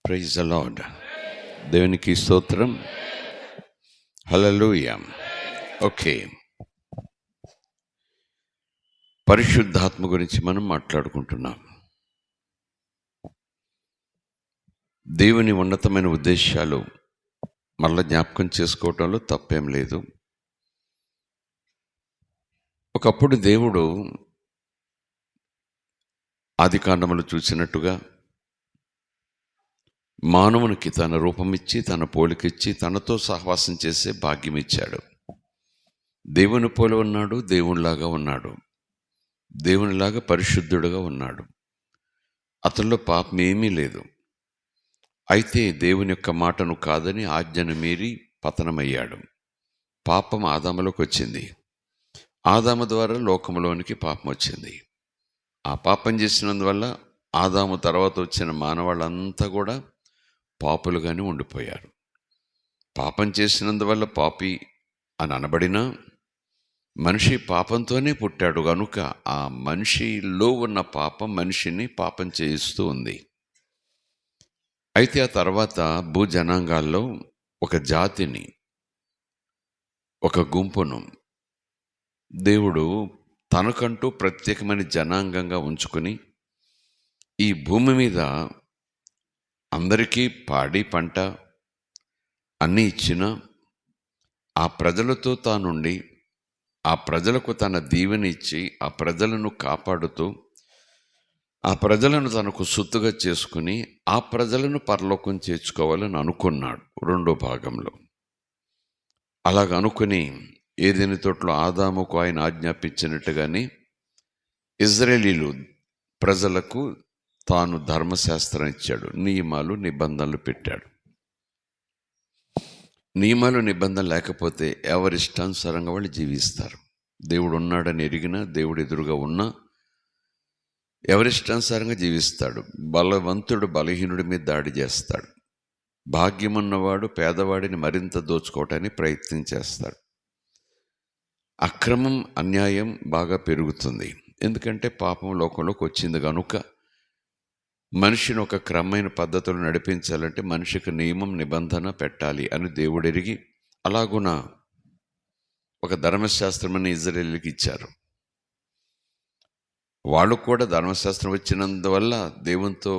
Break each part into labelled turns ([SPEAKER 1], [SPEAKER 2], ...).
[SPEAKER 1] Praise the lord. దేవునికి స్తోత్రం. హల్లెలూయా. Okay, పరిశుద్ధాత్మ గురించి మనం మాట్లాడుకుంటున్నాం. దేవుని ఉన్నతమైన ఉద్దేశాలు మళ్ళా జ్ఞాపకం చేసుకోవటంలో తప్పేం లేదు. ఒకప్పుడు దేవుడు ఆదికాండములు చూసినట్టుగా మానవునికి తన రూపమిచ్చి, తన పోలికిచ్చి, తనతో సహవాసం చేసే భాగ్యం ఇచ్చాడు. దేవుని పోలి ఉన్నాడు, దేవునిలాగా ఉన్నాడు, దేవునిలాగా పరిశుద్ధుడుగా ఉన్నాడు. అతనిలో పాపం ఏమీ లేదు. అయితే దేవుని యొక్క మాటను కాదని ఆజ్ఞను మీరి పతనమయ్యాడు. పాపం ఆదాములోకి వచ్చింది. ఆదాము ద్వారా లోకంలోనికి పాపం వచ్చింది. ఆ పాపం చేసినందువల్ల ఆదాము తర్వాత వచ్చిన మానవాళ్ళంతా కూడా పాపులుగానే ఉండిపోయారు. పాపం చేసినందువల్ల పాపి అని అనబడినా మనిషి పాపంతోనే పుట్టాడు కనుక ఆ మనిషిలో ఉన్న పాపం మనిషిని పాపం చేయిస్తూ ఉంది. అయితే ఆ తర్వాత భూజనాంగాల్లో ఒక జాతిని, ఒక గుంపును దేవుడు తనకంటూ ప్రత్యేకమైన జనాంగంగా ఉంచుకొని ఈ భూమి మీద అందరికీ పాడి పంట అన్నీ ఇచ్చిన ఆ ప్రజలతో తానుండి ఆ ప్రజలకు తన దీవెన ఇచ్చి ఆ ప్రజలను కాపాడుతూ ఆ ప్రజలను తనకు సొత్తుగా చేసుకుని ఆ ప్రజలను పరలోకం చేర్చుకోవాలని అనుకున్నాడు రెండో భాగంలో. అలాగ అనుకుని ఏదెని తోటలో ఆదాముకు ఆయన ఆజ్ఞాపించినట్టుగానే ఇజ్రాయేలీలు ప్రజలకు తాను ధర్మశాస్త్రం ఇచ్చాడు, నియమాలు నిబంధనలు పెట్టాడు. నియమాలు నిబంధనలు లేకపోతే ఎవరిష్టానుసారంగా వాళ్ళు జీవిస్తారు. దేవుడు ఉన్నాడని ఎరిగినా, దేవుడు ఎదురుగా ఉన్నా ఎవరిష్టానుసారంగా జీవిస్తాడు. బలవంతుడు బలహీనుడి మీద దాడి చేస్తాడు. భాగ్యమున్నవాడు పేదవాడిని మరింత దోచుకోవటానికి ప్రయత్నం చేస్తాడు. అక్రమం, అన్యాయం బాగా పెరుగుతుంది. ఎందుకంటే పాపం లోకంలోకి వచ్చింది కనుక మనిషిని ఒక క్రమమైన పద్ధతులు నడిపించాలంటే మనిషికి నియమం నిబంధన పెట్టాలి అని దేవుడు ఎరిగి అలాగున ఒక ధర్మశాస్త్రమని ఇజ్రాయేలుకి ఇచ్చారు. వాళ్ళు కూడా ధర్మశాస్త్రం వచ్చినందువల్ల దేవునితో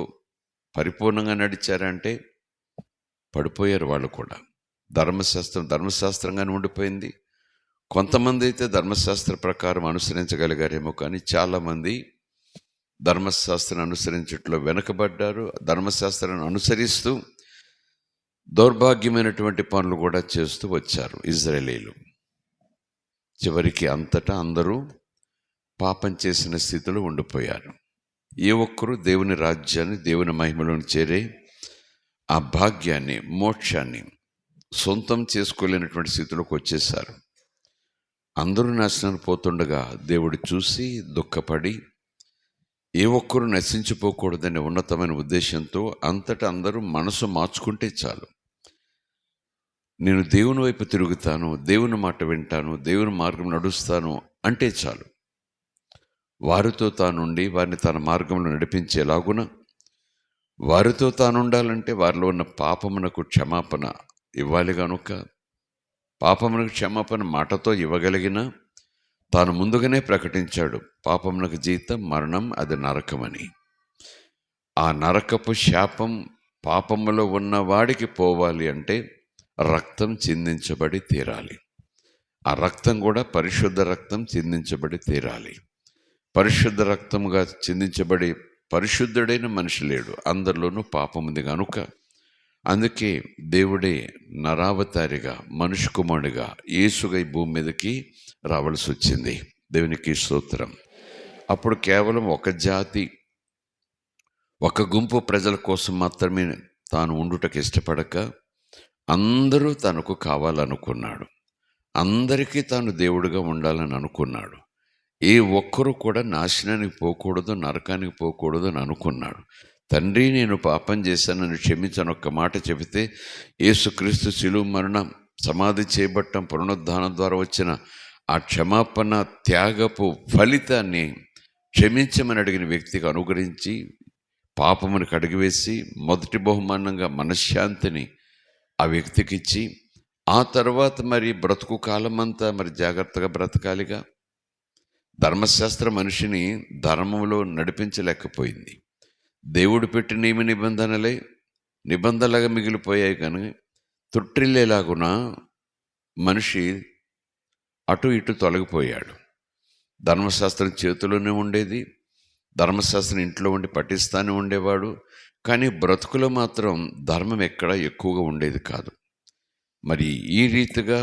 [SPEAKER 1] పరిపూర్ణంగా నడిచారంటే పడిపోయారు. వాళ్ళు కూడా ధర్మశాస్త్రంగానే ఉండిపోయింది. కొంతమంది అయితే ధర్మశాస్త్ర ప్రకారం అనుసరించగలిగారేమో, కానీ చాలామంది ధర్మశాస్త్రాన్ని అనుసరించట్లో వెనుకబడ్డారు. ధర్మశాస్త్రాన్ని అనుసరిస్తూ దౌర్భాగ్యమైనటువంటి పనులు కూడా చేస్తూ వచ్చారు ఇజ్రాయేలీలు. చివరికి అంతటా అందరూ పాపం చేసిన స్థితిలో ఉండిపోయారు. ఏ ఒక్కరూ దేవుని రాజ్యాన్ని, దేవుని మహిమలోని చేరే ఆ భాగ్యాన్ని, మోక్షాన్ని సొంతం చేసుకోలేనటువంటి స్థితిలోకి వచ్చేసారు. అందరూ నాశనం పోతుండగా దేవుడు చూసి దుఃఖపడి ఏ ఒక్కరూ నశించిపోకూడదనే ఉన్నతమైన ఉద్దేశంతో అంతటా అందరూ మనసు మార్చుకుంటే చాలు, నేను దేవుని వైపు తిరుగుతాను, దేవుని మాట వింటాను, దేవుని మార్గం నడుస్తాను అంటే చాలు, వారితో తానుండి వారిని తన మార్గంలో నడిపించేలాగున వారితో తానుండాలంటే వారిలో ఉన్న పాపమునకు క్షమాపణ ఇవ్వాలి కనుక పాపమునకు క్షమాపణ మాటతో ఇవ్వగలిగిన తాను ముందుగానే ప్రకటించాడు, పాపమునకు జీతం మరణం, అది నరకమని. ఆ నరకపు శాపం పాపములో ఉన్న వాడికి పోవాలి అంటే రక్తం చిందించబడి తీరాలి. ఆ రక్తం కూడా పరిశుద్ధ రక్తం చిందించబడి తీరాలి. పరిశుద్ధ రక్తముగా చిందించబడి పరిశుద్ధుడైన మనిషి లేడు, అందరిలోనూ పాపం ఉంది కనుక అందుకే దేవుడే నరావతారిగా మనుష్య కుమారుడిగా యేసుగా ఈ భూమి మీదకి రావాల్సి వచ్చింది. దేవునికి స్తోత్రం. అప్పుడు కేవలం ఒక జాతి, ఒక గుంపు ప్రజల కోసం మాత్రమే తాను ఉండుటకు ఇష్టపడక అందరూ తనకు కావాలనుకున్నాడు. అందరికీ తాను దేవుడిగా ఉండాలని అనుకున్నాడు. ఏ ఒక్కరూ కూడా నాశనానికి పోకూడదు, నరకానికి పోకూడదు అని అనుకున్నాడు. తండ్రి, నేను పాపం చేశానని క్షమించను ఒక్క మాట చెబితే యేసుక్రీస్తు శిలువ మరణం, సమాధి చేయబట్టం, పునరుద్ధానం ద్వారా వచ్చిన ఆ క్షమాపణ త్యాగపు ఫలితాన్ని క్షమించమని అడిగిన వ్యక్తికి అనుగ్రహించి పాపమును కడిగివేసి మొదటి బహుమానంగా మనశ్శాంతిని ఆ వ్యక్తికి ఇచ్చి, ఆ తర్వాత మరి బ్రతుకు కాలమంతా మరి జాగ్రత్తగా బ్రతకాలిగా. ధర్మశాస్త్రం మనిషిని ధర్మంలో నడిపించలేకపోయింది. దేవుడు పెట్టిన నియమ నిబంధనలుగా మిగిలిపోయాయి. కానీ తొట్టిల్లేలాగున మనిషి అటు ఇటు తొలగిపోయాడు. ధర్మశాస్త్రం చేతిలోనే ఉండేది, ధర్మశాస్త్రం ఇంట్లో ఉండి పఠిస్తానే ఉండేవాడు. కానీ బ్రతుకులో మాత్రం ధర్మం ఎక్కడ ఎక్కువగా ఉండేది కాదు. మరి ఈ రీతిగా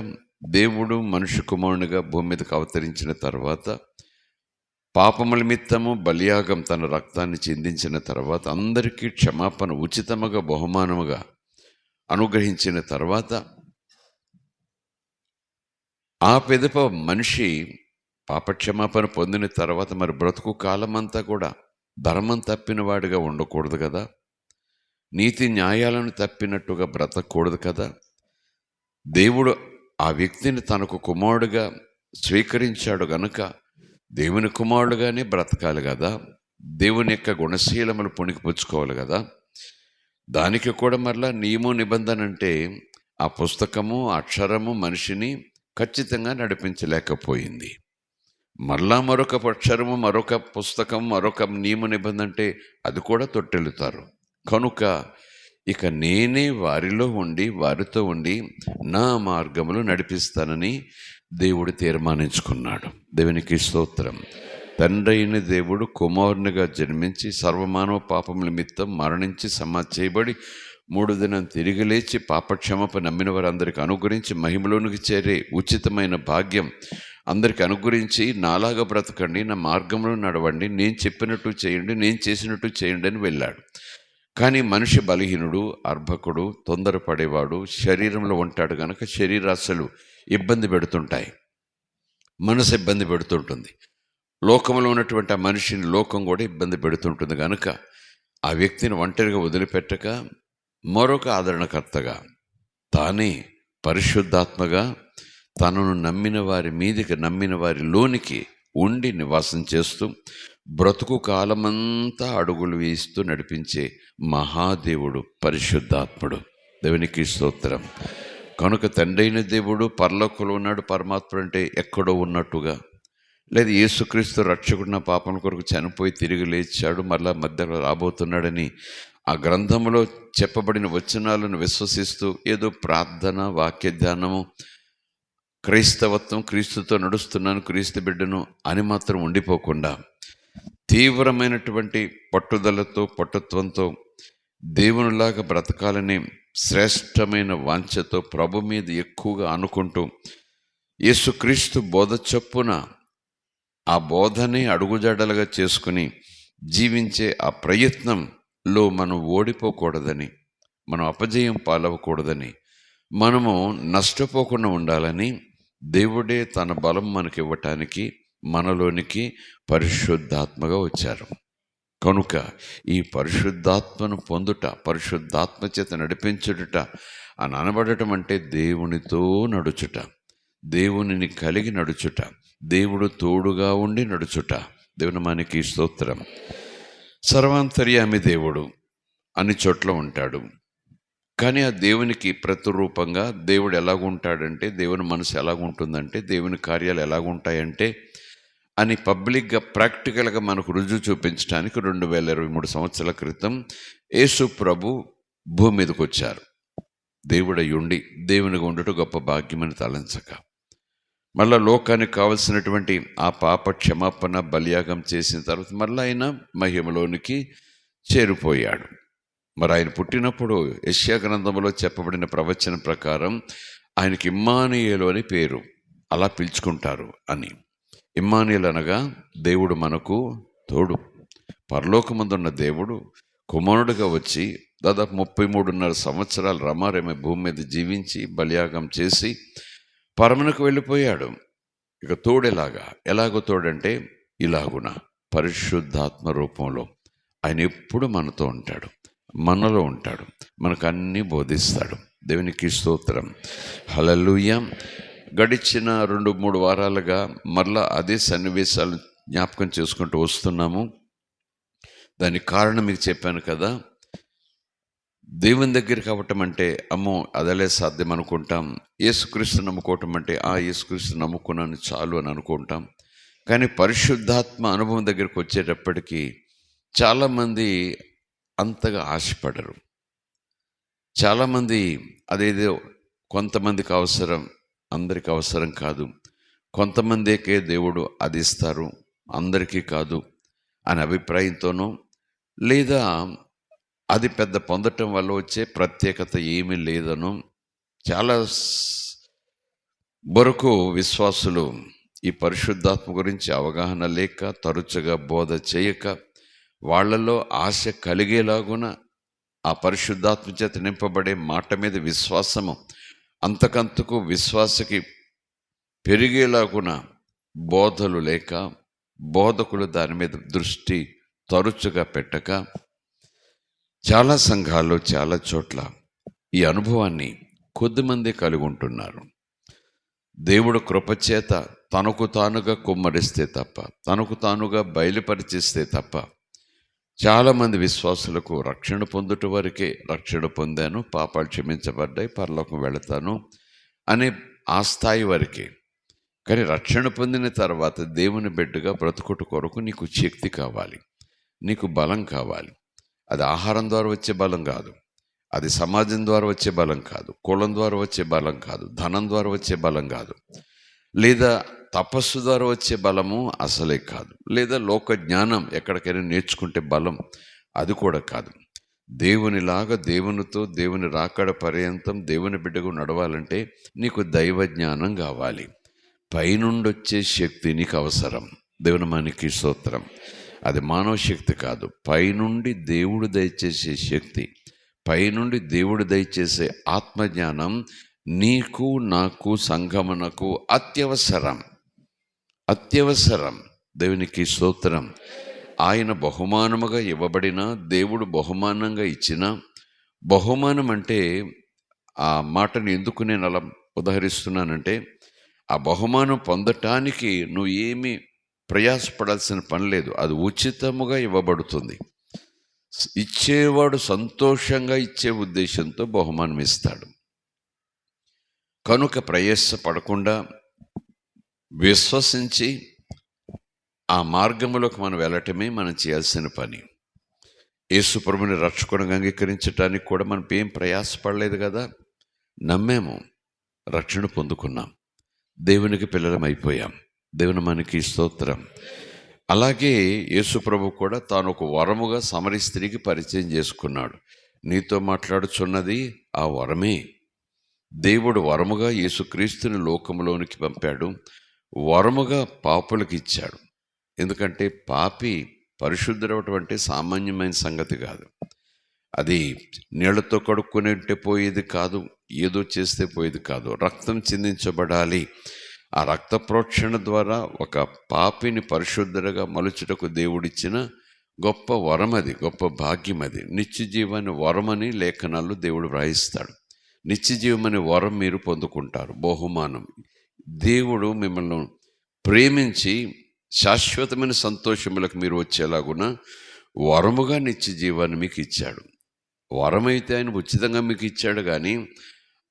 [SPEAKER 1] దేవుడు మనుష్య కుమారునిగా భూమి మీదకి అవతరించిన తర్వాత, పాపముల నిమిత్తము బలియాగం తన రక్తాన్ని చిందించిన తర్వాత, అందరికీ క్షమాపణ ఉచితముగా బహుమానముగా అనుగ్రహించిన తర్వాత, ఆ పెదప మనిషి పాపక్షమాపణ పొందిన తర్వాత మరి బ్రతుకు కాలమంతా కూడా ధర్మం తప్పిన వాడిగా ఉండకూడదు కదా, నీతి న్యాయాలను తప్పినట్టుగా బ్రతకూడదు కదా. దేవుడు ఆ వ్యక్తిని తనకు కుమారుడుగా స్వీకరించాడు గనుక దేవుని కుమారుడుగానే బ్రతకాలి కదా, దేవుని యొక్క గుణశీలములు పుణికిపుచ్చుకోవాలి కదా. దానికి కూడా మరలా నియమ నిబంధన అంటే ఆ పుస్తకము అక్షరము మనిషిని ఖచ్చితంగా నడిపించలేకపోయింది. మరలా మరొక అక్షరము, మరొక పుస్తకం, మరొక నియమ నిబంధన అంటే అది కూడా తొట్టెలుతారు. కనుక ఇక నేనే వారిలో ఉండి వారితో ఉండి నా మార్గములు నడిపిస్తానని దేవుడు తీర్మానించుకున్నాడు. దేవునికి స్తోత్రం. తండ్రి అయిన దేవుడు కుమారునిగా జన్మించి సర్వమానవ పాపముల నిమిత్తం మరణించి సమాధి చేయబడి 3వ దినం తిరిగి లేచి పాపక్షమాపణ నమ్మిన వారందరికీ అనుగ్రహించి మహిమలోనికి చేరే ఉచితమైన భాగ్యం అందరికి అనుగ్రహించి, నాలాగా బ్రతకండి, నా మార్గంలో నడవండి, నేను చెప్పినట్టు చేయండి, నేను చేసినట్టు చేయండి అని వెళ్ళాడు. కానీ మనిషి బలహీనుడు, అర్భకుడు, తొందరపడేవాడు, శరీరంలో ఉంటాడు కనుక శరీరాశలు ఇబ్బంది పెడుతుంటాయి, మనసు ఇబ్బంది పెడుతుంటుంది. లోకంలో ఉన్నటువంటి ఆ మనిషిని లోకం కూడా ఇబ్బంది పెడుతుంటుంది కనుక ఆ వ్యక్తిని ఒంటరిగా వదిలిపెట్టక మరొక ఆదరణకర్తగా తానే పరిశుద్ధాత్మగా తనను నమ్మిన వారి మీదికి, నమ్మిన వారి లోనికి ఉండి నివాసం చేస్తూ బ్రతుకు కాలమంతా అడుగులు వేస్తూ నడిపించే మహాదేవుడు పరిశుద్ధాత్ముడు. దేవునికి స్తోత్రం. కనుక తండ్రైన దేవుడు పరలోకంలో ఉన్నాడు. పరమాత్ముడు అంటే ఎక్కడో ఉన్నట్టుగా, లేదా యేసుక్రీస్తు రక్షకుడు నా పాపం కొరకు చనిపోయి తిరిగి లేచాడు, మరలా మధ్యలో రాబోతున్నాడని ఆ గ్రంథంలో చెప్పబడిన వచనాలను విశ్వసిస్తూ ఏదో ప్రార్థన, వాక్య ధ్యానము, క్రైస్తవత్వం, క్రీస్తుతో నడుస్తున్నాను, క్రీస్తు బిడ్డను అని మాత్రం ఉండిపోకుండా తీవ్రమైనటువంటి పట్టుదలతో, పట్టుత్వంతో దేవునిలాగా బ్రతకాలని శ్రేష్టమైన వాంఛతో ప్రభు మీద ఎక్కువగా అనుకుంటూ యేసుక్రీస్తు బోధ చొప్పున ఆ బోధనే అడుగుజాడలుగా చేసుకుని జీవించే ఆ ప్రయత్నంలో మనం ఓడిపోకూడదని, మనం అపజయం పాలవకూడదని, మనము నష్టపోకుండా ఉండాలని దేవుడే తన బలం మనకి ఇవ్వటానికి మనలోనికి పరిశుద్ధాత్మగా వచ్చారు. కనుక ఈ పరిశుద్ధాత్మను పొందుట, పరిశుద్ధాత్మ చేత నడిపించుట అని అనబడటం అంటే దేవునితో నడుచుట, దేవునిని కలిగి నడుచుట, దేవుడు తోడుగా ఉండి నడుచుట. దేవుని మనకి స్తోత్రం. సర్వాంతర్యామి దేవుడు అన్ని చోట్ల ఉంటాడు. కానీ ఆ దేవునికి ప్రతిరూపంగా దేవుడు ఎలాగుంటాడంటే, దేవుని మనసు ఎలాగుంటుందంటే, దేవుని కార్యాలు ఎలాగుంటాయంటే అని పబ్లిక్గా, ప్రాక్టికల్గా మనకు రుజువు చూపించడానికి 2023 సంవత్సరాల క్రితం యేసు ప్రభు భూమి మీదకి వచ్చారు. దేవుడై ఉండి దేవునిగా ఉండటం గొప్ప భాగ్యమని తలంచక, మళ్ళా లోకానికి కావలసినటువంటి ఆ పాప క్షమాపణ బలియాగం చేసిన తర్వాత మళ్ళీ ఆయన మహిమలోనికి చేరిపోయాడు. మరి ఆయన పుట్టినప్పుడు యెషయా గ్రంథంలో చెప్పబడిన ప్రవచనం ప్రకారం ఆయనకి ఇమ్మానుయేలు అని పేరు, అలా పిలుచుకుంటారు అని. ఇమ్మానుయేలు అనగా దేవుడు మనకు తోడు. పరలోకమందున్న దేవుడు కుమారుడుగా వచ్చి దాదాపు 33.5 సంవత్సరాలు రమారమే భూమి మీద జీవించి బలియాగం చేసి పరమునకు వెళ్ళిపోయాడు. ఇక ఎలాగో తోడంటే ఇలాగున పరిశుద్ధాత్మ రూపంలో ఆయన ఎప్పుడు మనతో ఉంటాడు, మనలో ఉంటాడు, మనకు అన్నీ బోధిస్తాడు. దేవునికి స్తోత్రం. హల్లెలూయా. గడిచిన 2-3 వారాలుగా మరలా అదే సన్నివేశాలు జ్ఞాపకం చేసుకుంటూ వస్తున్నాము. దానికి కారణం మీకు చెప్పాను కదా. దేవుని దగ్గరికి అవ్వటం అంటే అమ్మో అదలే సాధ్యం అనుకుంటాం. యేసుక్రీస్తు నమ్ముకోవటం అంటే యేసుక్రీస్తు నమ్ముకున్నాను చాలు అని అనుకుంటాం. కానీ పరిశుద్ధాత్మ అనుభవం దగ్గరికి వచ్చేటప్పటికి చాలామంది అంతగా ఆశపడరు. చాలామంది అదేదో కొంతమందికి అవసరం, అందరికి అవసరం కాదు. కొంతమందికే దేవుడు అది ఇస్తారు, అందరికీ కాదు అనే అభిప్రాయంతోనూ, లేదా అది పెద్ద పొందటం వల్ల వచ్చే ప్రత్యేకత ఏమీ లేదనో చాలా వరకు విశ్వాసులు ఈ పరిశుద్ధాత్మ గురించి అవగాహన లేక, తరచుగా బోధ చేయక, వాళ్ళలో ఆశ కలిగేలాగున ఆ పరిశుద్ధాత్మ చేత నింపబడే మాట మీద విశ్వాసము అంతకంతకు విశ్వాసకి పెరిగేలాగున బోధలు లేక, బోధకులు దాని మీద దృష్టి తరచుగా పెట్టక, చాలా సంఘాల్లో చాలా చోట్ల ఈ అనుభవాన్ని కొద్దిమంది కలిగి ఉంటున్నారు. దేవుడు కృపచేత తనకు తానుగా కుమ్మరిస్తే తప్ప, తనకు తానుగా బయలుపరిచిస్తే తప్ప, చాలామంది విశ్వాసులకు రక్షణ పొందుట వరకే, రక్షణ పొందాను, పాపాలు క్షమించబడ్డాయి, పరలోకం వెళతాను అనే ఆ స్థాయి వరకే. కానీ రక్షణ పొందిన తర్వాత దేవుని బిడ్డగా బ్రతుకుట కొరకు నీకు శక్తి కావాలి, నీకు బలం కావాలి. అది ఆహారం ద్వారా వచ్చే బలం కాదు, అది సమాజం ద్వారా వచ్చే బలం కాదు, కులం ద్వారా వచ్చే బలం కాదు, ధనం ద్వారా వచ్చే బలం కాదు, లేదా తపస్సు ద్వారా వచ్చే బలము అసలే కాదు, లేదా లోక జ్ఞానం ఎక్కడికైనా నేర్చుకుంటే బలం అది కూడా కాదు. దేవునిలాగా దేవునితో దేవుని రాకడ పర్యంతం దేవుని బిడ్డకు నడవాలంటే నీకు దైవ జ్ఞానం కావాలి. పైనుండి వచ్చే శక్తి నీకు అవసరం. దేవుని మనకి స్తోత్రం. అది మానవ శక్తి కాదు, పైనుండి దేవుడు దయచేసే శక్తి, పైనుండి దేవుడు దయచేసే ఆత్మజ్ఞానం నీకు, నాకు, సంగమనకు అత్యవసరం. అత్యవసరం. దేవునికి స్తోత్రం. ఆయన బహుమానముగా ఇవ్వబడిన, దేవుడు బహుమానంగా ఇచ్చిన, బహుమానం అంటే ఆ మాటను ఎందుకు నేను అలా ఉదహరిస్తున్నానంటే, ఆ బహుమానం పొందటానికి నువ్వు ఏమీ ప్రయాసపడాల్సిన పని లేదు, అది ఉచితముగా ఇవ్వబడుతుంది. ఇచ్చేవాడు సంతోషంగా ఇచ్చే ఉద్దేశంతో బహుమానం ఇస్తాడు. కనుక ప్రయాసపడకుండా విశ్వసించి ఆ మార్గంలోకి మనం వెళ్ళటమే మనం చేయాల్సిన పని. యేసు ప్రభుని రక్షకునిగా అంగీకరించడానికి కూడా మనం ఏం ప్రయాసపడలేదు కదా, నమ్మాము, రక్షణ పొందుకున్నాం, దేవునికి పిల్లలం అయిపోయాం. దేవుని మనకి స్తోత్రం. అలాగే యేసు ప్రభు కూడా తాను ఒక వరముగా సమరీ స్త్రీకి పరిచయం చేసుకున్నాడు. నీతో మాట్లాడుచున్నది ఆ వరమే. దేవుడు వరముగా యేసుక్రీస్తుని లోకంలోనికి పంపాడు, వరముగా పాపులకు ఇచ్చాడు. ఎందుకంటే పాపి పరిశుద్ధుడవటం అంటే సామాన్యమైన సంగతి కాదు. అది నీళ్లతో కడుక్కునేంటే పోయేది కాదు, ఏదో చేస్తే పోయేది కాదు. రక్తం చిందించబడాలి. ఆ రక్త ప్రోక్షణ ద్వారా ఒక పాపిని పరిశుద్ధుడిగా మలుచుటకు దేవుడిచ్చిన గొప్ప వరం అది, గొప్ప భాగ్యం అది. నిత్య జీవాన్ని వరమని లేఖనాలు దేవుడు వ్రాయిస్తాడు. నిత్య జీవమనే వరం మీరు పొందుకుంటారు, బహుమానం. దేవుడు మిమ్మల్ని ప్రేమించి శాశ్వతమైన సంతోషములకు మీరు వచ్చేలాగున వరముగా నిత్య జీవాన్ని మీకు ఇచ్చాడు. వరమైతే ఆయన ఉచితంగా మీకు ఇచ్చాడు, కానీ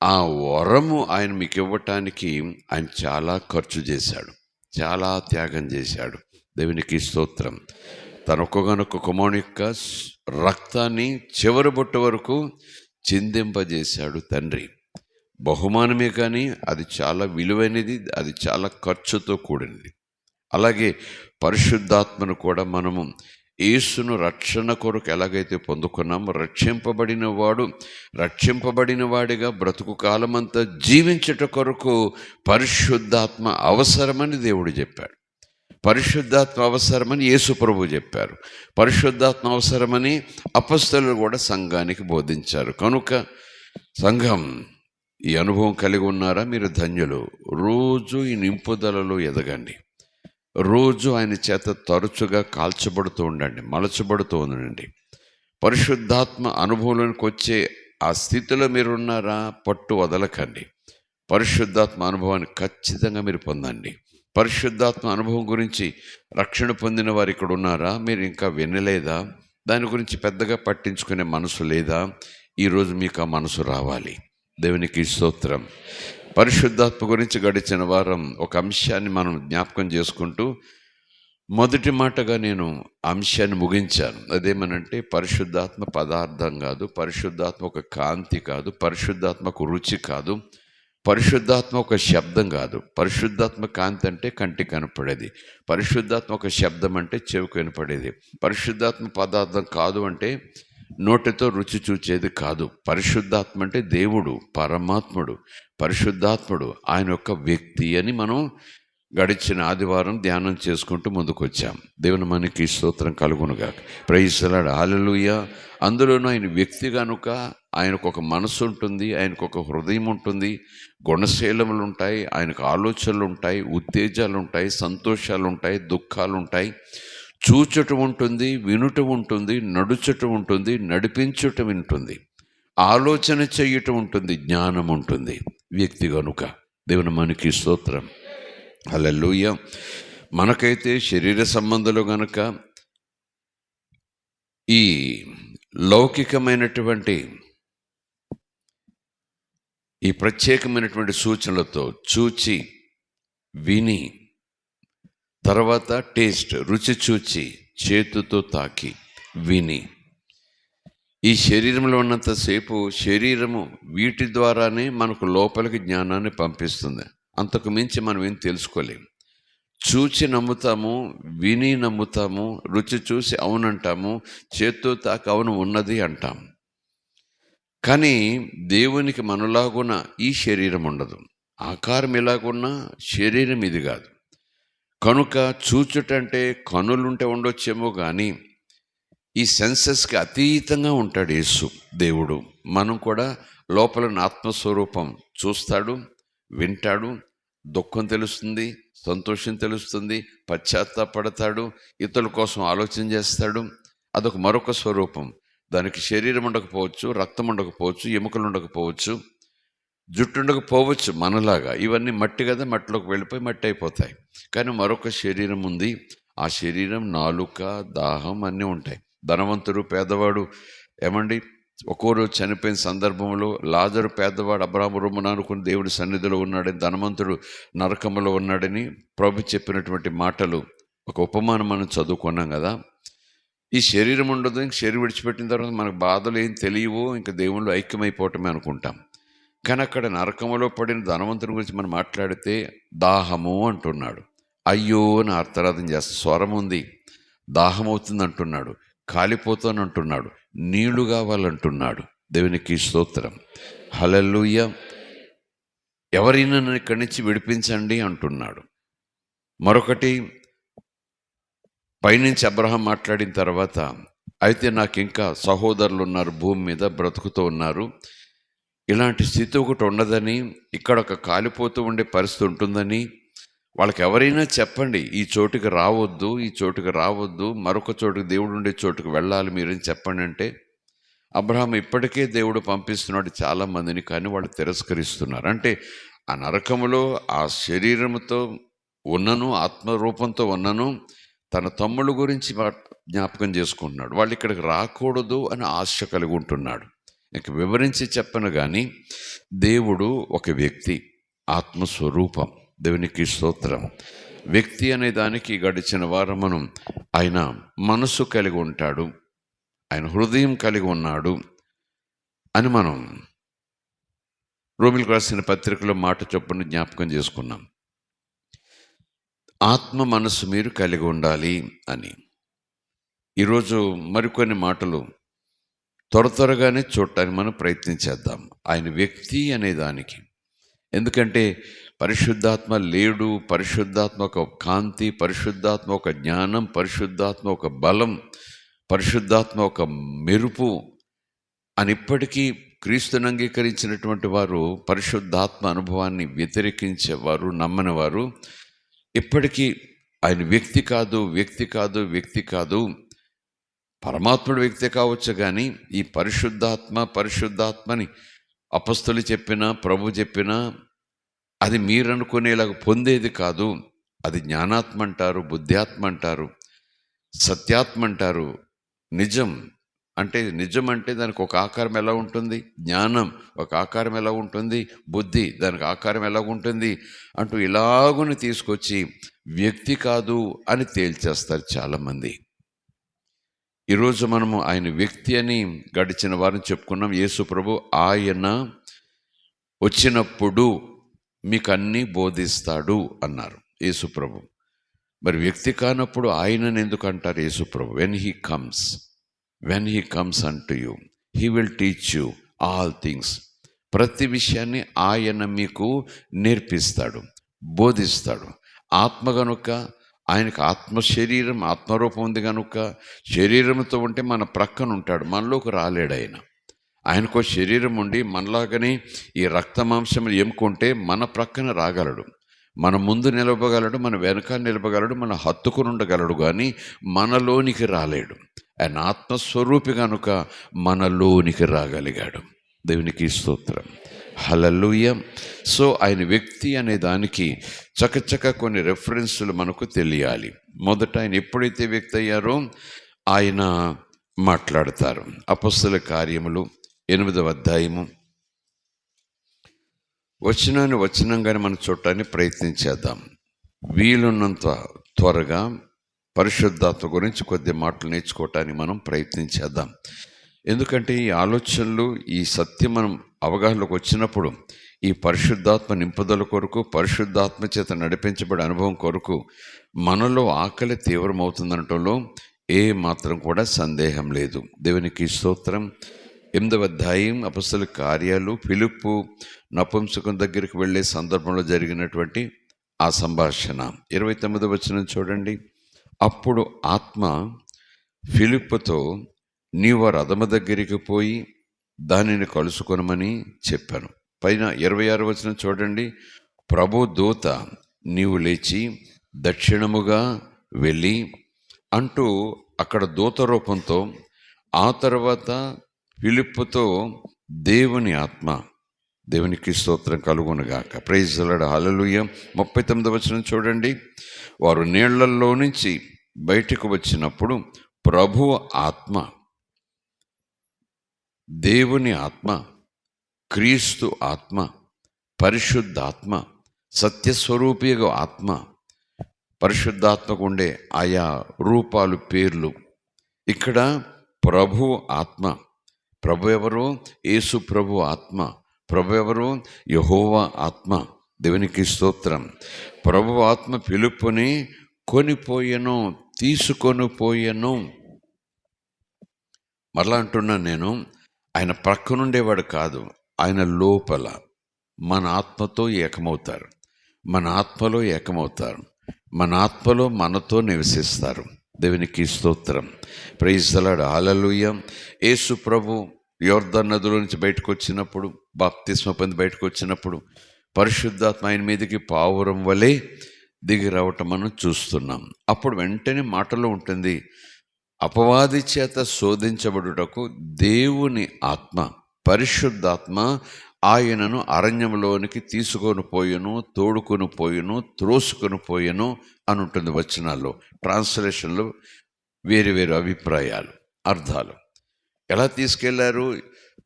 [SPEAKER 1] ఆ వరము ఆయన మీకు ఇవ్వటానికి ఆయన చాలా ఖర్చు చేశాడు, చాలా త్యాగం చేశాడు. దేవునికి స్తోత్రం. తన ఒక్కగానొక్క కుమారుని యొక్క రక్తాన్ని చివరి బొట్టు వరకు చిందింపజేశాడు తండ్రి. బహుమానమే కానీ అది చాలా విలువైనది, అది చాలా ఖర్చుతో కూడినది. అలాగే పరిశుద్ధాత్మను కూడా మనము యేసును రక్షణ కొరకు ఎలాగైతే పొందుకున్నామో, రక్షింపబడిన వాడిగా బ్రతుకు కాలమంతా జీవించుట కొరకు పరిశుద్ధాత్మ అవసరమని దేవుడు చెప్పాడు. పరిశుద్ధాత్మ అవసరమని యేసు ప్రభు చెప్పారు. పరిశుద్ధాత్మ అవసరమని అపొస్తలులు కూడా సంఘానికి బోధించారు. కనుక సంఘం ఈ అనుభవం కలిగి ఉన్నారా? మీరు ధన్యులు. రోజు ఈ నింపుదలలో ఎదగండి, రోజు ఆయన చేత తరచుగా కాల్చబడుతూ ఉండండి, మలచబడుతూ ఉండండి. పరిశుద్ధాత్మ అనుభవంలోనికి వచ్చే ఆ స్థితిలో మీరున్నారా? పట్టు వదలకండి. పరిశుద్ధాత్మ అనుభవాన్ని ఖచ్చితంగా మీరు పొందండి. పరిశుద్ధాత్మ అనుభవం గురించి రక్షణ పొందిన వారు ఇక్కడ ఉన్నారా? మీరు ఇంకా వినలేదా? దాని గురించి పెద్దగా పట్టించుకునే మనసు లేదా? ఈరోజు మీకు ఆ మనసు రావాలి. దేవునికి స్తోత్రం. పరిశుద్ధాత్మ గురించి గడిచిన వారం ఒక అంశాన్ని మనం జ్ఞాపకం చేసుకుంటూ మొదటి మాటగా నేను అంశాన్ని ముగించాను. అదేమనంటే పరిశుద్ధాత్మ పదార్థం కాదు, పరిశుద్ధాత్మ ఒక కాంతి కాదు, పరిశుద్ధాత్మ ఒక రుచి కాదు, పరిశుద్ధాత్మ ఒక శబ్దం కాదు. పరిశుద్ధాత్మ కాంతి అంటే కంటికి కనపడేది, పరిశుద్ధాత్మ ఒక శబ్దం అంటే చెవికి వినపడేది. పరిశుద్ధాత్మ పదార్థం కాదు అంటే నోటితో రుచి చూచేది కాదు. పరిశుద్ధాత్మ అంటే దేవుడు, పరమాత్ముడు, పరిశుద్ధాత్ముడు, ఆయన యొక్క వ్యక్తి అని మనం గడిచిన ఆదివారం ధ్యానం చేసుకుంటూ ముందుకు వచ్చాం. దేవుని మనకి స్తోత్రం కలుగునుగా. Praise the lord. హల్లెలూయా. అందులోనూ ఆయన వ్యక్తి కనుక ఆయనకు ఒక మనసు ఉంటుంది, ఆయనకు ఒక హృదయం ఉంటుంది, గుణశీలములు ఉంటాయి, ఆయనకు ఆలోచనలు ఉంటాయి, ఉత్తేజాలు ఉంటాయి, సంతోషాలు ఉంటాయి, దుఃఖాలు ఉంటాయి, చూచటం ఉంటుంది, వినుటం ఉంటుంది, నడుచటం ఉంటుంది, నడిపించటం ఉంటుంది, ఆలోచన చేయటం ఉంటుంది, జ్ఞానం ఉంటుంది. వ్యక్తి కనుక దేవుని మనకి స్తోత్రం. హల్లెలూయా. మనకైతే శరీర సంబంధాలు గనక ఈ లౌకికమైనటువంటి ఈ ప్రత్యేకమైనటువంటి సూచనలతో చూచి విని, తర్వాత టేస్ట్ రుచి చూచి, చేతుతో తాకి విని, ఈ శరీరంలో ఉన్నంతసేపు శరీరము వీటి ద్వారానే మనకు లోపలికి జ్ఞానాన్ని పంపిస్తుంది. అంతకు మించి మనం ఏం తెలుసుకోలేము. చూచి నమ్ముతాము, విని నమ్ముతాము, రుచి చూసి అవునంటాము, చేత్తో తాకి అవును ఉన్నది అంటాం. కానీ దేవునికి మనలాగున్న ఈ శరీరం ఉండదు. ఆకారం ఎలాగున్నా శరీరం ఇది కాదు. కనుక చూచుటంటే కనులుంటే ఉండొచ్చేమో కానీ ఈ సెన్సెస్కి అతీతంగా ఉంటాడు యేసు దేవుడు. మనం కూడా లోపల ఆత్మస్వరూపం చూస్తాడు, వింటాడు, దుఃఖం తెలుస్తుంది, సంతోషం తెలుస్తుంది, పశ్చాత్తాపడతాడు, ఇతరుల కోసం ఆలోచన చేస్తాడు. అదొక మరొక స్వరూపం. దానికి శరీరం ఉండకపోవచ్చు, రక్తం ఉండకపోవచ్చు, ఎముకలు ఉండకపోవచ్చు, జుట్టు ఉండకపోవచ్చు మనలాగా. ఇవన్నీ మట్టి కదా, మట్టిలోకి వెళ్ళిపోయి మట్టి అయిపోతాయి. కానీ మరొక శరీరం ఉంది. ఆ శరీరం నాలుక, దాహం అన్నీ ఉంటాయి. ధనవంతుడు, పేదవాడు, ఏమండి, ఒక్కో రోజు చనిపోయిన సందర్భంలో లాజరు పేదవాడు అబ్రాహాము రొమ్మున అనుకుని దేవుడి సన్నిధిలో ఉన్నాడని, ధనవంతుడు నరకములో ఉన్నాడని ప్రభు చెప్పినటువంటి మాటలు ఒక ఉపమానం మనం చదువుకున్నాం కదా. ఈ శరీరం ఉండదు, ఇంక శరీరం విడిచిపెట్టిన తర్వాత మనకు బాధలు ఏం తెలియవు, ఇంకా దేవుళ్ళు ఐక్యమైపోవటమే అనుకుంటాం. కానీ అక్కడ నరకములో పడిన ధనవంతుని గురించి మనం మాట్లాడితే దాహము అంటున్నాడు, అయ్యో అని ఆర్తనాదం చేస్తా, స్వరం ఉంది, దాహం అవుతుంది అంటున్నాడు, కాలిపోతాను అంటున్నాడు, నీళ్లు కావాలంటున్నాడు. దేవునికి స్తోత్రం. హల్లెలూయా. ఎవరైనా నన్ను ఇక్కడి నుంచి విడిపించండి అంటున్నాడు. మరొకటి, పైనుంచి అబ్రహాం మాట్లాడిన తర్వాత, అయితే నాకు ఇంకా సహోదరులు ఉన్నారు, భూమి మీద బ్రతుకుతూ ఉన్నారు, ఇలాంటి స్థితి ఒకటి ఉండదని, ఇక్కడ ఒక కాలిపోతూ ఉండే పరిస్థితి ఉంటుందని వాళ్ళకి ఎవరైనా చెప్పండి, ఈ చోటుకి రావద్దు, ఈ చోటుకి రావద్దు, మరొక చోటుకి, దేవుడు ఉండే చోటుకు వెళ్ళాలి మీరని చెప్పండి అంటే, అబ్రహాం ఇప్పటికే దేవుడు పంపిస్తున్నాడు చాలామందిని, కానీ వాళ్ళు తిరస్కరిస్తున్నారు. అంటే ఆ నరకములో ఆ శరీరంతో ఉన్నను, ఆత్మరూపంతో ఉన్నను, తన తమ్ముళ్ళ గురించి జ్ఞాపకం చేసుకుంటున్నాడు. వాళ్ళు ఇక్కడికి రాకూడదు అని ఆశ కలిగి ఉంటున్నాడు. ఇంక వివరించి చెప్పను కానీ దేవుడు ఒక వ్యక్తి, ఆత్మస్వరూపం. దేవునికి స్తోత్రం. వ్యక్తి అనే దానికి గడిచిన వారం మనం ఆయన మనసు కలిగి ఉంటాడు, ఆయన హృదయం కలిగి ఉన్నాడు అని మనం రోమిలకు రాసిన పత్రికలో మాట చొప్పున జ్ఞాపకం చేసుకున్నాం. ఆత్మ మనసు మీరు కలిగి ఉండాలి అని. ఈరోజు మరికొన్ని మాటలు త్వరగానే చూడటానికి మనం ప్రయత్నించేద్దాం ఆయన వ్యక్తి అనే దానికి. ఎందుకంటే పరిశుద్ధాత్మ లేడు, పరిశుద్ధాత్మ ఒక కాంతి, పరిశుద్ధాత్మ ఒక జ్ఞానం, పరిశుద్ధాత్మ ఒక బలం, పరిశుద్ధాత్మ ఒక మెరుపు అని ఇప్పటికీ క్రీస్తుని అంగీకరించినటువంటి వారు, పరిశుద్ధాత్మ అనుభవాన్ని వ్యతిరేకించేవారు, నమ్మని వారు ఇప్పటికీ ఆయన వ్యక్తి కాదు, వ్యక్తి కాదు, వ్యక్తి కాదు, పరమాత్ముడు వ్యక్తి కావచ్చు, కానీ ఈ పరిశుద్ధాత్మని అపస్తులు చెప్పినా, ప్రభు చెప్పినా అది మీరు అనుకునేలాగా పొందేది కాదు. అది జ్ఞానాత్మ అంటారు, బుద్ధ్యాత్మ అంటారు, సత్యాత్మ అంటారు, నిజం అంటే నిజం అంటే దానికి ఒక ఆకారం ఎలా ఉంటుంది, జ్ఞానం ఒక ఆకారం ఎలా ఉంటుంది, బుద్ధి దానికి ఆకారం ఎలా ఉంటుంది అంటూ ఇలాగుని తీసుకొచ్చి వ్యక్తి కాదు అని తేల్చేస్తారు చాలామంది. ఈరోజు మనము ఆయన వ్యక్తి అని గడిచిన వారం చెప్పుకున్నాం. యేసు ప్రభు ఆయన వచ్చినప్పుడు మీకు అన్నీ బోధిస్తాడు అన్నారు యేసు ప్రభు. మరి వ్యక్తి కానప్పుడు ఆయనను ఎందుకు అంటారు యేసు ప్రభు? When he comes unto you he will teach you all things. ప్రతి విషయాన్ని ఆయన మీకు నేర్పిస్తాడు, బోధిస్తాడు. ఆత్మ గనుక ఆయనకు శరీరం ఆత్మరూపం ఉంది కనుక శరీరంతో ఉంటే మన ప్రక్కన ఉంటాడు, మనలోకి రాలేడు ఆయన. ఆయనకో శరీరం ఉండి మనలాగనే ఈ రక్త మాంసములు ఎముకుంటే మన ప్రక్కన రాగలడు, మన ముందు నిలవగలడు, మన వెనకాల నిలవగలడు, మన హత్తుకుని ఉండగలడు, కానీ మనలోనికి రాలేడు. ఆయన ఆత్మస్వరూపి కనుక మనలోనికి రాగలిగాడు. దేవునికి స్తోత్రం, హల్లెలూయా. సో ఆయన వ్యక్తి అనే దానికి చకచక కొన్ని రెఫరెన్సులు మనకు తెలియాలి. మొదట ఆయన ఎప్పుడైతే వ్యక్తి అయ్యారో ఆయన మాట్లాడతారు. అపొస్తలుల కార్యములు 8వ అధ్యాయము వచనంగానే మనం చూడటానికి ప్రయత్నించేద్దాం. వీలున్నంత త్వరగా పరిశుద్ధాత్మ గురించి కొద్ది మాటలు నేర్చుకోవటానికి మనం ప్రయత్నించేద్దాం. ఎందుకంటే ఈ ఆలోచనలు, ఈ సత్యం మనం అవగాహనలోకి వచ్చినప్పుడు ఈ పరిశుద్ధాత్మ నింపుదల కొరకు, పరిశుద్ధాత్మ చేత నడిపించబడే అనుభవం కొరకు మనలో ఆకలి తీవ్రమవుతుందనటంలో ఏ మాత్రం కూడా సందేహం లేదు. దేవునికి స్తోత్రం. 8వ అధ్యాయం అపొస్తలుల కార్యాలు, ఫిలిప్పు నపుంసకం దగ్గరికి వెళ్ళే సందర్భంలో జరిగినటువంటి ఆ సంభాషణ 29వ వచనం చూడండి. అప్పుడు ఆత్మ ఫిలిప్పుతో, నీవు రథము దగ్గరికి పోయి దానిని కలుసుకొనమని చెప్పాను. పైన 26వ వచనం చూడండి. ప్రభు దూత, నీవు లేచి దక్షిణముగా వెళ్ళి అంటూ అక్కడ దూత రూపంతో, ఆ తర్వాత ఫిలిప్పుతో దేవుని ఆత్మ, దేవునికి స్తోత్రం కలుగునుగాక, ప్రైజ్ ది లార్డ్, హల్లెలూయా. 39వ వచనం చూడండి. వారు నీళ్లలో నుంచి బయటకు వచ్చినప్పుడు ప్రభు ఆత్మ, దేవుని ఆత్మ, క్రీస్తు ఆత్మ, పరిశుద్ధాత్మ, సత్యస్వరూపిగా ఆత్మ, పరిశుద్ధాత్మకు ఉండే ఆయా రూపాలు, పేర్లు. ఇక్కడ ప్రభు ఆత్మ, ప్రభు ఎవరు? యేసు ప్రభు ఆత్మ. ప్రభు ఎవరు? యెహోవా ఆత్మ. దేవునికి స్తోత్రం. ప్రభు ఆత్మ ఫిలిప్పుని కొనిపోయెను, తీసుకొని పోయెను. మరలా అంటున్నాను నేను, ఆయన ప్రక్కనుండేవాడు కాదు, ఆయన లోపల మన ఆత్మతో ఏకమవుతారు, మన ఆత్మలో ఏకమవుతారు, మన ఆత్మలో మనతో నివసిస్తారు. దేవునికి స్తోత్రం, ప్రైజ్ ది లార్డ్, హల్లెలూయా. యేసు ప్రభు యోర్దాను నదిలో నుంచి బయటకు వచ్చినప్పుడు, బాప్తిస్మా పొంది బయటకు వచ్చినప్పుడు పరిశుద్ధాత్మ ఆయన మీదకి పావురం వలె దిగి రావటం మనం చూస్తున్నాం. అప్పుడు వెంటనే మాటలో ఉంటుంది, అపవాది చేత శోధించబడుటకు దేవుని ఆత్మ, పరిశుద్ధాత్మ ఆయనను అరణ్యంలోనికి తీసుకొని పోయెను, తోడుకొని పోయెను, త్రోసుకొని పోయెను అని ఉంటుంది వచనాల్లో. ట్రాన్స్లేషన్లో వేరు వేరు అభిప్రాయాలు, అర్థాలు. ఎలా తీసుకెళ్లారు?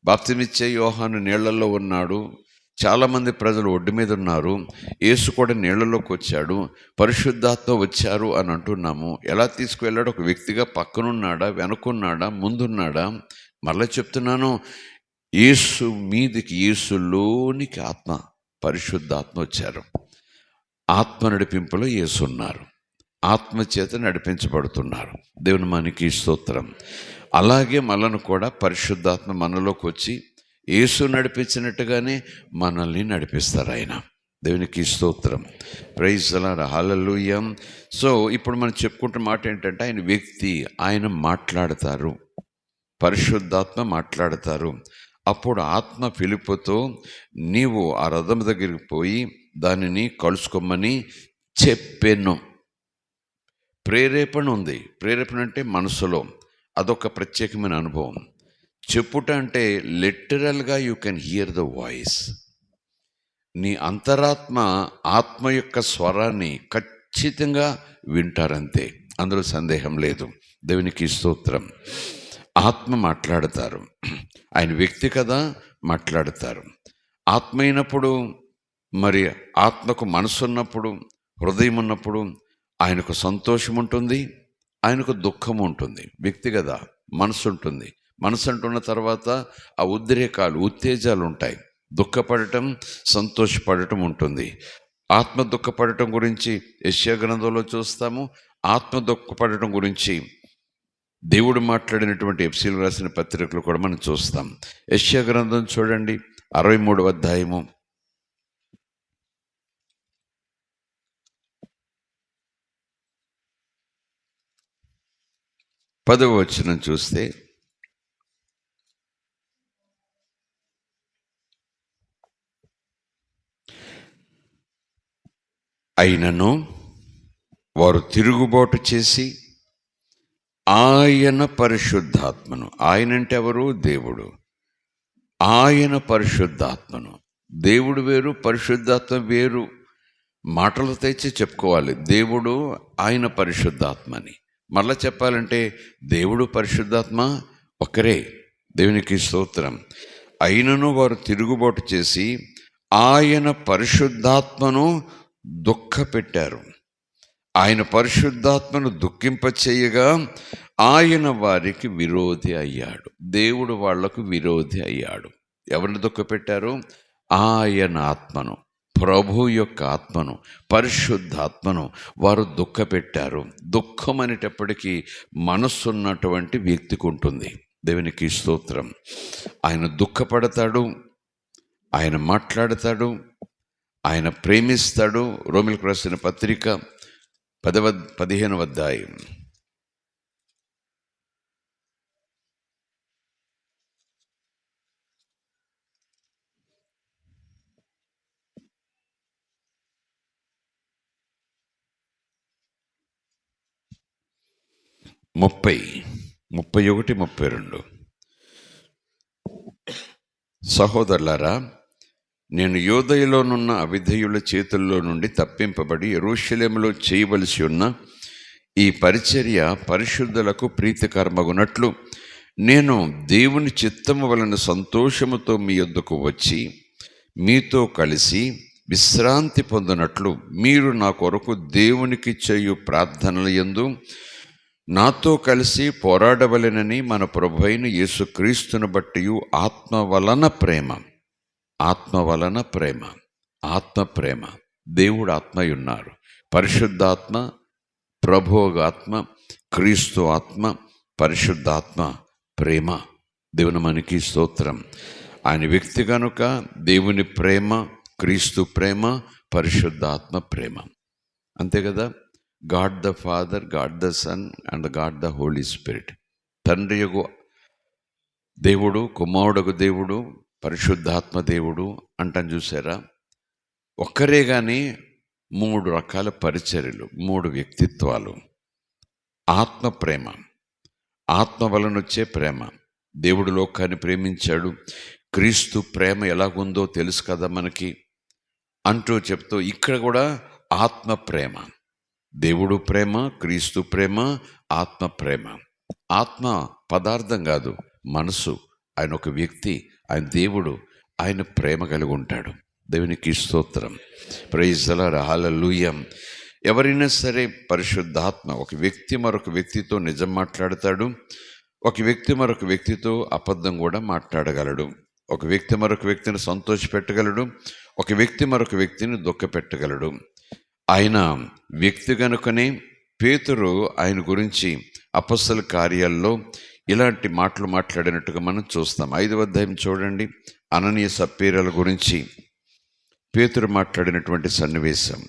[SPEAKER 1] బాప్తిమిచ్చే యోహాను నీళ్లలో ఉన్నాడు, చాలామంది ప్రజలు ఒడ్డు మీద ఉన్నారు, యేసు కూడా నీళ్లలోకి వచ్చాడు, పరిశుద్ధాత్మ వచ్చారు అని అంటున్నాము. ఎలా తీసుకువెళ్ళాడు? ఒక వ్యక్తిగా పక్కనున్నాడా, వెనుకున్నాడా, ముందున్నాడా? మరలా చెప్తున్నాను, యేసు మీదికి, యేసులోనికి ఆత్మ, పరిశుద్ధాత్మ వచ్చారు. ఆత్మ నడిపింపులో యేసు ఉన్నారు, ఆత్మ చేత నడిపించబడుతున్నారు. దేవుని మనకి స్తోత్రం. అలాగే మనను కూడా పరిశుద్ధాత్మ మనలోకి వచ్చి యేసు నడిపించినట్టుగానే మనల్ని నడిపిస్తారు ఆయన. దేవునికి స్తోత్రం, praise the lord, hallelujah. So ఇప్పుడు మనం చెప్పుకుంటున్న మాట ఏంటంటే ఆయన వ్యక్తి, ఆయన మాట్లాడతారు, పరిశుద్ధాత్మ మాట్లాడతారు. అప్పుడు ఆత్మ ఫిలిప్పుతో, నీవు ఆ రథం దగ్గరికి పోయి దానిని కలుసుకోమని చెప్పెను. ప్రేరేపణ ఉంది. ప్రేరేపణ అంటే మనసులో అదొక ప్రత్యేకమైన అనుభవం. చెప్పుట అంటే లిటరల్గా you can hear the voice. నీ అంతరాత్మ ఆత్మ యొక్క స్వరాన్ని ఖచ్చితంగా వింటారంతే, అందులో సందేహం లేదు. దేవునికి స్తోత్రం. ఆత్మ మాట్లాడతారు. ఆయన వ్యక్తి కదా, మాట్లాడతారు. ఆత్మ అయినప్పుడు, మరి ఆత్మకు మనసు ఉన్నప్పుడు, హృదయం ఉన్నప్పుడు ఆయనకు సంతోషం ఉంటుంది, ఆయనకు దుఃఖం ఉంటుంది. వ్యక్తి కదా, మనసు ఉంటుంది. మనసు అంటున్న తర్వాత ఆ ఉద్రేకాలు, ఉత్తేజాలు ఉంటాయి. దుఃఖపడటం, సంతోషపడటం ఉంటుంది. ఆత్మ దుఃఖపడటం గురించి యెషయా గ్రంథంలో చూస్తాము. ఆత్మ దుఃఖపడటం గురించి దేవుడు మాట్లాడినటువంటి ఎఫెసీయులకు రాసిన పత్రికలు కూడా మనం చూస్తాం. యెషయా గ్రంథం చూడండి, 63వ అధ్యాయము 10వ వచనం చూస్తే, అయినను వారు తిరుగుబాటు చేసి ఆయన పరిశుద్ధాత్మను, ఆయన అంటే ఎవరు? దేవుడు. ఆయన పరిశుద్ధాత్మను, దేవుడు వేరు, పరిశుద్ధాత్మ వేరు. మాటలు తెచ్చి చెప్పుకోవాలి, దేవుడు ఆయన పరిశుద్ధాత్మని. మళ్ళా చెప్పాలంటే దేవుడు పరిశుద్ధాత్మ ఒక్కరే. దేవునికి స్తోత్రం. అయినను వారు తిరుగుబాటు చేసి ఆయన పరిశుద్ధాత్మను దుఃఖపెట్టారు. ఆయన పరిశుద్ధాత్మను దుఃఖింపచేయగా ఆయన వారికి విరోధి అయ్యాడు. దేవుడు వాళ్లకు విరోధి అయ్యాడు. ఎవరిని దుఃఖపెట్టారు? ఆయన ఆత్మను, ప్రభు యొక్క ఆత్మను, పరిశుద్ధాత్మను వారు దుఃఖపెట్టారు. దుఃఖం అనేటప్పటికీ మనస్సున్నటువంటి వ్యక్తికి ఉంటుంది. దేవునికి స్తోత్రం. ఆయన దుఃఖపడతాడు, ఆయన మాట్లాడతాడు, ఆయన ప్రేమిస్తాడు. రోమిలకు రాసిన పత్రిక 15వ అధ్యాయం 31, 32. సహోదరులారా, నేను యూదయలోనున్న అవిధేయుల చేతుల్లో నుండి తప్పింపబడి యెరూషలేములో చేయవలసి ఉన్న ఈ పరిచర్య పరిశుద్ధులకు ప్రీతికరమగునట్లు నేను దేవుని చిత్తము వలన సంతోషముతో మీ యొద్దకు వచ్చి మీతో కలిసి విశ్రాంతి పొందినట్లు మీరు నా కొరకు దేవునికి చేయు ప్రార్థనల యందు నాతో కలిసి పోరాడవలెనని మన ప్రభువైన యేసుక్రీస్తును బట్టి ఆత్మ వలన ప్రేమ, ఆత్మ వలన ప్రేమ, ఆత్మ ప్రేమ. దేవుడు ఆత్మయున్నారు. పరిశుద్ధాత్మ, ప్రభువుగాత్మ, క్రీస్తు ఆత్మ, పరిశుద్ధాత్మ ప్రేమ. దేవుని మనకి స్తోత్రం. ఆయన వ్యక్తి కనుక దేవుని ప్రేమ, క్రీస్తు ప్రేమ, పరిశుద్ధాత్మ ప్రేమ. అంతే కదా. God the father, God the sun and God the holy spirit. తండ్రి యొగు దేవుడు, కుమారుడగు దేవుడు, పరిశుద్ధాత్మ దేవుడు అంటాను చూసారా. ఒక్కరే కానీ 3 రకాల పరిచర్యలు, 3 వ్యక్తిత్వాలు. ఆత్మ ప్రేమ, ఆత్మ వలన వచ్చే ప్రేమ. దేవుడు లోకాన్ని ప్రేమించాడు, క్రీస్తు ప్రేమ ఎలాగుందో తెలుసు కదా మనకి అంటూ చెప్తూ ఇక్కడ కూడా ఆత్మ ప్రేమ. దేవుడు ప్రేమ, క్రీస్తు ప్రేమ, ఆత్మ ప్రేమ. ఆత్మ పదార్థం కాదు, మనసు. ఆయన ఒక వ్యక్తి, ఆయన దేవుడు, ఆయన ప్రేమ కలిగి ఉంటాడు. దేవునికి స్తోత్రం. ప్రైజ్ ది లార్డ్, హల్లెలూయా. ఎవరైనా సరే పరిశుద్ధాత్మ, ఒక వ్యక్తి మరొక వ్యక్తితో నిజం మాట్లాడతాడు, ఒక వ్యక్తి మరొక వ్యక్తితో అబద్ధం కూడా మాట్లాడగలడు, ఒక వ్యక్తి మరొక వ్యక్తిని సంతోషపెట్టగలడు, ఒక వ్యక్తి మరొక వ్యక్తిని దుఃఖపెట్టగలడు. ఆయన వ్యక్తి కనుకనే పేతురు ఆయన గురించి అపొస్తల కార్యాల్లో ఇలాంటి మాటలు మాట్లాడినట్టుగా మనం చూస్తాం. 5వ అధ్యాయం చూడండి. అననీయ సప్పీరాల గురించి పేతురు మాట్లాడినటువంటి సన్నివేశం.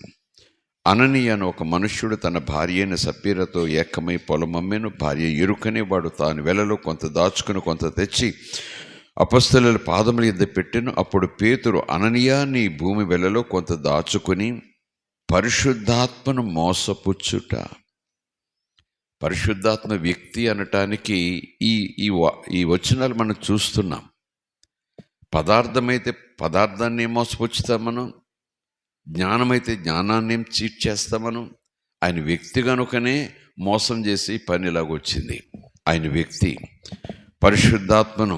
[SPEAKER 1] అననీయ అను ఒక మనుష్యుడు తన భార్య అయిన సప్పీరతో ఏకమై పొలం అమ్మెను. భార్య ఎరుకనే వాడు తాను వెలలో కొంత దాచుకుని కొంత తెచ్చి అపొస్తలుల పాదముల యొద్ద పెట్టెను. అప్పుడు పేతురు, అననీయ, నీ భూమి వెలలో కొంత దాచుకుని పరిశుద్ధాత్మను మోసపుచ్చుట. పరిశుద్ధాత్మ వ్యక్తి అనటానికి ఈ వచనాలు మనం చూస్తున్నాం. పదార్థమైతే పదార్థాన్ని మోసపుచ్చుతాం మనం, జ్ఞానమైతే జ్ఞానాన్ని చీట్ చేస్తాం మనం. ఆయన వ్యక్తి కనుకనే మోసం చేసి పని ఇలాగొచ్చింది. ఆయన వ్యక్తి పరిశుద్ధాత్మను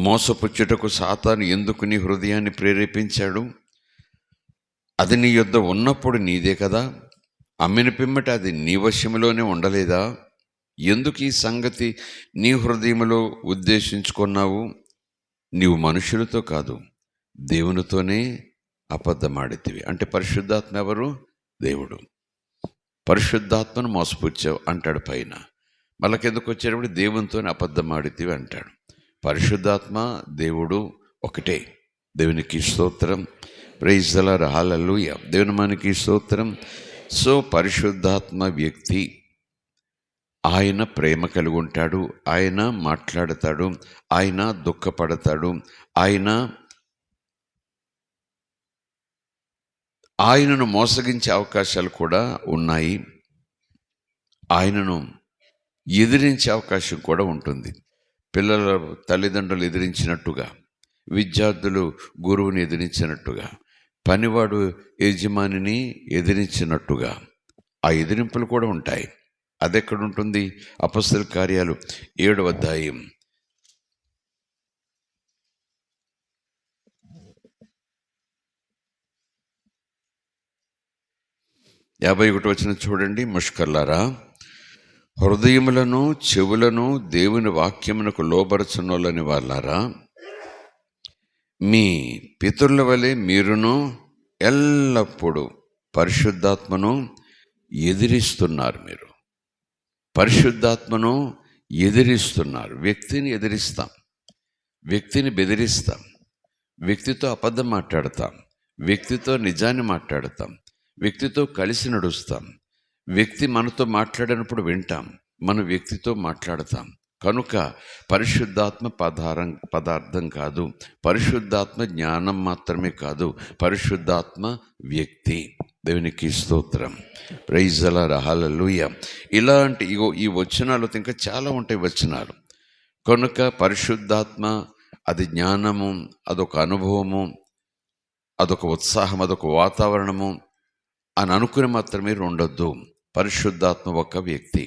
[SPEAKER 1] మోసపుచ్చుటకు సాతాను ఎందుకు నీ హృదయాన్ని ప్రేరేపించాడు? అది నీ యొద్ద ఉన్నప్పుడు నీదే కదా, అమ్మిన పిమ్మట అది నీ వశములోనే ఉండలేదా? ఎందుకు ఈ సంగతి నీ హృదయంలో ఉద్దేశించుకున్నావు? నీవు మనుషులతో కాదు, దేవునితోనే అబద్ధమాడితివి. అంటే పరిశుద్ధాత్మ ఎవరు? దేవుడు. పరిశుద్ధాత్మను మోసపుచ్చావు అంటాడు పైన. మళ్ళకెందుకు వచ్చేటప్పుడు దేవునితోనే అబద్ధమాడితివి అంటాడు. పరిశుద్ధాత్మ దేవుడు ఒకటే. దేవునికి స్తోత్రం. Praise the lord, hallelujah. దేవుని మనకి స్తోత్రం. సో పరిశుద్ధాత్మ వ్యక్తి, ఆయన ప్రేమ కలిగి ఉంటాడు, ఆయన మాట్లాడతాడు, ఆయన దుఃఖపడతాడు, ఆయనను మోసగించే అవకాశాలు కూడా ఉన్నాయి, ఆయనను ఎదిరించే అవకాశం కూడా ఉంటుంది. పిల్లల తల్లిదండ్రులు ఎదిరించినట్టుగా, విద్యార్థులు గురువుని ఎదిరించినట్టుగా, పనివాడు యజమానిని ఎదిరించినట్టుగా ఆ ఎదిరింపులు కూడా ఉంటాయి. అదెక్కడ ఉంటుంది? అపొస్తలుల కార్యాలు 7వ అధ్యాయం 51వ వచనం చూడండి. ముష్కర్లారా, హృదయములను చెవులను దేవుని వాక్యమునకు లోబరచునోలని వాళ్ళారా, మీ పితరుల వలె మీరును ఎల్లప్పుడూ పరిశుద్ధాత్మను ఎదిరిస్తున్నారు. మీరు పరిశుద్ధాత్మను ఎదిరిస్తున్నారు. వ్యక్తిని ఎదిరిస్తాం, వ్యక్తిని బెదిరిస్తాం, వ్యక్తితో అబద్ధం మాట్లాడతాం, వ్యక్తితో నిజాన్ని మాట్లాడతాం, వ్యక్తితో కలిసి నడుస్తాం. వ్యక్తి మనతో మాట్లాడినప్పుడు వింటాం, మన వ్యక్తితో మాట్లాడతాం. కనుక పరిశుద్ధాత్మ పదార్థం కాదు, పరిశుద్ధాత్మ జ్ఞానం మాత్రమే కాదు, పరిశుద్ధాత్మ వ్యక్తి. దేవునికి స్తోత్రం. ప్రైజ్ ది లార్డ్, హల్లెలూయా. ఇలాంటి ఈ వచనాలు ఇంకా చాలా ఉంటాయి వచనాలు. కనుక పరిశుద్ధాత్మ అది జ్ఞానము, అదొక అనుభవము, అదొక ఉత్సాహం, అదొక వాతావరణము అని అనుకుని మాత్రమే ఉండొద్దు. పరిశుద్ధాత్మ ఒక వ్యక్తి.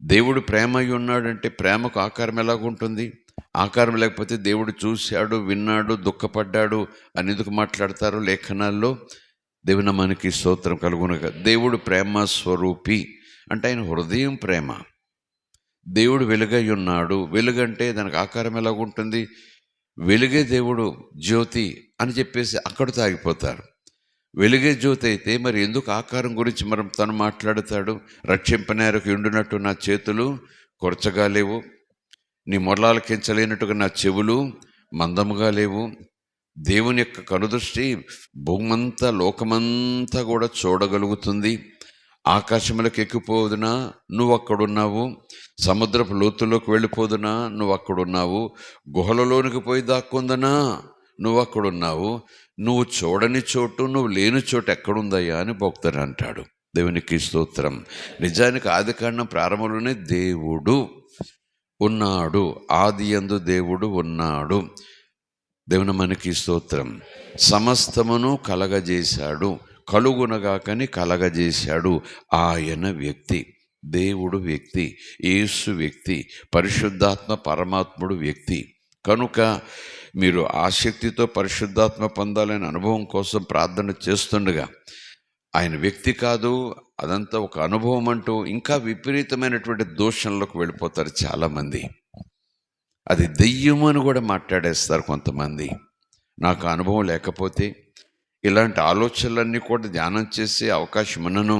[SPEAKER 1] దేవుడు ప్రేమ అయి ఉన్నాడంటే ప్రేమకు ఆకారం ఎలాగుంటుంది? ఆకారం లేకపోతే దేవుడు చూశాడు, విన్నాడు, దుఃఖపడ్డాడు అని ఎందుకు మాట్లాడతారు లేఖనాల్లో? దేవుని మనకి స్తోత్రం కలుగునుగా. దేవుడు ప్రేమ స్వరూపి అంటే ఆయన హృదయం ప్రేమ. దేవుడు వెలుగై ఉన్నాడు. వెలుగంటే దానికి ఆకారం ఎలాగుంటుంది? వెలుగే దేవుడు జ్యోతి అని చెప్పేసి అక్కడితో ఆగిపోతారు. వెలుగే జ్యోతి అయితే మరి ఎందుకు ఆకారం గురించి మనం తను మాట్లాడతాడు? రక్షింపనేరకు ఎండునట్టు నా చేతులు కొరచగా లేవు, నీ మొరలాలకించలేనట్టుగా నా చెవులు మందముగా లేవు. దేవుని యొక్క కనుదృష్టి భూమంతా, లోకమంతా కూడా చూడగలుగుతుంది. ఆకాశములకు ఎక్కిపోదునా నువ్వు అక్కడున్నావు, సముద్రపు లోతుల్లోకి వెళ్ళిపోదునా నువ్వు అక్కడున్నావు, గుహలలోనికి పోయి దాక్కుందనా నువ్వు అక్కడున్నావు. నువ్వు చూడని చోటు, నువ్వు లేని చోటు ఎక్కడుందయ్యా అని భక్తుడు అంటాడు. దేవునికి స్తోత్రం. నిజానికి ఆదికాండం ప్రారంభంలోనే దేవుడు ఉన్నాడు, ఆది యందు దేవుడు ఉన్నాడు. దేవుని మనకి స్తోత్రం. సమస్తమును కలగజేశాడు, కలుగునగాకని కలగజేశాడు. ఆయన వ్యక్తి, దేవుడు వ్యక్తి, యేసు వ్యక్తి, పరిశుద్ధాత్మ పరమాత్ముడు వ్యక్తి. కనుక మీరు ఆసక్తితో పరిశుద్ధాత్మ పొందాలనే అనుభవం కోసం ప్రార్థన చేస్తుండగా ఆయన వ్యక్తి కాదు, అదంతా ఒక అనుభవం అంటూ ఇంకా విపరీతమైనటువంటి దోషంలోకి వెళ్ళిపోతారు చాలామంది. అది దెయ్యం అని కూడా మాట్లాడేస్తారు కొంతమంది. నాకు అనుభవం లేకపోతే ఇలాంటి ఆలోచనలన్నీ కూడా ధ్యానం చేసే అవకాశం ఉన్నను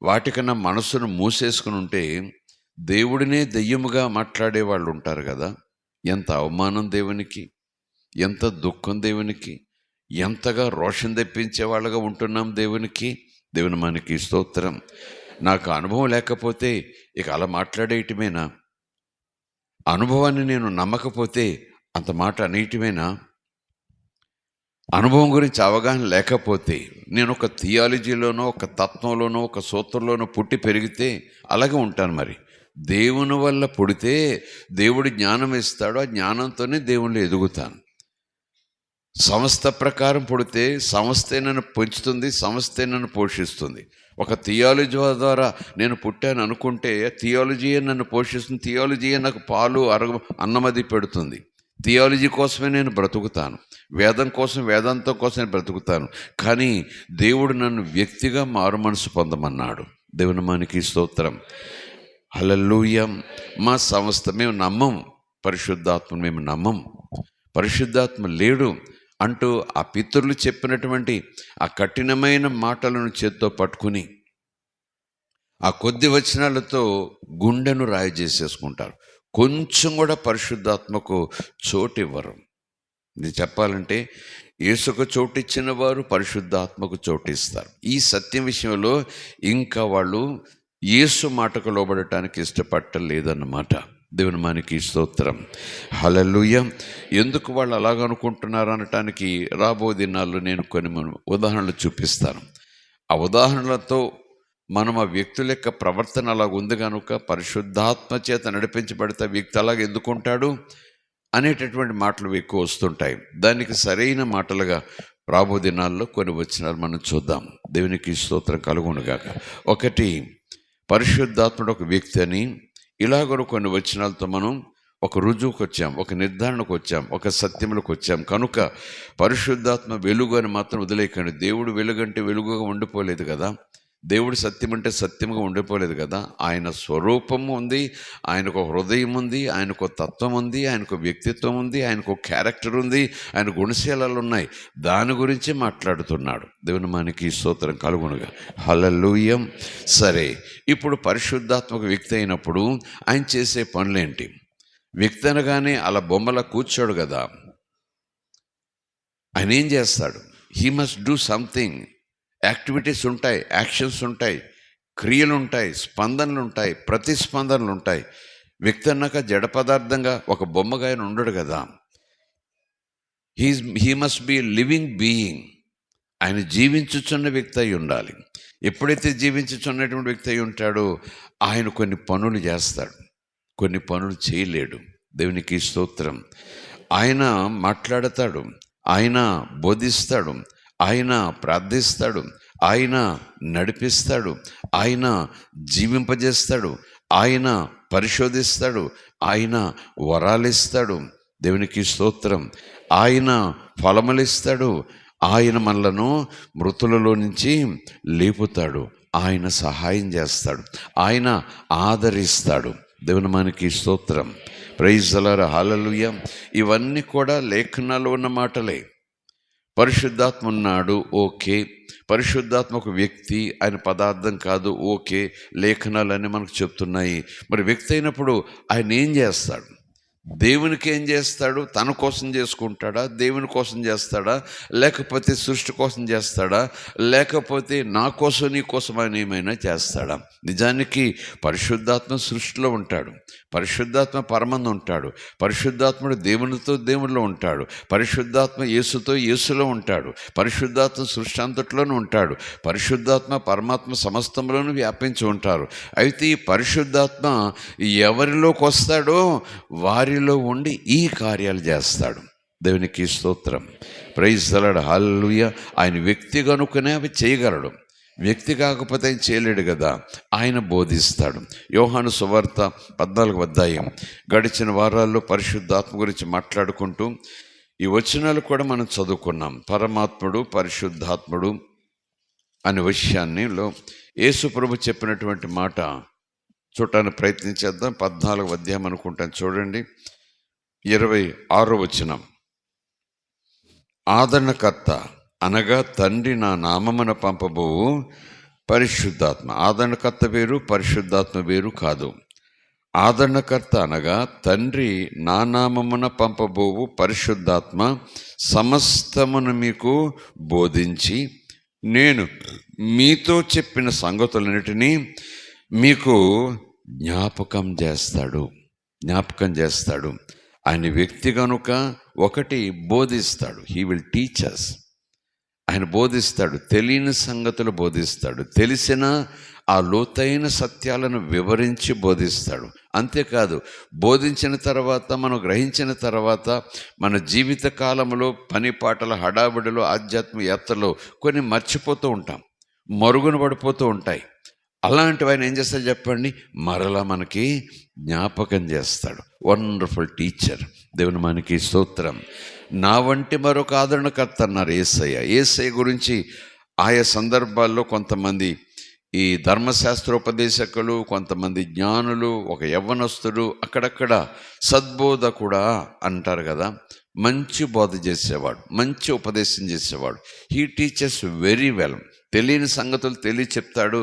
[SPEAKER 1] వాటికన్నా మనసును మూసేసుకుని ఉంటే దేవుడినే దెయ్యముగా మాట్లాడే వాళ్ళు ఉంటారు కదా. ఎంత అవమానం దేవునికి, ఎంత దుఃఖం దేవునికి, ఎంతగా రోషం తెప్పించే వాళ్ళగా ఉంటున్నాం దేవునికి. దేవుని మనకి స్తోత్రం. నాకు అనుభవం లేకపోతే ఇక అలా మాట్లాడేయటమేనా? అనుభవాన్ని నేను నమ్మకపోతే అంత మాట అనేయటమేనా? అనుభవం గురించి అవగాహన లేకపోతే నేను ఒక థియాలజీలోనో, ఒక తత్వంలోనో, ఒక సూత్రంలోనో పుట్టి పెరిగితే అలాగే ఉంటాను. మరి దేవుని వల్ల పుడితే దేవుడు జ్ఞానం ఇస్తాడు, ఆ జ్ఞానంతోనే దేవుళ్ళు ఎదుగుతాను. సంస్థ ప్రకారం పుడితే సంస్థే నన్ను పెంచుతుంది, సంస్థే నన్ను పోషిస్తుంది. ఒక థియాలజీ ద్వారా నేను పుట్టాను అనుకుంటే థియాలజీయే నన్ను పోషిస్తుంది, థియాలజీయే నాకు పాలు అన్నమది పెడుతుంది. థియాలజీ కోసమే నేను బ్రతుకుతాను, వేదం కోసం వేదాంతం కోసం నేను బ్రతుకుతాను. కానీ దేవుడు నన్ను వ్యక్తిగా మారు మనసు పొందమన్నాడు. దేవుని మనకి స్తోత్రం. హల్లెలూయా. మా సంస్థ మేము నమ్మం, పరిశుద్ధాత్మ మేము నమ్మం, పరిశుద్ధాత్మ లేడు అంటూ ఆ పితరులు చెప్పినటువంటి ఆ కఠినమైన మాటలను చేత్తో పట్టుకుని ఆ కొద్ది వచనాలతో గుండెను రాయి చేసేసుకుంటారు. కొంచెం కూడా పరిశుద్ధాత్మకు చోటు ఇవ్వరు. ఇది చెప్పాలంటే యేసుకు చోటు ఇచ్చిన వారు పరిశుద్ధాత్మకు చోటు ఇస్తారు. ఈ సత్యం విషయంలో ఇంకా వాళ్ళు యేసు మాటకు లోబడటానికి ఇష్టపడలేదన్నమాట. దేవుని మనకి స్తోత్రం. హల్లెలూయా. ఎందుకు వాళ్ళు అలాగనుకుంటున్నారు అనటానికి రాబో దినాల్లో నేను కొన్ని ఉదాహరణలు చూపిస్తాను. ఆ ఉదాహరణలతో మనం ఆ వ్యక్తుల యొక్క ప్రవర్తన అలాగ ఉంది కనుక పరిశుద్ధాత్మ చేత నడిపించబడితే వ్యక్తి అలాగ ఎందుకుంటాడు అనేటటువంటి మాటలు ఎక్కువ వస్తుంటాయి. దానికి సరైన మాటలుగా రాబో దినాల్లో కొన్ని వచనాలు మనం చూద్దాం. దేవునికి స్తోత్రం కలుగునుగాక. ఒకటి, పరిశుద్ధాత్ముడు ఒక వ్యక్తి అని ఇలాగ కొన్ని వచనాలతో మనం ఒక రుజువుకు వచ్చాం, ఒక నిర్ధారణకు వచ్చాం, ఒక సత్యములకు వచ్చాం. కనుక పరిశుద్ధాత్మ వెలుగు అని మాత్రం వదిలేకండి. దేవుడు వెలుగంటే వెలుగుగా ఉండిపోలేదు కదా, దేవుడు సత్యం అంటే సత్యముగా ఉండిపోలేదు కదా. ఆయన స్వరూపము ఉంది, ఆయనకు హృదయం ఉంది, ఆయనకు తత్వం ఉంది, ఆయనకు వ్యక్తిత్వం ఉంది, ఆయనకు క్యారెక్టర్ ఉంది, ఆయన గుణశీలాలు ఉన్నాయి. దాని గురించి మాట్లాడుతున్నాడు. దేవుని మనకి స్తోత్రం కలుగునుగా. హల్లెలూయా. సరే, ఇప్పుడు పరిశుద్ధాత్మక వ్యక్తి అయినప్పుడు ఆయన చేసే పనులేంటి? వ్యక్తి అనగానే అలా బొమ్మలా కూర్చోడు కదా. ఆయన ఏం చేస్తాడు? He must do something. Activities ఉంటాయి, యాక్షన్స్ ఉంటాయి, క్రియలు ఉంటాయి, స్పందనలు ఉంటాయి, ప్రతిస్పందనలు ఉంటాయి. వ్యక్తి అన్నాక జడ పదార్థంగా ఒక బొమ్మగా ఆయన ఉండడు కదా. He must be living being. ఆయన జీవించుచున్న వ్యక్తి అయి ఉండాలి. ఎప్పుడైతే జీవించుచున్నటువంటి వ్యక్తి అయి ఉంటాడో ఆయన కొన్ని పనులు చేస్తాడు, కొన్ని పనులు చేయలేడు. దేవునికి స్తోత్రం. ఆయన మాట్లాడతాడు, ఆయన బోధిస్తాడు, ఆయన ప్రార్థిస్తాడు, ఆయన నడిపిస్తాడు, ఆయన జీవింపజేస్తాడు, ఆయన పరిశోధిస్తాడు, ఆయన వరాలిస్తాడు. దేవునికి స్తోత్రం. ఆయన ఫలములిస్తాడు, ఆయన మనలను మృతులలో నుంచి లేపుతాడు, ఆయన సహాయం చేస్తాడు, ఆయన ఆదరిస్తాడు. దేవుని మనకి స్తోత్రం. Praise the lord. హల్లెలూయా. ఇవన్నీ కూడా లేఖనాల్లో ఉన్న మాటలే. పరిశుద్ధాత్మ ఉన్నాడు, ఓకే. పరిశుద్ధాత్మ ఒక వ్యక్తి, ఆయన పదార్థం కాదు, ఓకే. లేఖనాలన్నీ మనకు చెప్తున్నాయి. మరి వ్యక్తి అయినప్పుడు ఆయన ఏం చేస్తాడు? దేవునికి ఏం చేస్తాడు? తన కోసం చేసుకుంటాడా? దేవుని కోసం చేస్తాడా? లేకపోతే సృష్టి కోసం చేస్తాడా? లేకపోతే నా కోసం నీ కోసం ఆయన ఏమైనా చేస్తాడా? నిజానికి పరిశుద్ధాత్మ సృష్టిలో ఉంటాడు, పరిశుద్ధాత్మ పరమందు ఉంటాడు, పరిశుద్ధాత్ముడు దేవునితో దేవునిలో ఉంటాడు, పరిశుద్ధాత్మ యేసుతో యేసులో ఉంటాడు, పరిశుద్ధాత్మ సృష్టి అంతట్లోనూ ఉంటాడు, పరిశుద్ధాత్మ పరమాత్మ సమస్తంలోనూ వ్యాపించి ఉంటారు. అయితే ఈ పరిశుద్ధాత్మ ఎవరిలోకి వస్తాడో వారిలో ఉండి ఈ కార్యాలు చేస్తాడు. దేవునికి స్తోత్రం. Praise the lord. హల్లెలూయా. ఆయన వ్యక్తి కనుకనే అవి చేయగలడు. వ్యక్తి కాకపోతే ఆయన చేయలేడు కదా. ఆయన బోధిస్తాడు. యోహాను సువార్త 14వ అధ్యాయం. గడిచిన వారాల్లో పరిశుద్ధాత్మ గురించి మాట్లాడుకుంటూ ఈ వచనాలు కూడా మనం చదువుకున్నాం. పరమాత్ముడు, పరిశుద్ధాత్ముడు అనే విషయాన్నిలో యేసు ప్రభు చెప్పినటువంటి మాట చూడటానికి ప్రయత్నించేద్దాం. 14వ అధ్యాయం అనుకుంటాను, చూడండి. 26వ వచనం. ఆదరణకర్త అనగా తండ్రి నా నామమున పంపబోవు పరిశుద్ధాత్మ. ఆదరణకర్త వేరు, పరిశుద్ధాత్మ వేరు కాదు. ఆదరణకర్త అనగా తండ్రి నా నామమున పంపబోవు పరిశుద్ధాత్మ సమస్తమును మీకు బోధించి నేను మీతో చెప్పిన సంగతులన్నిటినీ మీకు జ్ఞాపకం చేస్తాడు. ఆయన వ్యక్తి కనుక ఒకటి బోధిస్తాడు. He will teach us. ఆయన బోధిస్తాడు, తెలియని సంగతులు బోధిస్తాడు, తెలిసిన ఆ లోతైన సత్యాలను వివరించి బోధిస్తాడు. అంతేకాదు, బోధించిన తర్వాత మనం గ్రహించిన తర్వాత మన జీవిత కాలంలో పని పాటల హడావిడిలో ఆధ్యాత్మిక యాత్రలో కొన్ని మర్చిపోతూ ఉంటాం. మరుగున పడిపోతూ ఉంటాయి. అలాంటివి ఆయన ఏం చేస్తాడు చెప్పండి, మరలా మనకి జ్ఞాపకం చేస్తాడు. Wonderful teacher. దేవుని మనకి స్తోత్రం. నా వంటి మరొక ఆదరణకర్త అన్నారు యేసయ్య గురించి ఆయా సందర్భాల్లో కొంతమంది ఈ ధర్మశాస్త్రోపదేశకులు, కొంతమంది జ్ఞానులు, ఒక యవ్వనస్తుడు, అక్కడక్కడ సద్బోధకుడా అంటారు కదా, మంచి బోధ చేసేవాడు, మంచి ఉపదేశం చేసేవాడు. He teachers very well. తెలియని సంగతులు తెలియ చెప్తాడు,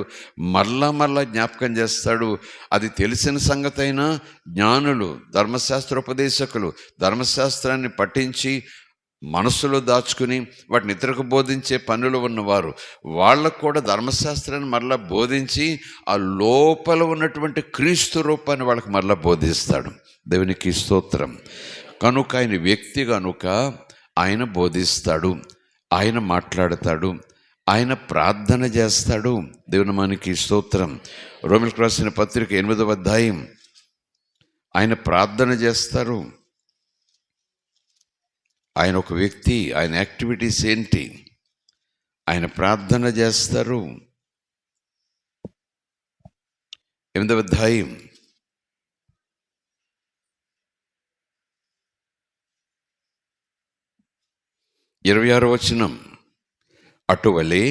[SPEAKER 1] మరలా జ్ఞాపకం చేస్తాడు. అది తెలిసిన సంగతి అయినా జ్ఞానులు, ధర్మశాస్త్రోపదేశకులు ధర్మశాస్త్రాన్ని పఠించి మనసులో దాచుకుని వాటిని ఇతరులకు బోధించే పనులు ఉన్నవారు, వాళ్ళకు కూడా ధర్మశాస్త్రాన్ని మరలా బోధించి ఆ లోపల ఉన్నటువంటి క్రీస్తు రూపాన్ని వాళ్ళకి మరలా బోధిస్తాడు. దేవునికి స్తోత్రం. కనుక ఆయన వ్యక్తి కనుక ఆయన బోధిస్తాడు, ఆయన మాట్లాడతాడు, ఆయన ప్రార్థన చేస్తాడు. దేవుని మనకి స్తోత్రం. రోమిలకు రాసిన పత్రిక 8వ అధ్యాయం. ఆయన ప్రార్థన చేస్తారు. ఆయన ఒక వ్యక్తి, ఆయన యాక్టివిటీస్ ఏంటి? ఆయన ప్రార్థన చేస్తారు. 8వ అధ్యాయం 26వ వచనం. అటువలే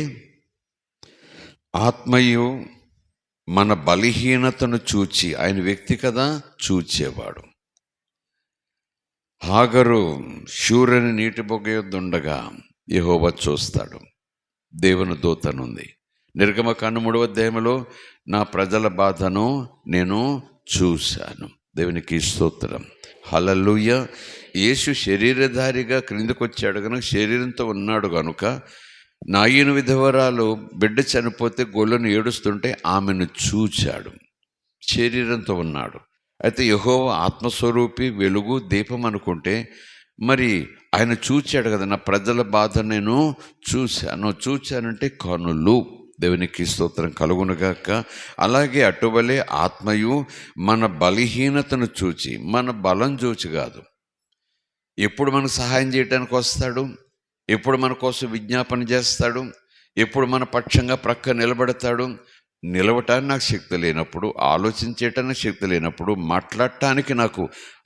[SPEAKER 1] ఆత్మయు మన బలహీనతను చూచి, ఆయన వ్యక్తి కదా, చూచేవాడు. హాగరు శూరని నీటి బొగ్గయుండగా యెహోవా చూస్తాడు. దేవుని దూతనుంది. నిర్గమకాండం 3వ అధ్యాయంలో నా ప్రజల బాధను నేను చూశాను. దేవునికి స్తోత్రం. హల్లెలూయా. యేసు శరీరధారిగా క్రిందకు వచ్చాడు కనుక, శరీరంతో ఉన్నాడు కనుక, నాయను విధవరాలు బిడ్డ చనిపోతే గొల్లను ఏడుస్తుంటే ఆమెను చూచాడు. శరీరంతో ఉన్నాడు. అయితే యెహోవా ఆత్మస్వరూపి, వెలుగు, దీపం అనుకుంటే మరి ఆయన చూచాడు కదా, నా ప్రజల బాధ నేను చూచానంటే కనులు. దేవునికి స్తోత్రం కలుగునుగాక. అలాగే అటువలే ఆత్మయు మన బలహీనతను చూచి, మన బలం చూచి కాదు, ఎప్పుడు మనకు సహాయం చేయడానికి వస్తాడు, ఎప్పుడు మన కోసం విజ్ఞాపన చేస్తాడు, ఎప్పుడు మన పక్షంగా ప్రక్క నిలబడతాడు. నిలవటానికి నాకు శక్తి లేనప్పుడు, ఆలోచించేటానికి శక్తి లేనప్పుడు, మాట్లాడటానికి నాకు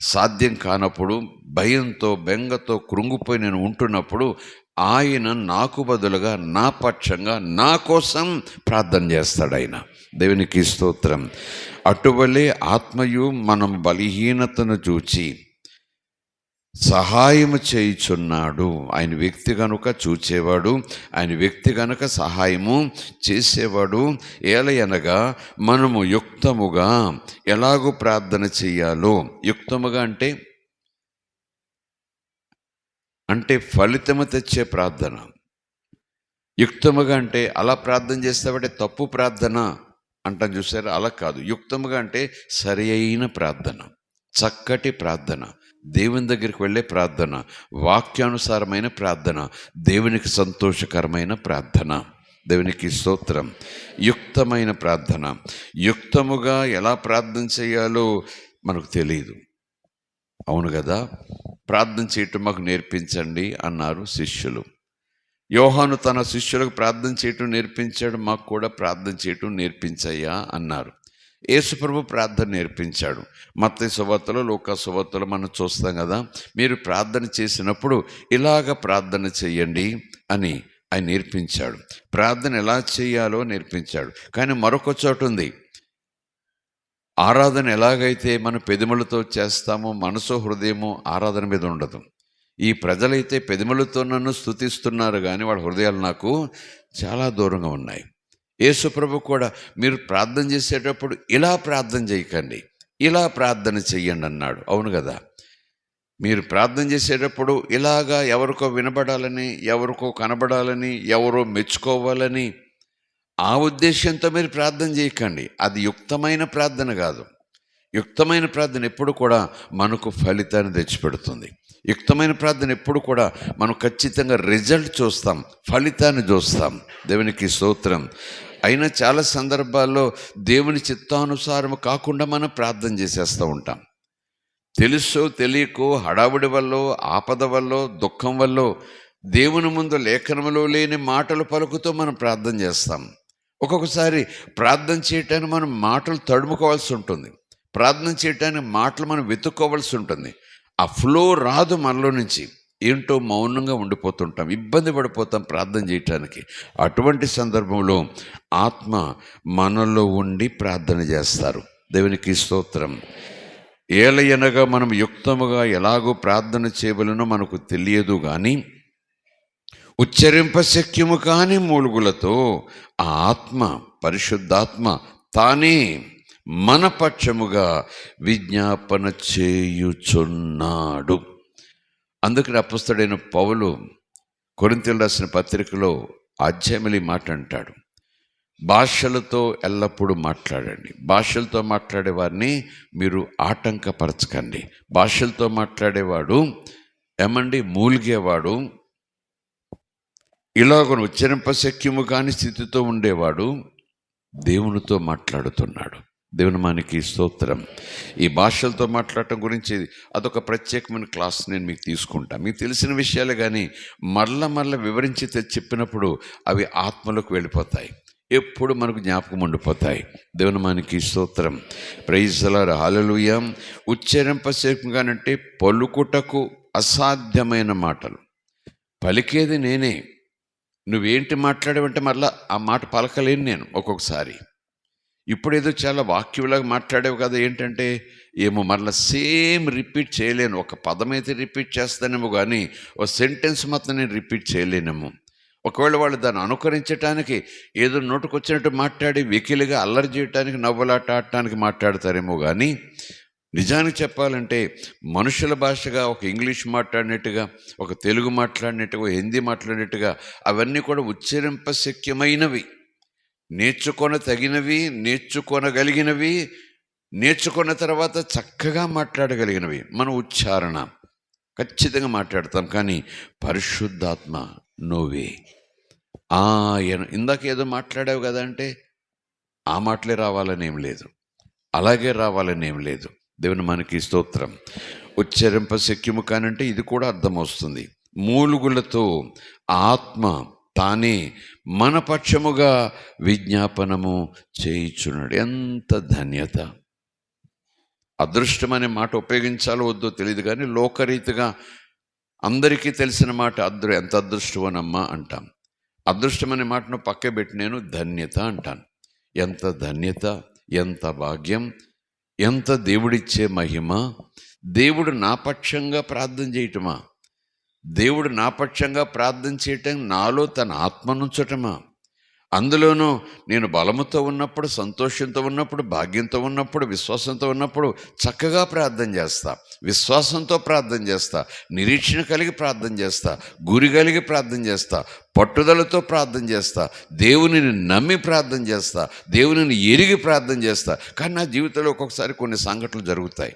[SPEAKER 1] సాధ్యం కానప్పుడు, భయంతో బెంగతో కృంగిపోయి నేను ఉంటున్నప్పుడు ఆయన నాకు బదులుగా, నా పక్షంగా, నా కోసం ప్రార్థన చేస్తాడు ఆయన. దేవునికి స్తోత్రం. అటువలే ఆత్మయు మనం బలహీనతను చూచి సహాయము చేయుచున్నాడు. ఆయన వ్యక్తి కనుక చూచేవాడు, ఆయన వ్యక్తి కనుక సహాయము చేసేవాడు. ఏలయనగా మనము యుక్తముగా ఎలాగూ ప్రార్థన చెయ్యాలో. యుక్తముగా అంటే ఫలితము తెచ్చే ప్రార్థన. యుక్తముగా అంటే అలా ప్రార్థన చేస్తామంటే తప్పు ప్రార్థన అంటాం చూసారు, అలా కాదు. యుక్తముగా అంటే సరి అయిన ప్రార్థన, చక్కటి ప్రార్థన, దేవుని దగ్గరికి వెళ్ళే ప్రార్థన, వాక్యానుసారమైన ప్రార్థన, దేవునికి సంతోషకరమైన ప్రార్థన. దేవునికి స్తోత్రం. యుక్తమైన ప్రార్థన. యుక్తముగా ఎలా ప్రార్థన చేయాలో మనకు తెలియదు, అవును కదా. ప్రార్థన చేయటం మాకు నేర్పించండి అన్నారు శిష్యులు. యోహాను తన శిష్యులకు ప్రార్థన చేయటం నేర్పించాడు, మాకు కూడా ప్రార్థన చేయటం నేర్పించయ్యా అన్నారు. యేసుప్రభు ప్రార్థన నేర్పించాడు. మత్తయి సువార్తలో, లూకా సువార్తలో మనం చూస్తాం కదా, మీరు ప్రార్థన చేసినప్పుడు ఇలాగ ప్రార్థన చెయ్యండి అని ఆయన నేర్పించాడు. ప్రార్థన ఎలా చేయాలో నేర్పించాడు. కానీ మరొక చోటు ఉంది, ఆరాధన ఎలాగైతే మన పెదవులతో చేస్తామో మనసు హృదయము ఆరాధన మీద ఉండదు. ఈ ప్రజలైతే పెదవులతో నన్ను స్తుతిస్తున్నారు కానీ వాళ్ళ హృదయాలు నాకు చాలా దూరంగా ఉన్నాయి. యేసుప్రభు కూడా మీరు ప్రార్థన చేసేటప్పుడు ఇలా ప్రార్థన చేయకండి, ఇలా ప్రార్థన చెయ్యండి అన్నాడు. అవును కదా. మీరు ప్రార్థన చేసేటప్పుడు ఇలాగా ఎవరికో వినబడాలని, ఎవరికో కనబడాలని, ఎవరో మెచ్చుకోవాలని ఆ ఉద్దేశంతో మీరు ప్రార్థన చేయకండి. అది యుక్తమైన ప్రార్థన కాదు. యుక్తమైన ప్రార్థన ఎప్పుడు కూడా మనకు ఫలితాన్ని తెచ్చిపెడుతుంది. యుక్తమైన ప్రార్థన ఎప్పుడు కూడా మనం ఖచ్చితంగా రిజల్ట్ చూస్తాం, ఫలితాన్ని చూస్తాం. దేవునికి స్తోత్రం. అయినా చాలా సందర్భాల్లో దేవుని చిత్తానుసారం కాకుండా మనం ప్రార్థన చేసేస్తూ ఉంటాం. తెలుసో తెలియకో, హడావుడి వల్ల, ఆపద వల్ల, దుఃఖం వల్ల దేవుని ముందు లేఖనములో లేని మాటలు పలుకుతూ మనం ప్రార్థన చేస్తాం. ఒక్కొక్కసారి ప్రార్థన చేయటానికి మనం మాటలు తడుముకోవాల్సి ఉంటుంది. ప్రార్థన చేయటానికి మాటలు మనం వెతుక్కోవాల్సి ఉంటుంది. ఆ ఫ్లో రాదు మనలో నుంచి. ఏంటో మౌనంగా ఉండిపోతుంటాం, ఇబ్బంది పడిపోతాం ప్రార్థన చేయటానికి. అటువంటి సందర్భంలో ఆత్మ మనలో ఉండి ప్రార్థన చేస్తారు. దేవునికి స్తోత్రం. ఏలయనగా మనం యుక్తముగా ఎలాగో ప్రార్థన చేయవలనో మనకు తెలియదు కానీ ఉచ్చరింప శక్యము కాని మూలుగులతో ఆ ఆత్మ, పరిశుద్ధాత్మ తానే మన పక్షముగా విజ్ఞాపన చేయుచున్నాడు. అందుకని అపొస్తలుడైన పౌలు కొరింథీయులకు రాసిన పత్రికలో అధ్యాయములు ఈ మాట అంటాడు, భాషలతో ఎల్లప్పుడూ మాట్లాడండి. భాషలతో మాట్లాడే వారిని మీరు ఆటంకపరచకండి. భాషలతో మాట్లాడేవాడు మూలిగేవాడు, ఇలాగను ఉచ్చరింపశక్యము కాని స్థితితో ఉండేవాడు దేవునితో మాట్లాడుతున్నాడు. దేవుని మనకి స్తోత్రం. ఈ భాషలతో మాట్లాడటం గురించి అదొక ప్రత్యేకమైన క్లాస్ నేను మీకు తీసుకుంటా. మీకు తెలిసిన విషయాలే కానీ మళ్ళా వివరించి చెప్పినప్పుడు అవి ఆత్మలోకి వెళ్ళిపోతాయి, ఎప్పుడు మనకు జ్ఞాపకం ఉండిపోతాయి. దేవుని మనకి స్తోత్రం. ప్రైజ్ ది లార్డ్, హల్లెలూయా. ఉచ్చరింపశక్యంగానంటే పలుకుటకు అసాధ్యమైన మాటలు పలికేది నేనే. నువ్వేంటి మాట్లాడావంటే మళ్ళీ ఆ మాట పలకలేను నేను ఒక్కొక్కసారి. ఇప్పుడేదో చాలా వాక్యులాగా మాట్లాడేవి కదా, ఏంటంటే ఏమో మరలా సేమ్ రిపీట్ చేయలేను. ఒక పదం అయితే రిపీట్ చేస్తానేమో కానీ ఒక సెంటెన్స్ మాత్రం నేను రిపీట్ చేయలేనేమో. ఒకవేళ వాళ్ళు దాన్ని అనుకరించడానికి ఏదో నోటుకొచ్చినట్టు మాట్లాడి వెకిలిగా అల్లరి చేయటానికి, నవ్వులాట ఆడటానికి మాట్లాడతారేమో కానీ నిజానికి చెప్పాలంటే మనుషుల భాషగా ఒక ఇంగ్లీష్ మాట్లాడినట్టుగా, ఒక తెలుగు మాట్లాడినట్టుగా, హిందీ మాట్లాడినట్టుగా అవన్నీ కూడా ఉచ్చరింపశక్యమైనవి, నేర్చుకొనతగినవి, నేర్చుకొనగలిగినవి, నేర్చుకున్న తర్వాత చక్కగా మాట్లాడగలిగినవి. మన ఉచ్చారణ ఖచ్చితంగా మాట్లాడతాం. కానీ పరిశుద్ధాత్మ నోవే. ఇందాక ఏదో మాట్లాడావు కదా అంటే ఆ మాటలే రావాలని ఏం లేదు, అలాగే రావాలని ఏం లేదు. దేవుని మనకి స్తోత్రం. ఉచ్చరింపశక్యము కానంటే ఇది కూడా అర్థం వస్తుంది. మూలుగులతో ఆత్మ తానే మన పక్షముగా విజ్ఞాపనము చేయుచున్నాడు. ఎంత ధన్యత! అదృష్టం అనే మాట ఉపయోగించాలో వద్దో తెలియదు కానీ లోకరీతిగా అందరికీ తెలిసిన మాట ఎంత అదృష్టమోనమ్మా అంటాం. అదృష్టం అనే మాటను పక్క పెట్టి నేను ధన్యత అంటాను. ఎంత ధన్యత, ఎంత భాగ్యం, ఎంత దేవుడిచ్చే మహిమ. దేవుడు నా పక్షంగా ప్రార్థన చేయటమా? దేవుడు నా పక్షంగా ప్రార్థన చేయటం నాలో తన ఆత్మనుంచటమా? అందులోనూ నేను బలముతో ఉన్నప్పుడు, సంతోషంతో ఉన్నప్పుడు, భాగ్యంతో ఉన్నప్పుడు, విశ్వాసంతో ఉన్నప్పుడు చక్కగా ప్రార్థన చేస్తా, విశ్వాసంతో ప్రార్థన చేస్తా, నిరీక్షణ కలిగి ప్రార్థన చేస్తా, గురి కలిగి ప్రార్థన చేస్తా, పట్టుదలతో ప్రార్థన చేస్తా, దేవునిని నమ్మి ప్రార్థన చేస్తా, దేవునిని ఎరిగి ప్రార్థన చేస్తా. కానీ నా జీవితంలో ఒక్కొక్కసారి కొన్ని సంఘటనలు జరుగుతాయి,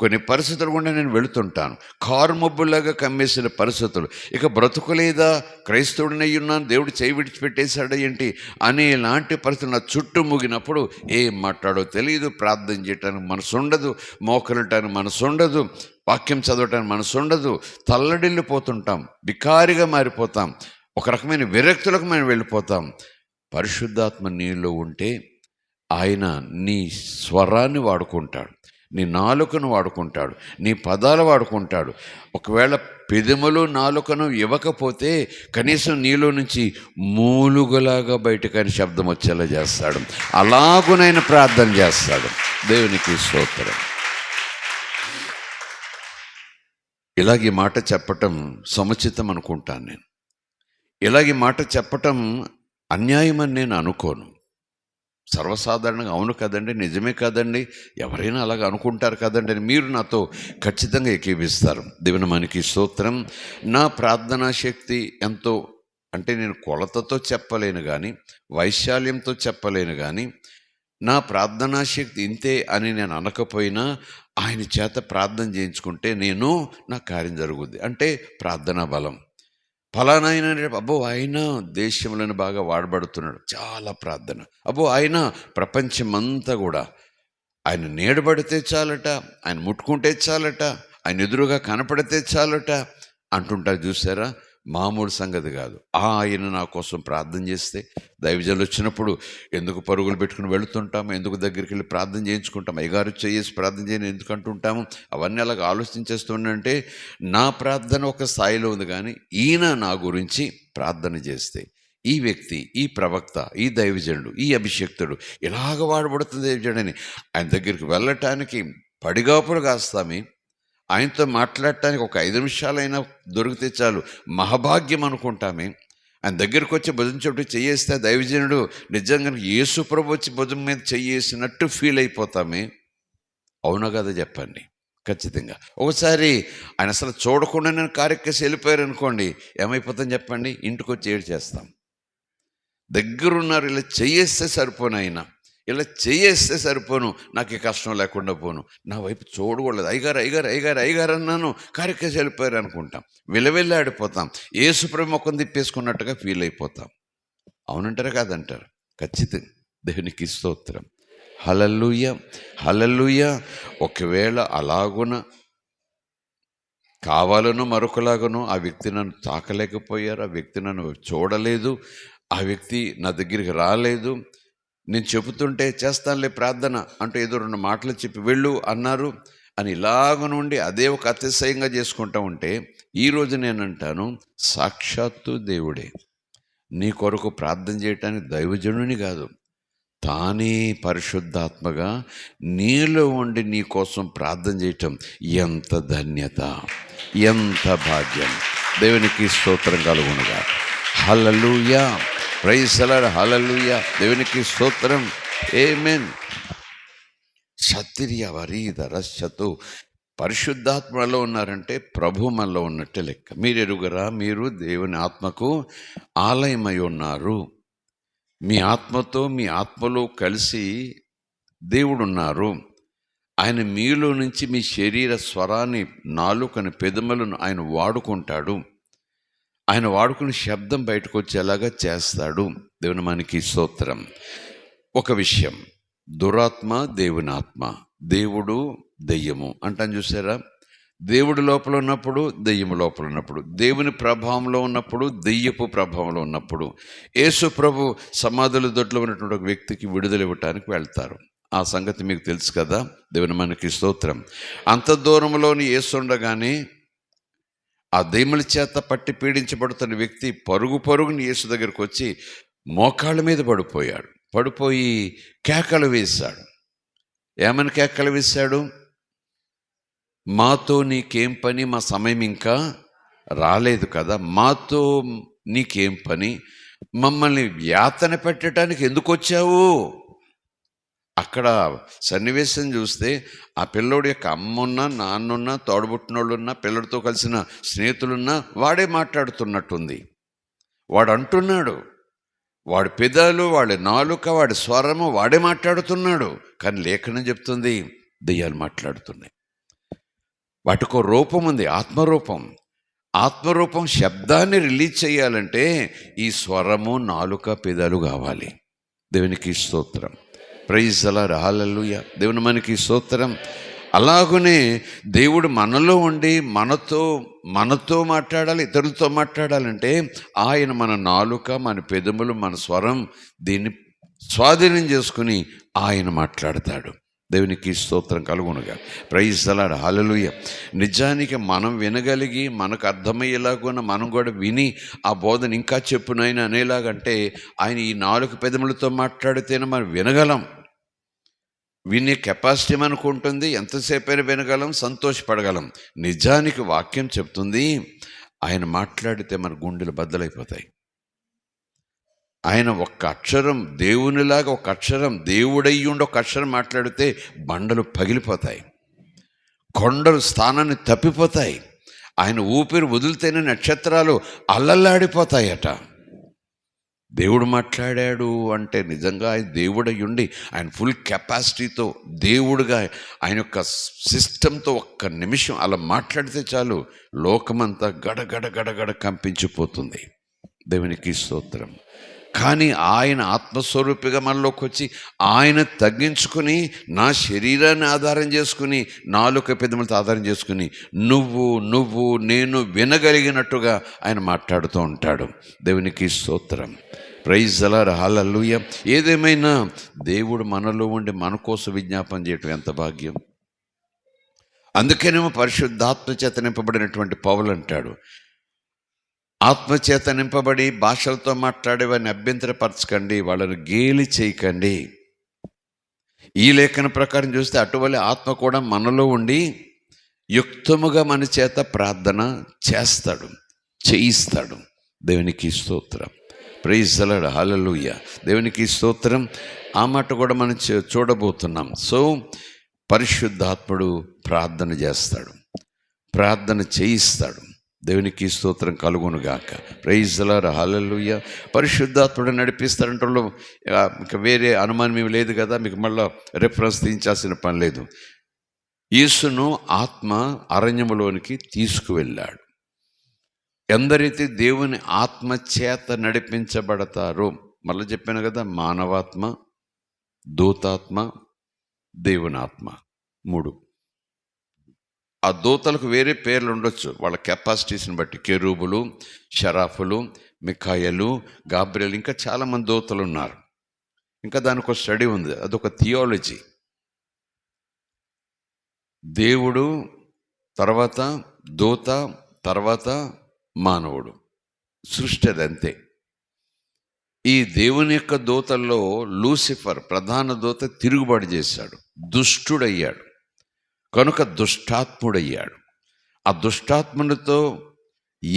[SPEAKER 1] కొన్ని పరిస్థితులు కూడా నేను వెళుతుంటాను. కారు మబ్బులాగా కమ్మేసిన పరిస్థితులు. ఇక బ్రతుకులేదా, క్రైస్తవుడినై ఉన్నాను, దేవుడు చేయి విడిచిపెట్టేశాడు ఏంటి అనే ఇలాంటి పరిస్థితులు నా చుట్టూ ముగినప్పుడు ఏం మాట్లాడో తెలియదు. ప్రార్థన చేయటానికి మనసు ఉండదు, మోకరించడానికి మనసు ఉండదు, వాక్యం చదవటానికి మనసు ఉండదు. తల్లడిల్లిపోతుంటాం, బికారిగా మారిపోతాం, ఒక రకమైన విరక్తులకు మనం వెళ్ళిపోతాం. పరిశుద్ధాత్మ నీలో ఉంటే ఆయన నీ స్వరాన్ని వాడుకుంటాడు, నీ నాలుకను వాడుకుంటాడు, నీ పదాలు వాడుకుంటాడు. ఒకవేళ పెదములు నాలుకను ఇవ్వకపోతే కనీసం నీలో నుంచి మూలుగులాగా బయటకని శబ్దం వచ్చేలా చేస్తాడు. అలాగునైనా ప్రార్థన చేస్తాడు. దేవునికి స్తోత్రం. ఇలాగ ఈ మాట చెప్పటం సముచితం అనుకుంటాను నేను. ఇలాగ ఈ మాట చెప్పటం అన్యాయమని నేను అనుకోను. సర్వసాధారణంగా అవును కదండి, నిజమే కదండి, ఎవరైనా అలాగ అనుకుంటారు కదండి అని మీరు నాతో ఖచ్చితంగా ఏకీభిస్తారు. దేవుని మనకి స్తోత్రం. నా ప్రార్థనా శక్తి ఎంతో అంటే నేను కొలతతో చెప్పలేను కానీ, వైశాల్యంతో చెప్పలేను కానీ, నా ప్రార్థనా శక్తి ఇంతే అని నేను అనకపోయినా ఆయన చేత ప్రార్థన చేయించుకుంటే నా కార్యం జరుగుద్ది. అంటే ప్రార్థనా బలం. ఫలానా ఆయన అబ్బో ఆయన దేశంలోనే బాగా వాడబడుతున్నాడు, చాలా ప్రార్థన. అబ్బో ఆయన ప్రపంచమంతా కూడా ఆయన నీడబడితే చాలట, ఆయన ముట్టుకుంటే చాలట, ఆయన ఎదురుగా కనపడితే చాలట అంటుంటారు. చూసారా? మామూలు సంగతి కాదు. ఆయన నా కోసం ప్రార్థన చేస్తే, దైవజనులు వచ్చినప్పుడు ఎందుకు పరుగులు పెట్టుకుని వెళుతుంటాము, ఎందుకు దగ్గరికి వెళ్ళి ప్రార్థన చేయించుకుంటాం, అయ్యగారు చేసి ప్రార్థన చేయని ఎందుకు అంటుంటాము, అవన్నీ అలాగ ఆలోచించేస్తుంటే నా ప్రార్థన ఒక స్థాయిలో ఉంది. కానీ ఈయన నా గురించి ప్రార్థన చేస్తే, ఈ వ్యక్తి, ఈ ప్రవక్త, ఈ దైవజనుడు, ఈ అభిషక్తుడు ఇలాగ వాడబడుతుంది దైవజనుడని ఆయన దగ్గరికి వెళ్ళటానికి పడిగాపులు కాస్తామే, ఆయనతో మాట్లాడటానికి ఒక 5 నిమిషాలైనా దొరికితే చాలు మహాభాగ్యం అనుకుంటామే. ఆయన దగ్గరికి వచ్చి భుజం చుట్టూ చెయ్యేస్తే దైవజనుడు నిజంగా యేసు ప్రభు వచ్చి భుజం మీద చెయ్యేసినట్టు ఫీల్ అయిపోతామే. అవునా కదా చెప్పండి? ఖచ్చితంగా. ఒకసారి ఆయన అసలు చూడకుండా నేను కారెక్కేసి వెళ్ళిపోయారు అనుకోండి, ఏమైపోతాం చెప్పండి? ఇంటికి వచ్చి ఏడు చేస్తాం. దగ్గరున్నారు, ఇలా చెయ్యేస్తే సరిపోను, ఆయన ఇలా చేయేస్తే సరిపోను, నాకు ఈ కష్టం లేకుండా పోను, నా వైపు చూడకూడదు, అయ్యగారు అయ్యగారు అయ్యగారు అయ్యగారు అన్నాను, కారెక్కేసి వెళ్ళిపోయారు అనుకుంటాం, వెళ్ళి ఆడిపోతాం, యేసుప్రభు ముఖం తిప్పేసుకున్నట్టుగా ఫీల్ అయిపోతాం. అవునంటారా కాదంటారు? ఖచ్చితంగా. దేవునికి స్తోత్రం. హల్లెలూయా హల్లెలూయా. ఒకవేళ అలాగున కావాలనో మరొకలాగనో ఆ వ్యక్తి నన్ను తాకలేకపోయారు, ఆ వ్యక్తి నన్ను చూడలేదు, ఆ వ్యక్తి నా దగ్గరికి రాలేదు, నేను చెబుతుంటే చేస్తానులే ప్రార్థన అంటూ ఏదో 2 మాటలు చెప్పి వెళ్ళు అన్నారు అని ఇలాగ నుండి అదే ఒక అతిశయంగా చేసుకుంటూ ఉంటే, ఈరోజు నేనంటాను, సాక్షాత్తు దేవుడే నీ కొరకు ప్రార్థన చేయటానికి దైవజనుని కాదు, తానే పరిశుద్ధాత్మగా నీలో ఉండి నీ కోసం ప్రార్థన చేయటం ఎంత ధన్యత, ఎంత భాగ్యం. దేవునికి స్తోత్రం కలుగునుగా. హల్లెలూయా, ప్రైజ్ ది లార్డ్, హల్లెలూయా. దేవునికి స్తోత్రం. ఆమేన్. సత్తిరియ వరీద రస్యతో పరిశుద్ధాత్మలో ఉన్నారంటే ప్రభు మనలో ఉన్నట్టే లెక్క. మీరు ఎరుగరా, మీరు దేవుని ఆత్మకు ఆలయమై ఉన్నారు. మీ ఆత్మతో, మీ ఆత్మలో కలిసి దేవుడు ఉన్నారు. ఆయన మీలో నుంచి మీ శరీర స్వరాన్ని, నాలుకని, పెదములను ఆయన వాడుకుంటాడు. ఆయన వాడుకుని శబ్దం బయటకు వచ్చేలాగా చేస్తాడు. దేవుని మనకి స్తోత్రం. ఒక విషయం, దురాత్మ, దేవుని ఆత్మ, దేవుడు దెయ్యము అంటాను చూసారా? దేవుడు లోపల ఉన్నప్పుడు, దెయ్యము లోపల ఉన్నప్పుడు, దేవుని ప్రభావంలో ఉన్నప్పుడు, దెయ్యపు ప్రభావంలో ఉన్నప్పుడు, యేసు ప్రభు సమాధుల దొడ్లో ఉన్నటువంటి ఒక వ్యక్తికి విడుదల ఇవ్వటానికి వెళ్తారు. ఆ సంగతి మీకు తెలుసు కదా. దేవుని మనకి స్తోత్రం. అంత దూరంలోని యేసు ఉండగానే ఆ దెయ్యముల చేత పట్టి పీడించబడుతున్న వ్యక్తి పరుగుని యేసు దగ్గరికి వచ్చి మోకాళ్ళ మీద పడిపోయి కేకలు వేశాడు. ఏమని కేకలు వేశాడు? మాతో నీకేం పని, మా సమయం ఇంకా రాలేదు కదా, మాతో నీకేం పని, మమ్మల్ని యాతన పెట్టడానికి ఎందుకు వచ్చావు? అక్కడ సన్నివేశం చూస్తే ఆ పిల్లోడి యొక్క అమ్మున్నా, నాన్నున్నా, తోడబుట్టినోళ్ళున్నా, పిల్లడితో కలిసిన స్నేహితులున్నా వాడే మాట్లాడుతున్నట్టుంది. వాడు అంటున్నాడు, వాడి పెదాలు, వాడి నాలుక, వాడి స్వరము వాడే మాట్లాడుతున్నాడు. కానీ లేఖనం చెప్తుంది దెయ్యాలు మాట్లాడుతున్నాయి. వాటికో రూపం ఉంది, ఆత్మరూపం. ఆత్మరూపం శబ్దాన్ని రిలీజ్ చేయాలంటే ఈ స్వరము, నాలుక, పెదాలు కావాలి. దేవునికి స్తోత్రం. Praise the lord, hallelujah. దేవుని మనకి స్తోత్రం. అలాగనే దేవుడు మనలో ఉండి మనతో మాట్లాడాలి, ఇతరులతో మాట్లాడాలంటే ఆయన మన నాలుక, మన పెదములు, మన స్వరం దీన్ని స్వాధీనం చేసుకుని ఆయన మాట్లాడతాడు. దేవునికి స్తోత్రం కలుగునుగా. ప్రైజ్ ది లార్డ్, హల్లెలూయా. నిజానికి మనం వినగలిగి మనకు అర్థమయ్యేలాగా మనం కూడా విని ఆ బోధన ఇంకా చెప్పునైనా అనేలాగంటే ఆయన ఈ 4 పెదములతో మాట్లాడితేనే మనం వినగలం. వినే కెపాసిటీ మనకు ఉంటుంది. ఎంతసేపైనా వినగలం, సంతోషపడగలం. నిజానికి వాక్యం చెప్తుంది, ఆయన మాట్లాడితే మన గుండెలు బద్దలైపోతాయి. ఆయన ఒక్క అక్షరం, దేవునిలాగా ఒక అక్షరం, దేవుడయ్యుండి ఒక అక్షరం మాట్లాడితే బండలు పగిలిపోతాయి, కొండలు స్థానాన్ని తప్పిపోతాయి. ఆయన ఊపిరి వదిలితేనే నక్షత్రాలు అల్లల్లాడిపోతాయట. దేవుడు మాట్లాడాడు అంటే నిజంగా ఆయన దేవుడయ్యుండి ఆయన ఫుల్ కెపాసిటీతో దేవుడుగా ఆయన యొక్క సిస్టంతో ఒక్క నిమిషం అలా మాట్లాడితే చాలు లోకమంతా గడగడ గడగడ కంపించిపోతుంది. దేవునికి స్తోత్రం. కానీ ఆయన ఆత్మస్వరూపిగా మనలోకి వచ్చి ఆయన తగ్గించుకుని నా శరీరాన్ని ఆధారం చేసుకుని, నాలుక పెదవులతో ఆధారం చేసుకుని నువ్వు నేను వినగలిగినట్టుగా ఆయన మాట్లాడుతూ ఉంటాడు. దేవునికి స్తోత్రం. Praise the lord. హల్లెలూయా. ఏదేమైనా దేవుడు మనలో ఉండి మన కోసం విజ్ఞాపన చేయటం ఎంత భాగ్యం. అందుకేనేమో పరిశుద్ధాత్మ చేత నింపబడినటువంటి పౌలు అంటాడు, ఆత్మచేత నింపబడి భాషలతో మాట్లాడే వారిని అభ్యంతరపరచకండి, వాళ్ళని గేలి చేయకండి. ఈ లేఖన ప్రకారం చూస్తే అటువలే ఆత్మ కూడా మనలో ఉండి యుక్తముగా మన చేత ప్రార్థన చేయిస్తాడు. దేవునికి స్తోత్రం. Praise the lord. హల్లెలూయా. దేవునికి స్తోత్రం. ఆ మాట కూడా మనం చూడబోతున్నాం. సో పరిశుద్ధాత్ముడు ప్రార్థన చేస్తాడు, ప్రార్థన చేయిస్తాడు. దేవునికి స్తోత్రం కలుగునుగాక. Praise the lord. హల్లెలూయా. పరిశుద్ధాత్ముడు నడిపిస్తాడంటే ఇంకా వేరే అనుమానం ఏమి లేదు కదా, మీకు మళ్ళీ రెఫరెన్స్ తీయించాల్సిన పని లేదు. యేసును ఆత్మ అరణ్యములోనికి తీసుకువెళ్ళాడు. ఎందరైతే దేవుని ఆత్మ చేత నడిపించబడతారో, మళ్ళీ చెప్పాను కదా, మానవాత్మ, దూతాత్మ, దేవుని ఆత్మ, 3. ఆ దూతలకు వేరే పేర్లు ఉండొచ్చు వాళ్ళ కెపాసిటీస్ని బట్టి. కెరూబులు, షరాఫులు, మిఖాయలు, గాబ్రియలు, ఇంకా చాలామంది దూతలు ఉన్నారు. ఇంకా దానికి ఒక స్టడీ ఉంది, అదొక థియాలజీ. దేవుడు తర్వాత దూత, తర్వాత మానవుడు, సృష్టి అదంతే. ఈ దేవుని యొక్క దూతల్లో లూసిఫర్ ప్రధాన దూత తిరుగుబాటు చేశాడు, దుష్టుడయ్యాడు, కనుక దుష్టాత్ముడయ్యాడు. ఆ దుష్టాత్మునితో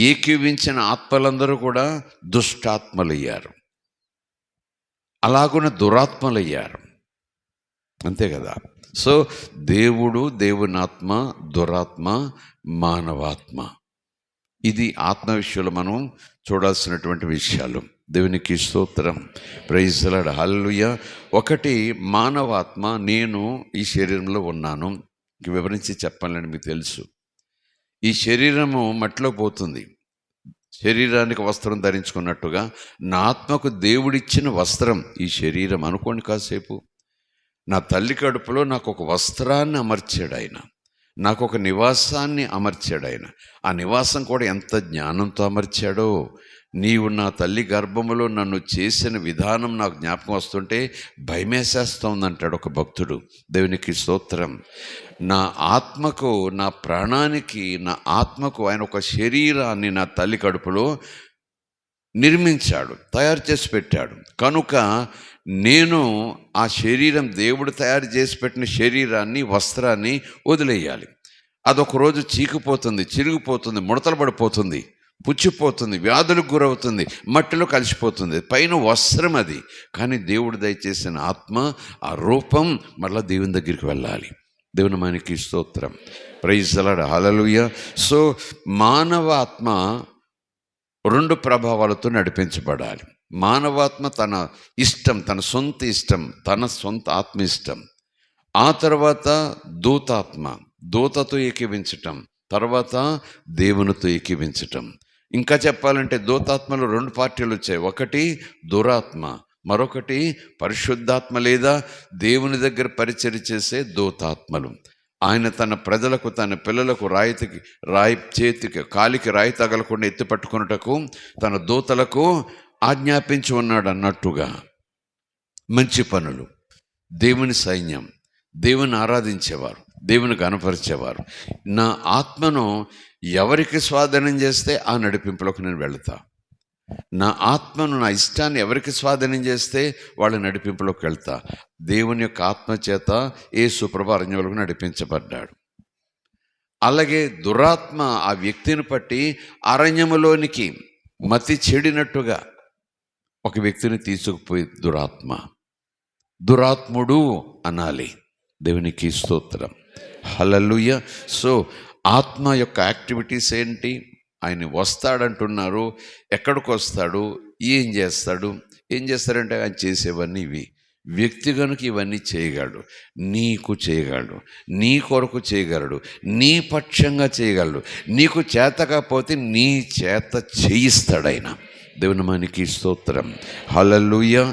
[SPEAKER 1] ఏకీవించిన ఆత్మలందరూ కూడా దుష్టాత్మలయ్యారు, అలాగున దురాత్మలయ్యారు. అంతే కదా. సో దేవుడు, దేవుని ఆత్మ, దురాత్మ, మానవాత్మ, ఇది ఆత్మ విషయంలో మనం చూడాల్సినటువంటి విషయాలు. దేవునికి స్తోత్రం. Praise the lord. హల్లెలూయా. ఒకటి మానవాత్మ, నేను ఈ శరీరంలో ఉన్నాను. వివరించి చెప్పాలని మీకు తెలుసు. ఈ శరీరము మట్టిలో పోతుంది. శరీరానికి వస్త్రం ధరించుకున్నట్టుగా నా ఆత్మకు దేవుడిచ్చిన వస్త్రం ఈ శరీరం. అనుకోండి కాసేపు, నా తల్లి కడుపులో నాకు ఒక వస్త్రాన్ని అమర్చాడు ఆయన, నాకు ఒక నివాసాన్ని అమర్చాడు ఆయన. ఆ నివాసం కూడా ఎంత జ్ఞానంతో అమర్చాడో. నీవు నా తల్లి గర్భములో నన్ను చేసిన విధానం నాకు జ్ఞాపకం వస్తుంటే భయమేసేస్తోందంటాడు ఒక భక్తుడు. దేవునికి స్తోత్రం. నా ఆత్మకు, నా ప్రాణానికి, నా ఆత్మకు ఆయన ఒక శరీరాన్ని నా తల్లి కడుపులో నిర్మించాడు, తయారు చేసి పెట్టాడు. కనుక నేను ఆ శరీరం, దేవుడు తయారు చేసి పెట్టిన శరీరాన్ని, వస్త్రాన్ని వదిలేయాలి. అదొక రోజు చీకిపోతుంది, చిరిగిపోతుంది, ముడతలు పడిపోతుంది, పుచ్చిపోతుంది, వ్యాధులకు గురవుతుంది, మట్టిలో కలిసిపోతుంది. పైన వస్త్రం అది, కానీ దేవుడు దయచేసిన ఆత్మ, ఆ రూపం మళ్ళీ దేవుని దగ్గరికి వెళ్ళాలి. దేవుని మనకి స్తోత్రం. Praise the lord. Hallelujah. So మానవాత్మ 2 ప్రభావాలతో నడిపించబడాలి. మానవాత్మ తన ఇష్టం, తన సొంత ఇష్టం, తన సొంత ఆత్మ ఇష్టం. ఆ తర్వాత దూతాత్మ, దూతతో ఏకీవించటం, తర్వాత దేవునితో ఏకీవించటం. ఇంకా చెప్పాలంటే దూతాత్మలో 2 పార్టీలు వచ్చాయి. ఒకటి దురాత్మ, మరొకటి పరిశుద్ధాత్మ లేదా దేవుని దగ్గర పరిచర్య చేసే దూతాత్మలు. ఆయన తన ప్రజలకు, తన పిల్లలకు రాయి చేతికి, కాలికి రాయి తగలకుండా ఎత్తి పట్టుకున్నటకు తన దూతలకు ఆజ్ఞాపించి ఉన్నాడు అన్నట్టుగా మంచి పనులు, దేవుని సైన్యం, దేవుని ఆరాధించేవారు, దేవుని కనపరిచేవారు. నా ఆత్మను ఎవరికి స్వాధీనం చేస్తే ఆ నడిపింపులోకి నేను వెళతా. నా ఆత్మను, నా ఇష్టాన్ని ఎవరికి స్వాధీనం చేస్తే వాళ్ళ నడిపింపులోకి వెళ్తా. దేవుని యొక్క ఆత్మ చేత యేసు ప్రభు అరణ్యంలోకి నడిపించబడ్డాడు. అలాగే దురాత్మ ఆ వ్యక్తిని పట్టి అరణ్యములోనికి మతి చెడినట్టుగా ఒక వ్యక్తిని తీసుకుపోయి దురాత్ముడు అనాలి. దేవునికి స్తోత్రం. హల్లెలూయా. సో ఆత్మ యొక్క యాక్టివిటీస్ ఏంటి? ఆయన వస్తాడంటున్నారు. ఎక్కడికి వస్తాడు? ఏం చేస్తాడంటే ఆయన చేసేవన్నీ ఇవి. వ్యక్తి కనుక ఇవన్నీ చేయగలడు, నీకు చేయగలడు, నీ కొరకు చేయగలడు, నీ పక్షంగా చేయగలడు. నీకు చేత కాకపోతే నీ చేత చేయిస్తాడు ఆయన. దేవుని మనకి స్తోత్రం. హల్లెలూయా.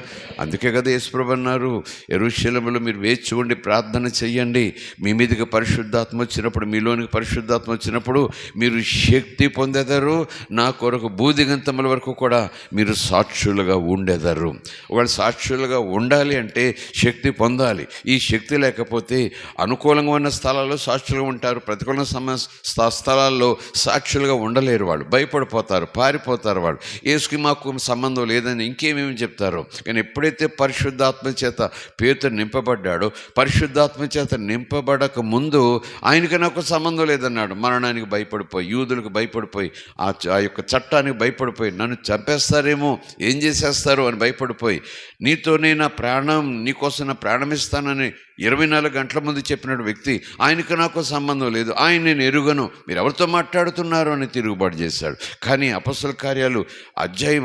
[SPEAKER 1] అందుకే కదా యేసుప్రభు అన్నారు, యెరూషలేములో మీరు వేచి ఉండి ప్రార్థన చెయ్యండి, మీ మీదకి పరిశుద్ధాత్మ వచ్చినప్పుడు, మీలోనికి పరిశుద్ధాత్మ వచ్చినప్పుడు మీరు శక్తి పొందెదరు, నా కొరకు భూదిగంతముల వరకు కూడా మీరు సాక్షులుగా ఉండెదరు. ఒకవేళ సాక్షులుగా ఉండాలి అంటే శక్తి పొందాలి. ఈ శక్తి లేకపోతే అనుకూలంగా ఉన్న స్థలాల్లో సాక్షులుగా ఉంటారు, ప్రతికూల స్థలాల్లో సాక్షులుగా ఉండలేరు. వాళ్ళు భయపడిపోతారు, పారిపోతారు. వాళ్ళు యేసుకి మాకు సంబంధం లేదని ఇంకేమేమి చెప్తారు. కానీ ఎప్పుడైతే పరిశుద్ధాత్మ చేత పేతురు నింపబడ్డాడో, పరిశుద్ధాత్మ చేత నింపబడక ముందు ఆయనకి నాకు సంబంధం లేదన్నాడు. మరణానికి భయపడిపోయి, యూదులకు భయపడిపోయి, ఆ యొక్క చట్టానికి భయపడిపోయి, నన్ను చంపేస్తారేమో, ఏం చేసేస్తారు అని భయపడిపోయి, నీతోనే నా ప్రాణం, నీకోసం నా ప్రాణం ఇస్తానని 24 గంటల ముందు చెప్పినటువంటి వ్యక్తి, ఆయనకు నాకు సంబంధం లేదు, ఆయన నేను ఎరుగను, మీరు ఎవరితో మాట్లాడుతున్నారు అని తిరుగుబాటు చేశాడు. కానీ అపొస్తలుల కార్యాలు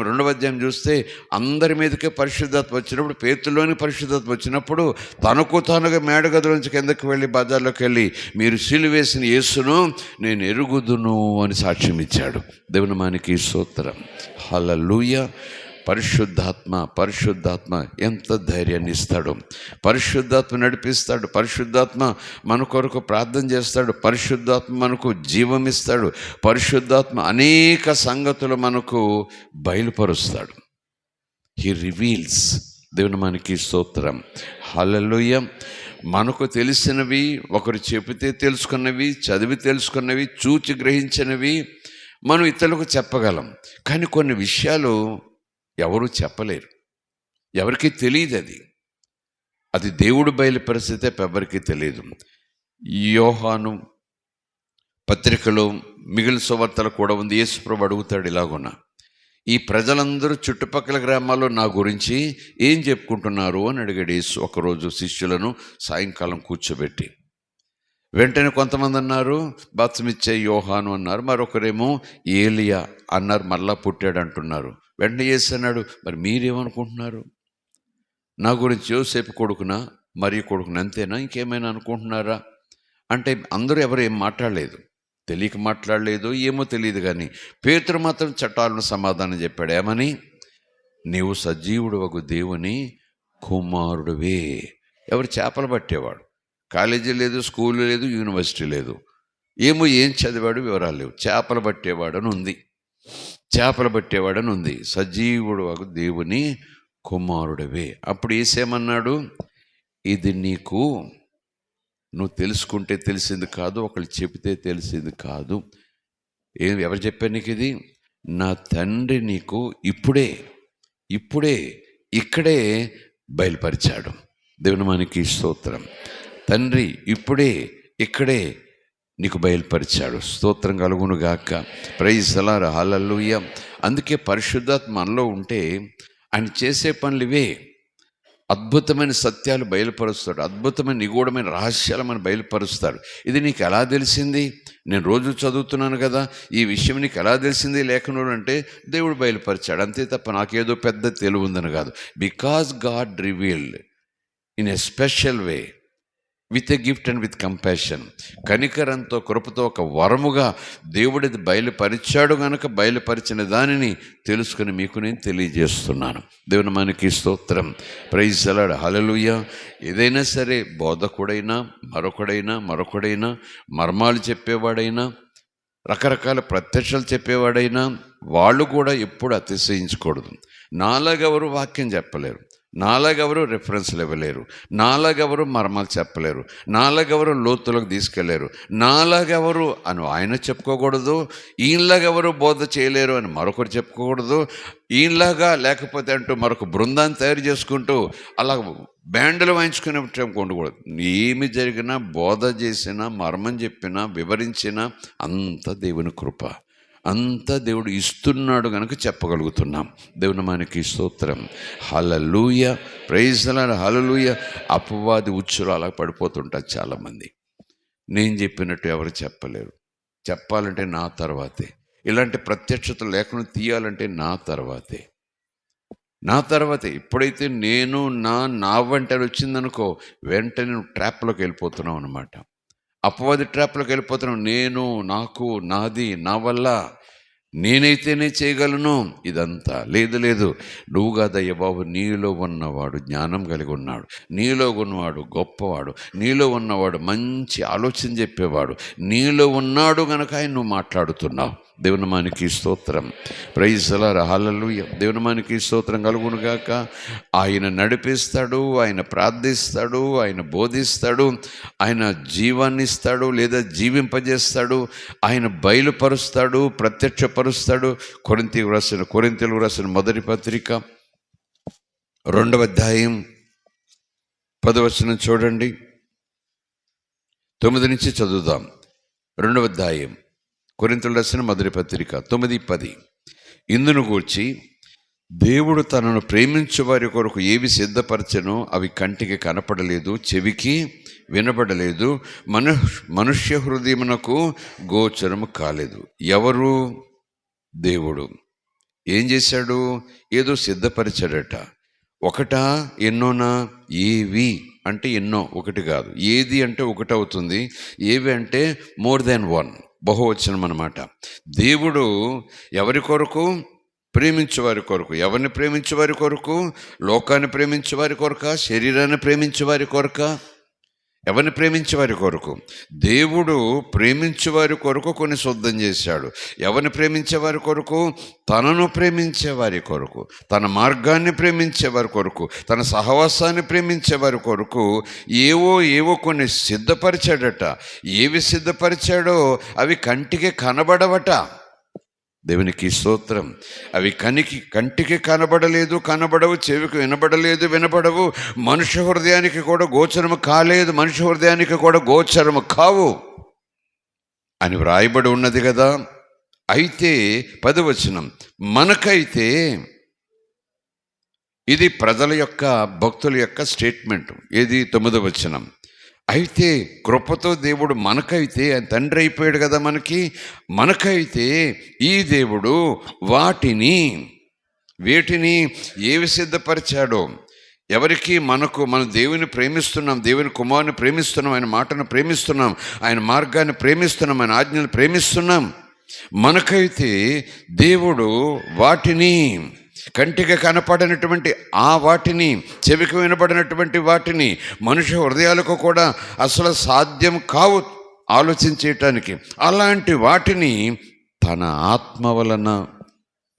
[SPEAKER 1] 2వ అధ్యాయం చూస్తే అందరి మీదకే పరిశుద్ధాత్మ వచ్చినప్పుడు, పేతుల్లోని పరిశుద్ధాత్మ వచ్చినప్పుడు తనకు తానుగా మేడగదిలోంచి కిందకి వెళ్ళి బజార్లోకి వెళ్ళి, మీరు సిలువేసిన యేసును నేను ఎరుగుదును అని సాక్ష్యం ఇచ్చాడు. దేవుని మనకి స్తోత్రం. హల్లెలూయా. పరిశుద్ధాత్మ ఎంత ధైర్యాన్ని ఇస్తాడు. పరిశుద్ధాత్మ నడిపిస్తాడు. పరిశుద్ధాత్మ మన కొరకు ప్రార్థన చేస్తాడు. పరిశుద్ధాత్మ మనకు జీవం ఇస్తాడు. పరిశుద్ధాత్మ అనేక సంగతులు మనకు బయలుపరుస్తాడు. He reveals. దేవుని మనకి స్తోత్రం. హల్లెలూయా. మనకు తెలిసినవి, ఒకరు చెబితే తెలుసుకున్నవి, చదివి తెలుసుకున్నవి, చూచి గ్రహించినవి మనం ఇతరులకు చెప్పగలం. కానీ కొన్ని విషయాలు ఎవరు చెప్పలేరు, ఎవరికి తెలియదు. అది దేవుడు బయలుపరిస్తే ఎవరికి తెలియదు. యోహాను పత్రికలో మిగిలిన సువార్తలు కూడా ఉంది. యేసుప్రభు అడుగుతాడు ఇలాగున్నా, ఈ ప్రజలందరూ చుట్టుపక్కల గ్రామాల్లో నా గురించి ఏం చెప్పుకుంటున్నారు అని అడిగాడు యేసు. ఒకరోజు శిష్యులను సాయంకాలం కూర్చోబెట్టి, వెంటనే కొంతమంది అన్నారు బాప్తిసమిచ్చే యోహాను అన్నారు, మరొకరేమో ఏలియా అన్నారు, మళ్ళా పుట్టాడు అంటున్నారు. వెంటనే యేసు అన్నాడు, మరి మీరేమనుకుంటున్నారు? నా గురించి యోసేపు కొడుకునా, మరి కొడుకునా, అంతేనా, ఇంకేమైనా అనుకుంటున్నారా అంటే అందరూ ఎవరు ఏం మాట్లాడలేదు, తెలియక మాట్లాడలేదు, ఏమో తెలియదు. కానీ పేతురు మాత్రం చట్టాలను సమాధానం చెప్పాడు. ఏమని? నీవు సజీవుడు వగు దేవుని కుమారుడివే. ఎవరు? చేపలు పట్టేవాడు. కాలేజీ లేదు, స్కూల్ లేదు, యూనివర్సిటీ లేదు, ఏం చదివాడు వివరాలు లేవు. చేపలు పట్టేవాడని ఉంది. సజీవుడు వగు దేవుని కుమారుడివే. అప్పుడు యేసేమన్నాడు? ఇది నువ్వు తెలుసుకుంటే తెలిసింది కాదు, ఒకళ్ళు చెబితే తెలిసింది కాదు. ఎవరు చెప్పారు నీకు ఇది? నా తండ్రి నీకు ఇప్పుడే ఇక్కడే బయలుపరిచాడు. దేవుని మనకి స్తోత్రం. తండ్రి ఇప్పుడే ఇక్కడే నీకు బయలుపరిచాడు. స్తోత్రం కలుగును గాక. Praise the lord. హల్లెలూయా. అందుకే పరిశుద్ధాత్మ మనలో ఉంటే ఆయన చేసే పనులు ఇవే. అద్భుతమైన సత్యాలు బయలుపరుస్తాడు, అద్భుతమైన నిగూఢమైన రహస్యాలు మనం బయలుపరుస్తాడు. ఇది నీకు ఎలా తెలిసింది? నేను రోజు చదువుతున్నాను కదా, ఈ విషయం నీకు ఎలా తెలిసింది లేఖనంలో అంటే దేవుడు బయలుపరిచాడు, అంతే తప్ప నాకేదో పెద్ద తెలివి ఉందని కాదు. Because God revealed in a special way, with a gift and with compassion. కనికరంతో, కృపతో ఒక వరముగా దేవుడిది బయలుపరిచాడు గనుక బయలుపరిచిన దానిని తెలుసుకుని మీకు నేను తెలియజేస్తున్నాను. దేవుని మనకి స్తోత్రం. Praise the lord. హల్లెలూయా. ఏదైనా సరే, బోధకుడైనా, మరొకడైనా, మర్మాలు చెప్పేవాడైనా, రకరకాల ప్రత్యక్షాలు చెప్పేవాడైనా, వాళ్ళు కూడా ఎప్పుడు అతిశయించకూడదు. నాలాగెవరు వాక్యం చెప్పలేరు, నాలాగెవరు రెఫరెన్స్లు ఇవ్వలేరు, నాలాగెవరు మర్మాలు చెప్పలేరు, నాలాగెవరు లోతులకు తీసుకెళ్లేరు, నాలాగెవరు అని ఆయన చెప్పుకోకూడదు, ఈయనలాగెవరు బోధ చేయలేరు అని మరొకరు చెప్పుకోకూడదు, ఈయనలాగా లేకపోతే అంటూ మరొక బృందాన్ని తయారు చేసుకుంటూ అలా బ్యాండ్లు వాయించుకునే ఉండకూడదు. ఏమి జరిగినా, బోధ చేసినా, మర్మం చెప్పినా, వివరించినా అంత దేవుని కృప, అంతా దేవుడు ఇస్తున్నాడు కనుక చెప్పగలుగుతున్నాం. దేవుని మనకి స్తోత్రం. Hallelujah. Praise the lord. Hallelujah. అపవాది ఉచ్చులు అలా పడిపోతుంటారు చాలామంది. నేను చెప్పినట్టు ఎవరు చెప్పలేరు, చెప్పాలంటే నా తర్వాతే. ఇలాంటి ప్రత్యక్షత లేఖను తీయాలంటే నా తర్వాతే. ఎప్పుడైతే నేను నా వెంటనే వచ్చిందనుకో, వెంటనే నువ్వు ట్రాప్లోకి వెళ్ళిపోతున్నావు అనమాట. అపవాది ట్రాప్లోకి వెళ్ళిపోతున్నావు. నేను, నాకు, నాది, నా వల్ల. నేనైతేనే చేయగలను ఇదంతా. లేదు, నువ్వు కాదయ్య బాబు, నీలో ఉన్నవాడు జ్ఞానం కలిగి ఉన్నాడు, నీలో ఉన్నవాడు గొప్పవాడు, నీలో ఉన్నవాడు మంచి ఆలోచన చెప్పేవాడు, నీలో ఉన్నాడు గనక ఆయన నువ్వు మాట్లాడుతున్నావు. దేవుని మానికి స్తోత్రం. Praise the lord. హల్లెలూయా. దేవుని మానికి స్తోత్రం కలుగునుగాక. ఆయన నడిపిస్తాడు, ఆయన ప్రార్థిస్తాడు, ఆయన బోధిస్తాడు, ఆయన జీవాన్ని ఇస్తాడు లేదా జీవింపజేస్తాడు, ఆయన బయలుపరుస్తాడు, ప్రత్యక్షపరుస్తాడు. కొరింథీయులకు రాసిన మొదటి పత్రిక 2వ అధ్యాయం 10వ వచనం చూడండి. 9 నుంచి చదువుదాం. 2వ అధ్యాయం కొరింథీయులకు రాసిన మొదటి పత్రిక 9:10. ఇందును గూర్చి దేవుడు తనను ప్రేమించు వారి కొరకు ఏవి సిద్ధపరచెనో అవి కంటికి కనపడలేదు, చెవికి వినబడలేదు, మనుష్య హృదయమునకు గోచరము కాలేదు. ఎవరు? దేవుడు. ఏం చేశాడు? ఏదో సిద్ధపరిచాడట. ఒకటా ఎన్నోనా? ఏవి అంటే ఎన్నో, ఒకటి కాదు. ఏది అంటే ఒకటి అవుతుంది, ఏవి అంటే మోర్ దాన్ వన్, బహువచనం అన్నమాట. దేవుడు ఎవరి కొరకు? ప్రేమించే వారి కొరకు. ఎవరిని ప్రేమించే వారి కొరకు? లోకాన్ని ప్రేమించే వారి కొరక? శరీరాన్ని ప్రేమించే వారి కొరక? ఎవరిని ప్రేమించే వారి కొరకు? దేవుడు ప్రేమించే వారి కొరకు కొన్ని సిద్ధం చేశాడు. ఎవరిని ప్రేమించే వారి కొరకు? తనను ప్రేమించే వారి కొరకు, తన మార్గాన్ని ప్రేమించే వారి కొరకు, తన సహవాసాన్ని ప్రేమించే వారి కొరకు ఏవో కొన్ని సిద్ధపరిచాడట. ఏవి సిద్ధపరిచాడో అవి కంటికి కనబడవట. దేవునికి స్తోత్రం. అవి కంటికి కనబడవు, చెవికి వినబడవు, మనుష్య హృదయానికి కూడా గోచరము కాలేదు, మనుష్య హృదయానికి కూడా గోచరము కావు అని వ్రాయబడి ఉన్నది కదా. అయితే 10వ వచనం, మనకైతే ఇది ప్రజల యొక్క, భక్తుల యొక్క స్టేట్మెంట్. ఏది? 9వ వచనం. అయితే కృపతో దేవుడు మనకైతే, తండ్రి అయిపోయాడు కదా మనకైతే ఈ దేవుడు వేటిని ఏవి సిద్ధపరిచాడో, ఎవరికి? మన దేవుని ప్రేమిస్తున్నాం, దేవుని కుమారుని ప్రేమిస్తున్నాం, ఆయన మాటను ప్రేమిస్తున్నాం, ఆయన మార్గాన్ని ప్రేమిస్తున్నాం, ఆయన ఆజ్ఞలు ప్రేమిస్తున్నాం. మనకైతే దేవుడు వాటిని, కంటికి కనపడినటువంటి ఆ వాటిని, చెవికి వినబడినటువంటి వాటిని, మనుష్య హృదయాలకు కూడా అసలు సాధ్యం కావు ఆలోచించేయటానికి, అలాంటి వాటిని తన ఆత్మ వలన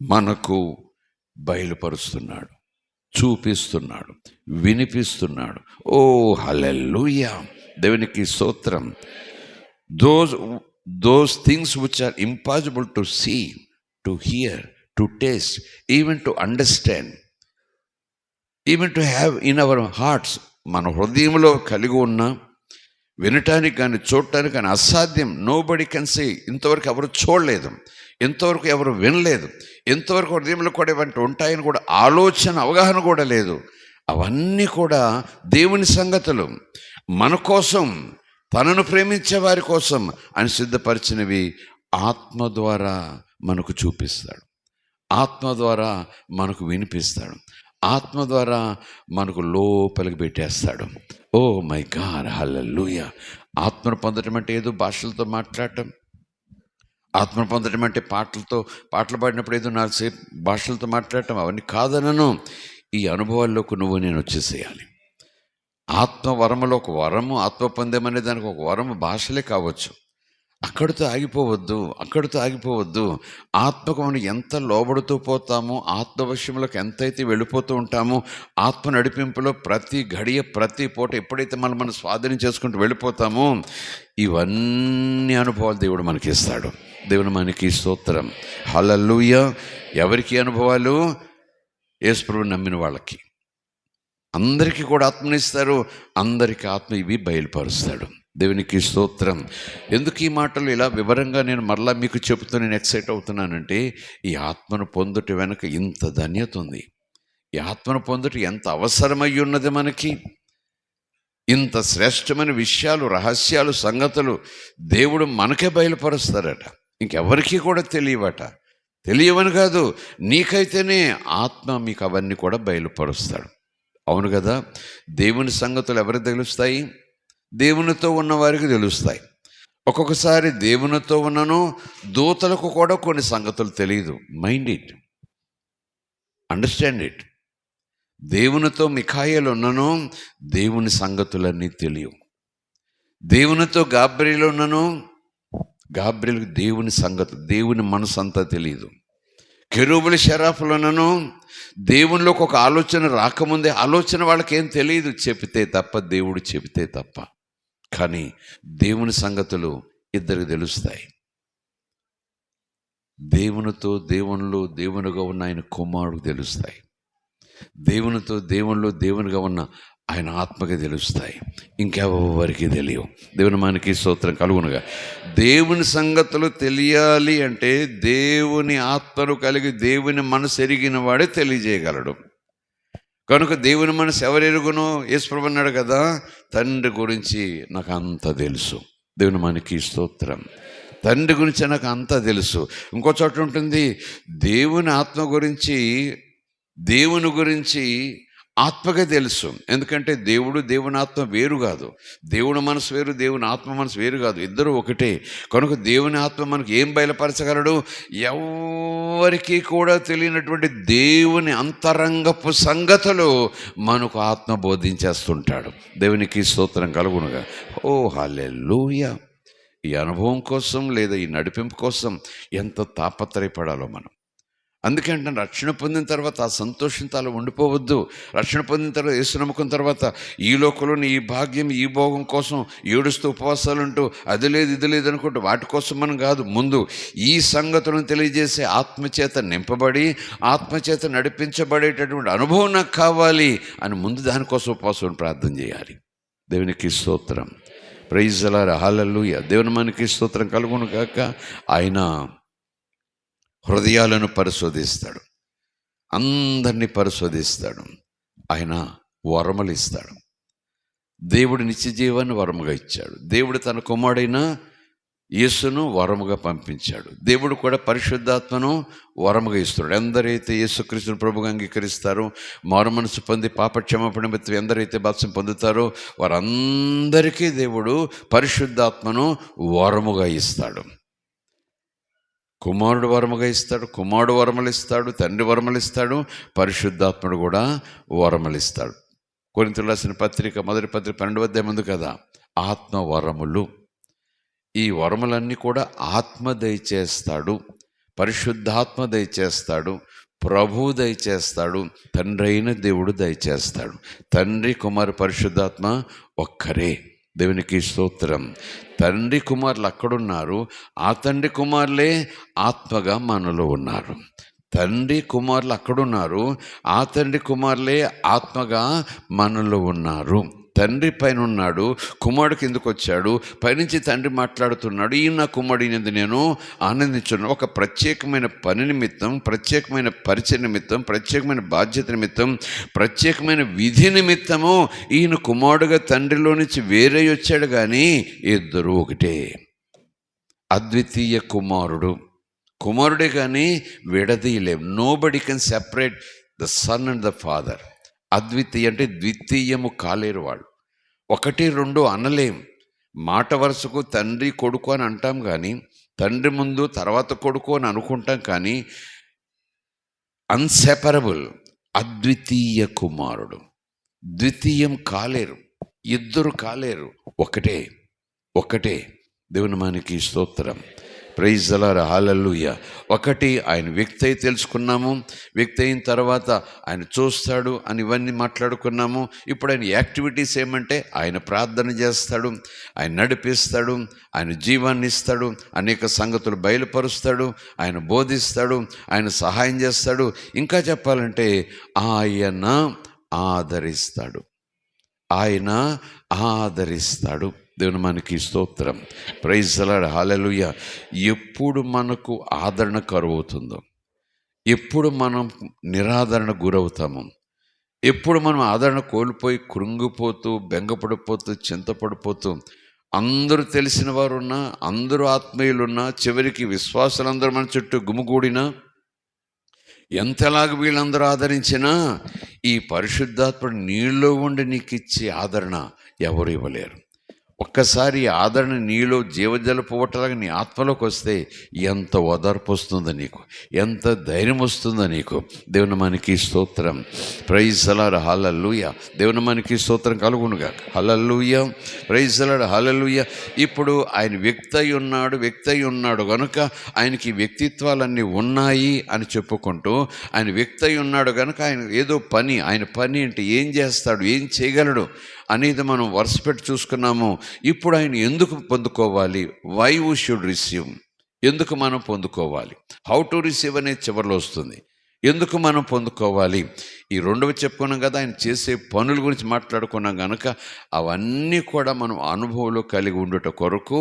[SPEAKER 1] మనకు బయలుపరుస్తున్నాడు, చూపిస్తున్నాడు, వినిపిస్తున్నాడు. ఓ హల్లెలూయా. దేవునికి స్తోత్రం. those things which are impossible to see, to hear, to taste, even to understand, even to have in our hearts, మన హృదయంలో కలిగి ఉన్న, వినటానికి కానీ చూడటానికి కానీ అసాధ్యం. Nobody can say. ఇంతవరకు ఎవరు చూడలేదు, ఇంతవరకు ఎవరు వినలేదు, ఇంతవరకు హృదయంలో కూడా ఇవంటి ఉంటాయని కూడా ఆలోచన, అవగాహన కూడా లేదు. అవన్నీ కూడా దేవుని సంగతులు, మన కోసం, తనను ప్రేమించే వారి కోసం అని సిద్ధపరిచినవి. ఆత్మ ద్వారా మనకు చూపిస్తాడు, ఆత్మ ద్వారా మనకు వినిపిస్తాడు, ఆత్మ ద్వారా మనకు లోపలికి పెట్టేస్తాడు. ఓ మై గాడ్, హల్లెలూయా. ఆత్మను పొందటం అంటే ఏదో భాషలతో మాట్లాడటం, ఆత్మను పొందటం అంటే పాటలు పాడినప్పుడు ఏదో 4 సేపు భాషలతో మాట్లాడటం, అవన్నీ కాదనను. ఈ అనుభవాల్లోకి నేను వచ్చేసేయాలి. ఆత్మ వరములో ఒక వరము, ఆత్మ పొందేమనే దానికి ఒక వరము భాషలే కావచ్చు. అక్కడితో ఆగిపోవద్దు. ఆత్మకు మనం ఎంత లోబడుతూ పోతామో, ఆత్మ విషయంలోకి ఎంతైతే వెళ్ళిపోతూ ఉంటామో, ఆత్మ నడిపింపులో ప్రతి గడియ, ప్రతి పూట ఎప్పుడైతే మనం స్వాధీనం చేసుకుంటూ వెళ్ళిపోతామో, ఇవన్నీ అనుభవాలు దేవుడు మనకి ఇస్తాడు. దేవుడు మనకి స్తోత్రం. హల్లెలూయా. ఎవరికి అనుభవాలు? యేసు ప్రభువుని నమ్మిన వాళ్ళకి అందరికీ కూడా ఆత్మనిస్తారు, అందరికీ ఆత్మ ఇవి బయలుపరుస్తాడు. దేవునికి స్తోత్రం. ఎందుకు ఈ మాటలు ఇలా వివరంగా నేను మరలా మీకు చెబుతూ నేను ఎక్సైట్ అవుతున్నానంటే, ఈ ఆత్మను పొందుట వెనక ఇంత ధన్యత ఉంది. ఈ ఆత్మను పొందుట ఎంత అవసరమై ఉన్నది మనకి. ఇంత శ్రేష్టమైన విషయాలు, రహస్యాలు, సంగతులు దేవుడు మనకే బయలుపరుస్తారట, ఇంకెవరికి కూడా తెలియవని కాదు, నీకైతేనే ఆత్మ మీకు అవన్నీ కూడా బయలుపరుస్తాడు. అవును కదా. దేవుని సంగతులు ఎవరికి తెలుస్తాయి? దేవునితో ఉన్నవారికి తెలుస్తాయి. ఒక్కొక్కసారి దేవునితో ఉన్నను, దూతలకు కూడా కొన్ని సంగతులు తెలియదు. Mind it, understand it. దేవునితో మిఖాయేలు ఉన్నను, దేవుని సంగతులన్నీ తెలియవు. దేవునితో గాబ్రియలు ఉన్నను, గాబ్రియలకు దేవుని సంగతి, దేవుని మనసు అంతా తెలియదు. కెరూబుల షరాఫులనను, దేవునిలోకి ఒక ఆలోచన రాకముందే ఆలోచన వాళ్ళకేం తెలియదు, చెబితే తప్ప, దేవుడు చెబితే తప్ప. కానీ దేవుని సంగతులు ఇద్దరికి తెలుస్తాయి. దేవునితో దేవునిలో దేవునిగా ఉన్న ఆయన కుమారుడికి తెలుస్తాయి. దేవునితో దేవునిలో దేవునిగా ఉన్న ఆయన ఆత్మకి తెలుస్తాయి. ఇంకెవరికి తెలియవు. దేవుని మనకి స్తోత్రం కలుగునుగా. దేవుని సంగతులు తెలియాలి అంటే దేవుని ఆత్మను కలిగి దేవుని మనసు ఎరిగిన వాడే తెలియజేయగలడు. కనుక దేవుని మనసు ఎవరెరుగునో యేసుప్రభు అన్నాడు కదా, తండ్రి గురించి నాకు అంత తెలుసు. దేవుని మనకి స్తోత్రం. తండ్రి గురించి నాకు అంతా తెలుసు. ఇంకో చోట ఉంటుంది, దేవుని ఆత్మ గురించి, దేవుని గురించి ఆత్మగా తెలుసు. ఎందుకంటే దేవుని ఆత్మ వేరు కాదు, దేవుని మనసు వేరు, దేవుని ఆత్మ మనసు వేరు కాదు, ఇద్దరు ఒకటే. కనుక దేవుని ఆత్మ మనకు ఏం బయలుపరచగలడు? ఎవరికి కూడా తెలియనటువంటి దేవుని అంతరంగపు సంగతులు మనకు ఆత్మ బోధించేస్తుంటాడు. దేవునికి స్తోత్రం కలుగునుగా. ఓ హల్లెలూయా. ఈ అనుభవం కోసం లేదా ఈ నడిపింపు కోసం ఎంత తాపత్రయపడాలో మనం. అందుకంటే రక్షణ పొందిన తర్వాత ఆ సంతోషంతో అలా ఉండిపోవద్దు. రక్షణ పొందిన తర్వాత, యేసు నమ్ముకున్న తర్వాత ఈ లోకంలోని ఈ భాగ్యం, ఈ భోగం కోసం ఏడుస్తూ ఉపవాసాలు ఉంటూ అది లేదు ఇది లేదు అనుకుంటూ వాటి కోసం మనం కాదు. ముందు ఈ సంగతులను తెలియజేసే ఆత్మచేత నింపబడి ఆత్మచేత నడిపించబడేటటువంటి అనుభవం నాకు కావాలి అని ముందు దానికోసం ఉపవాసం ప్రార్థన చేయాలి. దేవునికి స్తోత్రం. Praise the lord. హల్లెలూయా. దేవుని మనకి స్తోత్రం కలుగును గాక. ఆయన హృదయాలను పరిశోధిస్తాడు, అందరినీ పరిశోధిస్తాడు. ఆయన వరములు ఇస్తాడు. దేవుడు నిత్య జీవాన్ని వరముగా ఇచ్చాడు. దేవుడు తన కుమారుడైన యేసును వరముగా పంపించాడు. దేవుడు కూడా పరిశుద్ధాత్మను వరముగా ఇస్తున్నాడు. ఎందరైతే యేసుక్రీస్తును ప్రభుగా అంగీకరిస్తారో, మారు మనసు పొంది పాపక్షమాపణ నిమిత్తం ఎందరైతే బాప్తిసం పొందుతారో వారందరికీ దేవుడు పరిశుద్ధాత్మను వరముగా ఇస్తాడు. కుమారుడు వరముగా ఇస్తాడు, కుమారుడు వరములు ఇస్తాడు, తండ్రి వరములు ఇస్తాడు, పరిశుద్ధాత్ముడు కూడా వరములు ఇస్తాడు. కొరింథీయులకు రాసిన పత్రిక మొదటి పత్రిక 12వ అధ్యాయం ఉంది కదా, ఆత్మ వరములు. ఈ వరములన్నీ కూడా ఆత్మ దయచేస్తాడు, పరిశుద్ధాత్మ దయచేస్తాడు, ప్రభువు దయచేస్తాడు, తండ్రి అయిన దేవుడు దయచేస్తాడు. తండ్రి కుమారు పరిశుద్ధాత్మ ఒక్కరే. దేవునికి స్తోత్రం. తండ్రి కుమారులు అక్కడున్నారు, ఆ తండ్రి కుమారులే ఆత్మగా మనలో ఉన్నారు. తండ్రి కుమారులు అక్కడున్నారు, ఆ తండ్రి కుమారులే ఆత్మగా మనలో ఉన్నారు. తండ్రి పైన ఉన్నాడు, కుమారుడు కిందకు వచ్చాడు, పైనుంచి తండ్రి మాట్లాడుతున్నాడు. ఈ నా కుమారుడిని నేను ఆనందించున్నాను. ఒక ప్రత్యేకమైన పని నిమిత్తం, ప్రత్యేకమైన పరిచయ నిమిత్తం, ప్రత్యేకమైన బాధ్యత నిమిత్తం, ప్రత్యేకమైన విధి నిమిత్తము ఈయన కుమారుడుగా తండ్రిలో నుంచి వేరే వచ్చాడు. కానీ ఇద్దరు ఒకటే, అద్వితీయ కుమారుడు. కుమారుడే కానీ విడదీయలేం. Nobody can separate the sun and the Father. అద్వితీయ అంటే ద్వితీయము కాలేరు వాళ్ళు. ఒకటి రెండు అనలేం. మాట వరుసకు తండ్రి కొడుకు అని అంటాం, కానీ తండ్రి ముందు తర్వాత కొడుకు అని అనుకుంటాం, కానీ అన్సెపరబుల్, అద్వితీయ కుమారుడు. ద్వితీయం కాలేరు, ఇద్దరు కాలేరు, ఒకటే ఒకటే. దేవుని మనకి స్తోత్రం. Praise the lord. హల్లెలూయా. ఒకటి ఆయన వ్యక్తి అయి తెలుసుకున్నాము. వ్యక్తి అయిన తర్వాత ఆయన చూస్తాడు అని ఇవన్నీ మాట్లాడుకున్నాము. ఇప్పుడు ఆయన యాక్టివిటీస్ ఏమంటే ఆయన ప్రార్థన చేస్తాడు, ఆయన నడిపిస్తాడు, ఆయన జీవాన్ని ఇస్తాడు, అనేక సంగతులు బయలుపరుస్తాడు, ఆయన బోధిస్తాడు, ఆయన సహాయం చేస్తాడు. ఇంకా చెప్పాలంటే ఆయన ఆదరిస్తాడు, ఆయన ఆదరిస్తాడు. దేవుని మనకి స్తోత్రం. Praise the lord. హల్లెలూయా. ఎప్పుడు మనకు ఆదరణ కరువవుతుందో, ఎప్పుడు మనం నిరాదరణ గురవుతాము, ఎప్పుడు మనం ఆదరణ కోల్పోయి కృంగిపోతూ, బెంగపడిపోతూ, చింతపడిపోతూ, అందరూ తెలిసిన వారు ఉన్నా, అందరూ ఆత్మీయులున్నా, చివరికి విశ్వాసులందరూ మన చుట్టూ గుమిగూడినా, ఎంతలాగా వీళ్ళందరూ ఆదరించినా ఈ పరిశుద్ధాత్ముడు నీలో ఉండి నీకు ఇచ్చే ఆదరణ ఎవరు ఇవ్వలేరు. ఒక్కసారి ఆదరణ నీలో జీవజల పువ్వటలాగా నీ ఆత్మలోకి వస్తే ఎంత ఓదార్పు వస్తుందో నీకు, ఎంత ధైర్యం వస్తుందో నీకు. దేవుని మనకి స్తోత్రం. ప్రైజ్ అలాడ్ హల్లెలూయా. దేవుని మనకి స్తోత్రం కలుగునుగా. హల్లెలూయా. ప్రైజ్ అలాడ్ హల్లెలూయా. ఇప్పుడు ఆయన వ్యక్తి అయి ఉన్నాడు కనుక ఆయనకి వ్యక్తిత్వాలన్నీ ఉన్నాయి అని చెప్పుకుంటూ, ఆయన వ్యక్తి అయి ఉన్నాడు కనుక ఆయన ఏదో పని, ఆయన పని అంటే ఏం చేస్తాడు, ఏం చేయగలడు అనేది మనం వరుస పెట్టి చూసుకున్నాము. ఇప్పుడు ఆయన ఎందుకు పొందుకోవాలి, వై వీ షుడ్ రిసీవ్, ఎందుకు మనం పొందుకోవాలి, హౌ టు రిసీవ్ అనేది చివరిలో వస్తుంది. ఎందుకు మనం పొందుకోవాలి, ఈ రెండవ చెప్పుకున్నాం కదా. ఆయన చేసే పనుల గురించి మాట్లాడుకున్నాం కనుక అవన్నీ కూడా మనం అనుభవంలో కలిగి ఉండుట కొరకు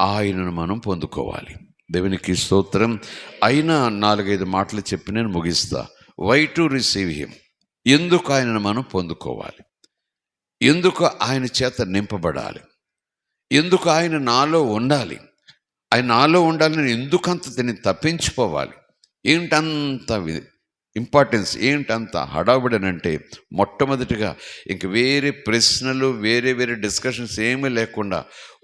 [SPEAKER 1] ఆయనను మనం పొందుకోవాలి. దేవునికి స్తోత్రం. అయినా 4-5 మాటలు చెప్పి నేను ముగిస్తా. వై టు రిసీవ్ హిమ్, ఎందుకు ఆయనను మనం పొందుకోవాలి, ఎందుకు ఆయన చేత నింపబడాలి, ఎందుకు ఆయన నాలో ఉండాలి, ఆయన నాలో ఉండాలి, నేను ఎందుకంత దీన్ని తప్పించిపోవాలి, ఏంటంత ఇంపార్టెన్స్, ఏంటంత హడావుడనంటే, మొట్టమొదటిగా ఇంక వేరే ప్రశ్నలు వేరే డిస్కషన్స్ ఏమీ లేకుండా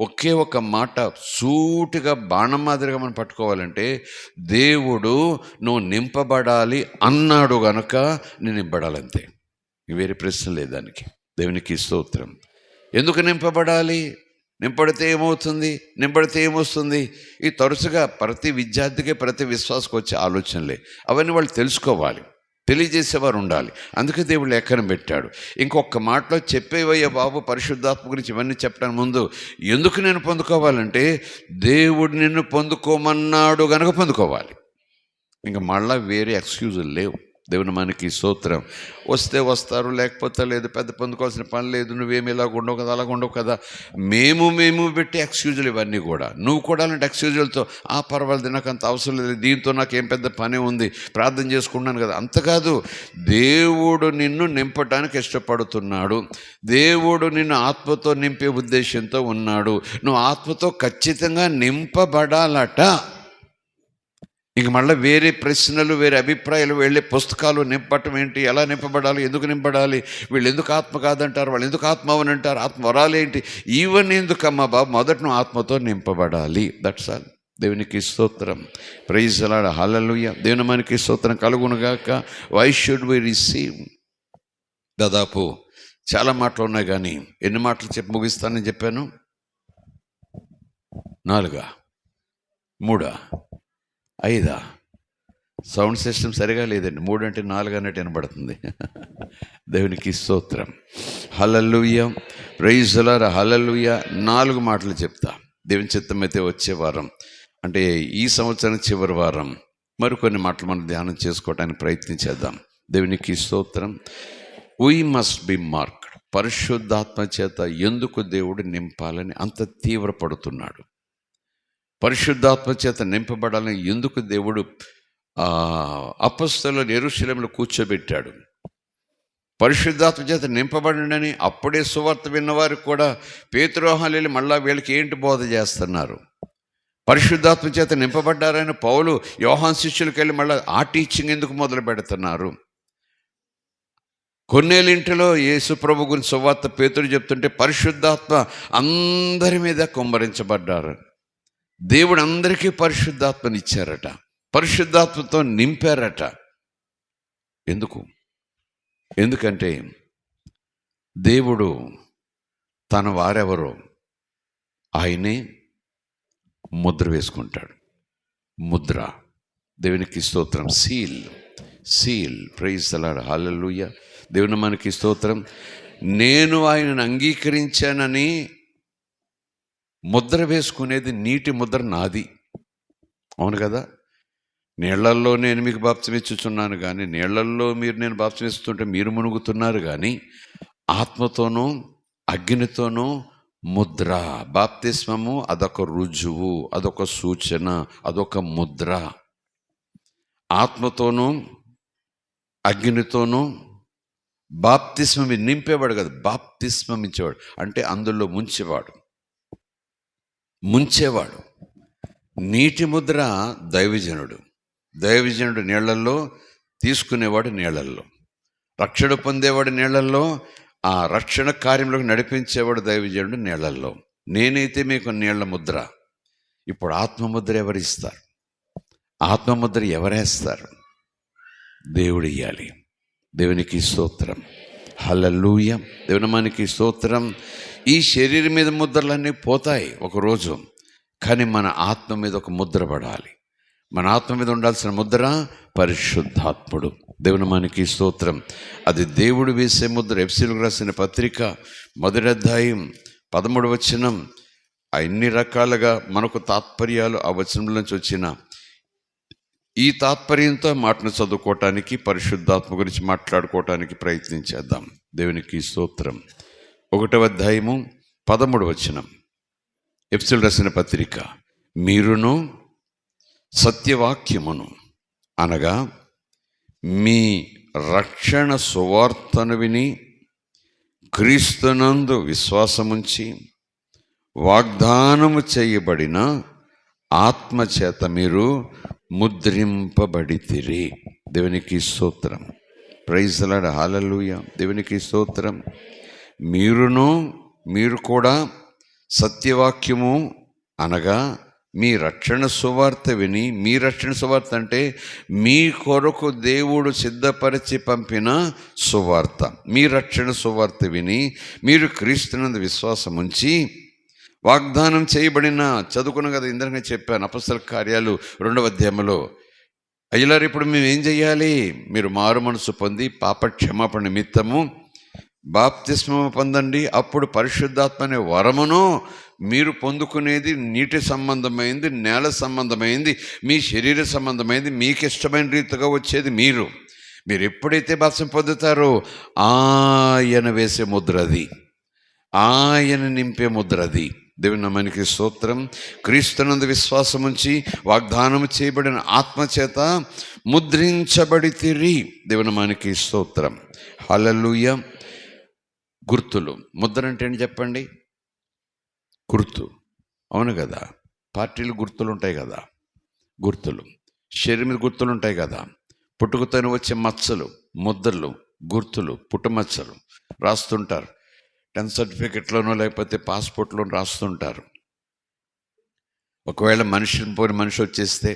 [SPEAKER 1] ఒకే ఒక మాట సూటిగా బాణం మాదిరిగా మనం పట్టుకోవాలంటే, దేవుడు నువ్వు నింపబడాలి అన్నాడు గనుక నేను నింపబడాలంతే, వేరే ప్రశ్న లేదు దానికి. దేవునికి స్తోత్రం. ఎందుకు నింపబడాలి, నింపడితే ఏమొస్తుంది, ఈ తరచుగా ప్రతి విద్యార్థికి ప్రతి విశ్వాసకు వచ్చే ఆలోచనలే. అవన్నీ వాళ్ళు తెలుసుకోవాలి, తెలియజేసేవారు ఉండాలి. అందుకే దేవుడు లేఖనం పెట్టాడు. ఇంకొక మాటలో చెప్పేవయ్యా బాబు పరిశుద్ధాత్మ గురించి ఇవన్నీ చెప్పడానికి ముందు ఎందుకు నేను పొందుకోవాలంటే, దేవుడు నిన్ను పొందుకోమన్నాడు గనుక పొందుకోవాలి. ఇంకా మళ్ళీ వేరే ఎక్స్క్యూజులు లేవు. దేవుని మనకి స్తోత్రం. వస్తే వస్తారు, లేకపోతే లేదు, పెద్ద పొందుకోవాల్సిన పని లేదు, నువ్వేమి ఇలాగ ఉండవు కదా, అలాగ ఉండవు కదా. మేము పెట్టి ఎక్స్క్యూజులు ఇవన్నీ కూడా. నువ్వు కూడా అలాంటి ఎక్స్క్యూజులతో పర్వాలేదు, నాకు అంత అవసరం లేదు, దీంతో నాకేం పెద్ద పని ఉంది, ప్రార్థన చేసుకున్నాను కదా, అంత కాదు. దేవుడు నిన్ను నింపడానికి ఇష్టపడుతున్నాడు. దేవుడు నిన్ను ఆత్మతో నింపే ఉద్దేశంతో ఉన్నాడు. నువ్వు ఆత్మతో ఖచ్చితంగా నింపబడాలట. ఇంక మళ్ళీ వేరే ప్రశ్నలు, వేరే అభిప్రాయాలు, వెళ్ళే పుస్తకాలు నింపటం ఏంటి, ఎలా నింపబడాలి, ఎందుకు నింపడాలి, వీళ్ళు ఎందుకు ఆత్మ కాదంటారు, వాళ్ళు ఎందుకు ఆత్మ అవని అంటారు, ఆత్మ వరాలు ఏంటి, ఇవన్నీ ఎందుకమ్మా బాబు, మొదట నువ్వు ఆత్మతో నింపబడాలి. That's all. దేవునికి స్తోత్రం. ప్రైజ్ అలాడ్ హల్లెలూయా. దేవుని మనకి స్తోత్రం కలుగునుగాక. Why should we receive. దాదాపు చాలా మాటలు ఉన్నాయి, కానీ ఎన్ని మాటలు చెప్పి ముగిస్తానని చెప్పాను? 4, 3, 5. సౌండ్ సిస్టమ్ సరిగా లేదండి. 3 అంటే 4 అన్నట్టు వినబడుతుంది. దేవునికి స్తోత్రం. హల్లెలూయా. ప్రైజ్ అలాడ్ హల్లెలూయా. 4 మాటలు చెప్తా. దేవుని చిత్తమైతే వచ్చే వారం, అంటే ఈ సంవత్సరం చివరి వారం, మరికొన్ని మాటలు మనం ధ్యానం చేసుకోవడానికి ప్రయత్నించేద్దాం. దేవునికి స్తోత్రం. We must be marked. పరిశుద్ధాత్మ చేత ఎందుకు దేవుడు నింపాలని అంత తీవ్రపడుతున్నాడు, పరిశుద్ధాత్మ చేత నింపబడాలని ఎందుకు దేవుడు అపొస్తలులను యెరూషలేములో కూర్చోబెట్టాడు, పరిశుద్ధాత్మ చేత నింపబడినని అప్పుడే సువార్త విన్నవారికి కూడా పేతురు యోహానులు మళ్ళా వీళ్ళకి ఏంటి బోధ చేస్తున్నారు. పరిశుద్ధాత్మ చేత నింపబడ్డారని పౌలు యోహాను శిష్యులకు వెళ్ళి మళ్ళీ ఆ టీచింగ్ ఎందుకు మొదలు పెడుతున్నారు. కొన్నేళ్ళింటిలో యేసు ప్రభు గురించి సువార్త పేతురు చెప్తుంటే పరిశుద్ధాత్మ అందరి మీద కుమ్మరించబడ్డారు. దేవుడు అందరికీ పరిశుద్ధాత్మనిచ్చారట, పరిశుద్ధాత్మతో నింపారట. ఎందుకంటే దేవుడు తన వారెవరో ఆయనే ముద్ర వేసుకుంటాడు. ముద్ర. దేవునికి స్తోత్రం. Seal. Praise the lord. Hallelujah. దేవుని మనకి స్తోత్రం. నేను ఆయనను అంగీకరించానని ముద్ర వేసుకునేది నీటి ముద్ర నాది. అవును కదా. నీళ్లల్లో నేను మీకు బాప్తిమిచ్చుచున్నాను కానీ, నీళ్లల్లో నేను బాప్తిమిస్తుంటే మీరు మునుగుతున్నారు కానీ, ఆత్మతోనూ అగ్నితోనూ ముద్ర. బాప్తిస్మము అదొక రుజువు, అదొక సూచన, అదొక ముద్ర. ఆత్మతోనూ అగ్నితోనూ బాప్తిస్మం నింపేవాడు కదా, బాప్తిస్మం ఇచ్చేవాడు అంటే అందులో ముంచేవాడు. నీటి ముద్ర దైవజనుడు నీళ్లల్లో, తీసుకునేవాడు నీళ్లల్లో, రక్షణ పొందేవాడు నీళ్లల్లో, ఆ రక్షణ కార్యంలోకి నడిపించేవాడు దైవజనుడు నీళ్లల్లో. నేనైతే మీకు నీళ్ల ముద్ర. ఇప్పుడు ఆత్మముద్ర ఎవరిస్తారు? ఆత్మముద్ర ఎవరేస్తారు? దేవుడు ఇయ్యాలి. దేవునికి స్తోత్రం. హల్లెలూయా. దేవుని మనకి స్తోత్రం. ఈ శరీరం మీద ముద్రలన్నీ పోతాయి ఒకరోజు, కానీ మన ఆత్మ మీద ఒక ముద్ర పడాలి. మన ఆత్మ మీద ఉండాల్సిన ముద్ర పరిశుద్ధాత్ముడు. దేవుని మనకి స్తోత్రం. అది దేవుడు వేసే ముద్ర. ఎఫెసీయులకు రాసిన పత్రిక 1వ అధ్యాయం 13వ వచనం. అన్ని రకాలుగా మనకు తాత్పర్యాలు ఆ వచనం నుంచి వచ్చిన ఈ తాత్పర్యంతో మాటను చదువుకోవటానికి, పరిశుద్ధాత్మ గురించి మాట్లాడుకోవటానికి ప్రయత్నించేద్దాం. దేవునికి స్తోత్రం. 1వ అధ్యాయము 13వ వచనం. ఎఫెసీయులకు రాసిన పత్రిక. మీరును సత్యవాక్యమును అనగా మీ రక్షణ సువార్తను విని క్రీస్తునందు విశ్వాసముంచి వాగ్దానము చేయబడిన ఆత్మచేత మీరు ముద్రింపబడితిరి. దేవునికి స్తోత్రం. Praise the lord. హల్లెలూయా. దేవునికి స్తోత్రం. మీరు కూడా సత్యవాక్యము అనగా మీ రక్షణ సువార్త విని, మీ రక్షణ సువార్త అంటే మీ కొరకు దేవుడు సిద్ధపరిచి పంపిన సువార్త. మీ రక్షణ సువార్త విని మీరు క్రీస్తునందు విశ్వాసం ఉంచి వాగ్దానం చేయబడిన, చదువుకున్నాం కదా, ఇందాక చెప్పాను అపొస్తలుల కార్యాలు 2వ అధ్యాయంలో. అయ్యలారు, ఇప్పుడు మేము ఏం చెయ్యాలి? మీరు మారు మనసు పొంది పాప క్షమాపణ నిమిత్తము బాప్తిస్మము పొందండి. అప్పుడు పరిశుద్ధాత్మ అనే వరమును మీరు పొందుకునేది నీటి సంబంధమైంది, నేల సంబంధమైంది, మీ శరీర సంబంధమైంది, మీకు ఇష్టమైన రీతిగా వచ్చేది మీరు ఎప్పుడైతే బాప్తిస్మం పొందుతారో ఆయన వేసే ముద్ర అది, ఆయన నింపే ముద్ర అది. దేవుని నామానికి స్తోత్రం. క్రీస్తునందు విశ్వాసం ఉంచి వాగ్దానము చేయబడిన ఆత్మచేత ముద్రించబడితిరి. దేవుని నామానికి స్తోత్రం. హల్లెలూయా. గుర్తులు. ముద్ర అంటే ఏంటి చెప్పండి? గుర్తు. అవును కదా. పార్టీలు గుర్తులు ఉంటాయి కదా, గుర్తులు. శరీరం మీద గుర్తులు ఉంటాయి కదా. పుట్టుకతోనే వచ్చే మచ్చలు, ముద్రలు, గుర్తులు, పుట్టుమచ్చలు రాస్తుంటారు. 10th సర్టిఫికెట్లోనో లేకపోతే పాస్పోర్ట్లోనో రాస్తుంటారు. ఒకవేళ మనిషి వచ్చేస్తే,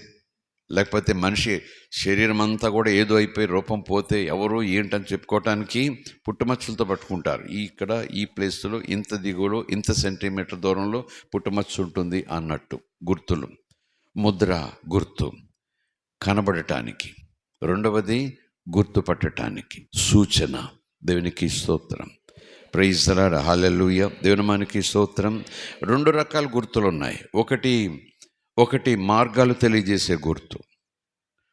[SPEAKER 1] లేకపోతే మనిషి శరీరం అంతా కూడా ఏదో అయిపోయి రూపం పోతే ఎవరు ఏంటని చెప్పుకోవటానికి పుట్టుమచ్చలతో పట్టుకుంటారు. ఇక్కడ ఈ ప్లేస్లో ఇంత దిగువలో ఇంత సెంటీమీటర్ దూరంలో పుట్టుమచ్చ ఉంటుంది అన్నట్టు. గుర్తులు. ముద్ర గుర్తు, కనబడటానికి. రెండవది గుర్తుపట్టడానికి, సూచన. దేవునికి స్తోత్రం. Praise the lord. హల్లెలూయా. దేవుని నామానికి స్తోత్రం. 2 రకాల గుర్తులు ఉన్నాయి. ఒకటి మార్గాలు తెలియజేసే గుర్తు,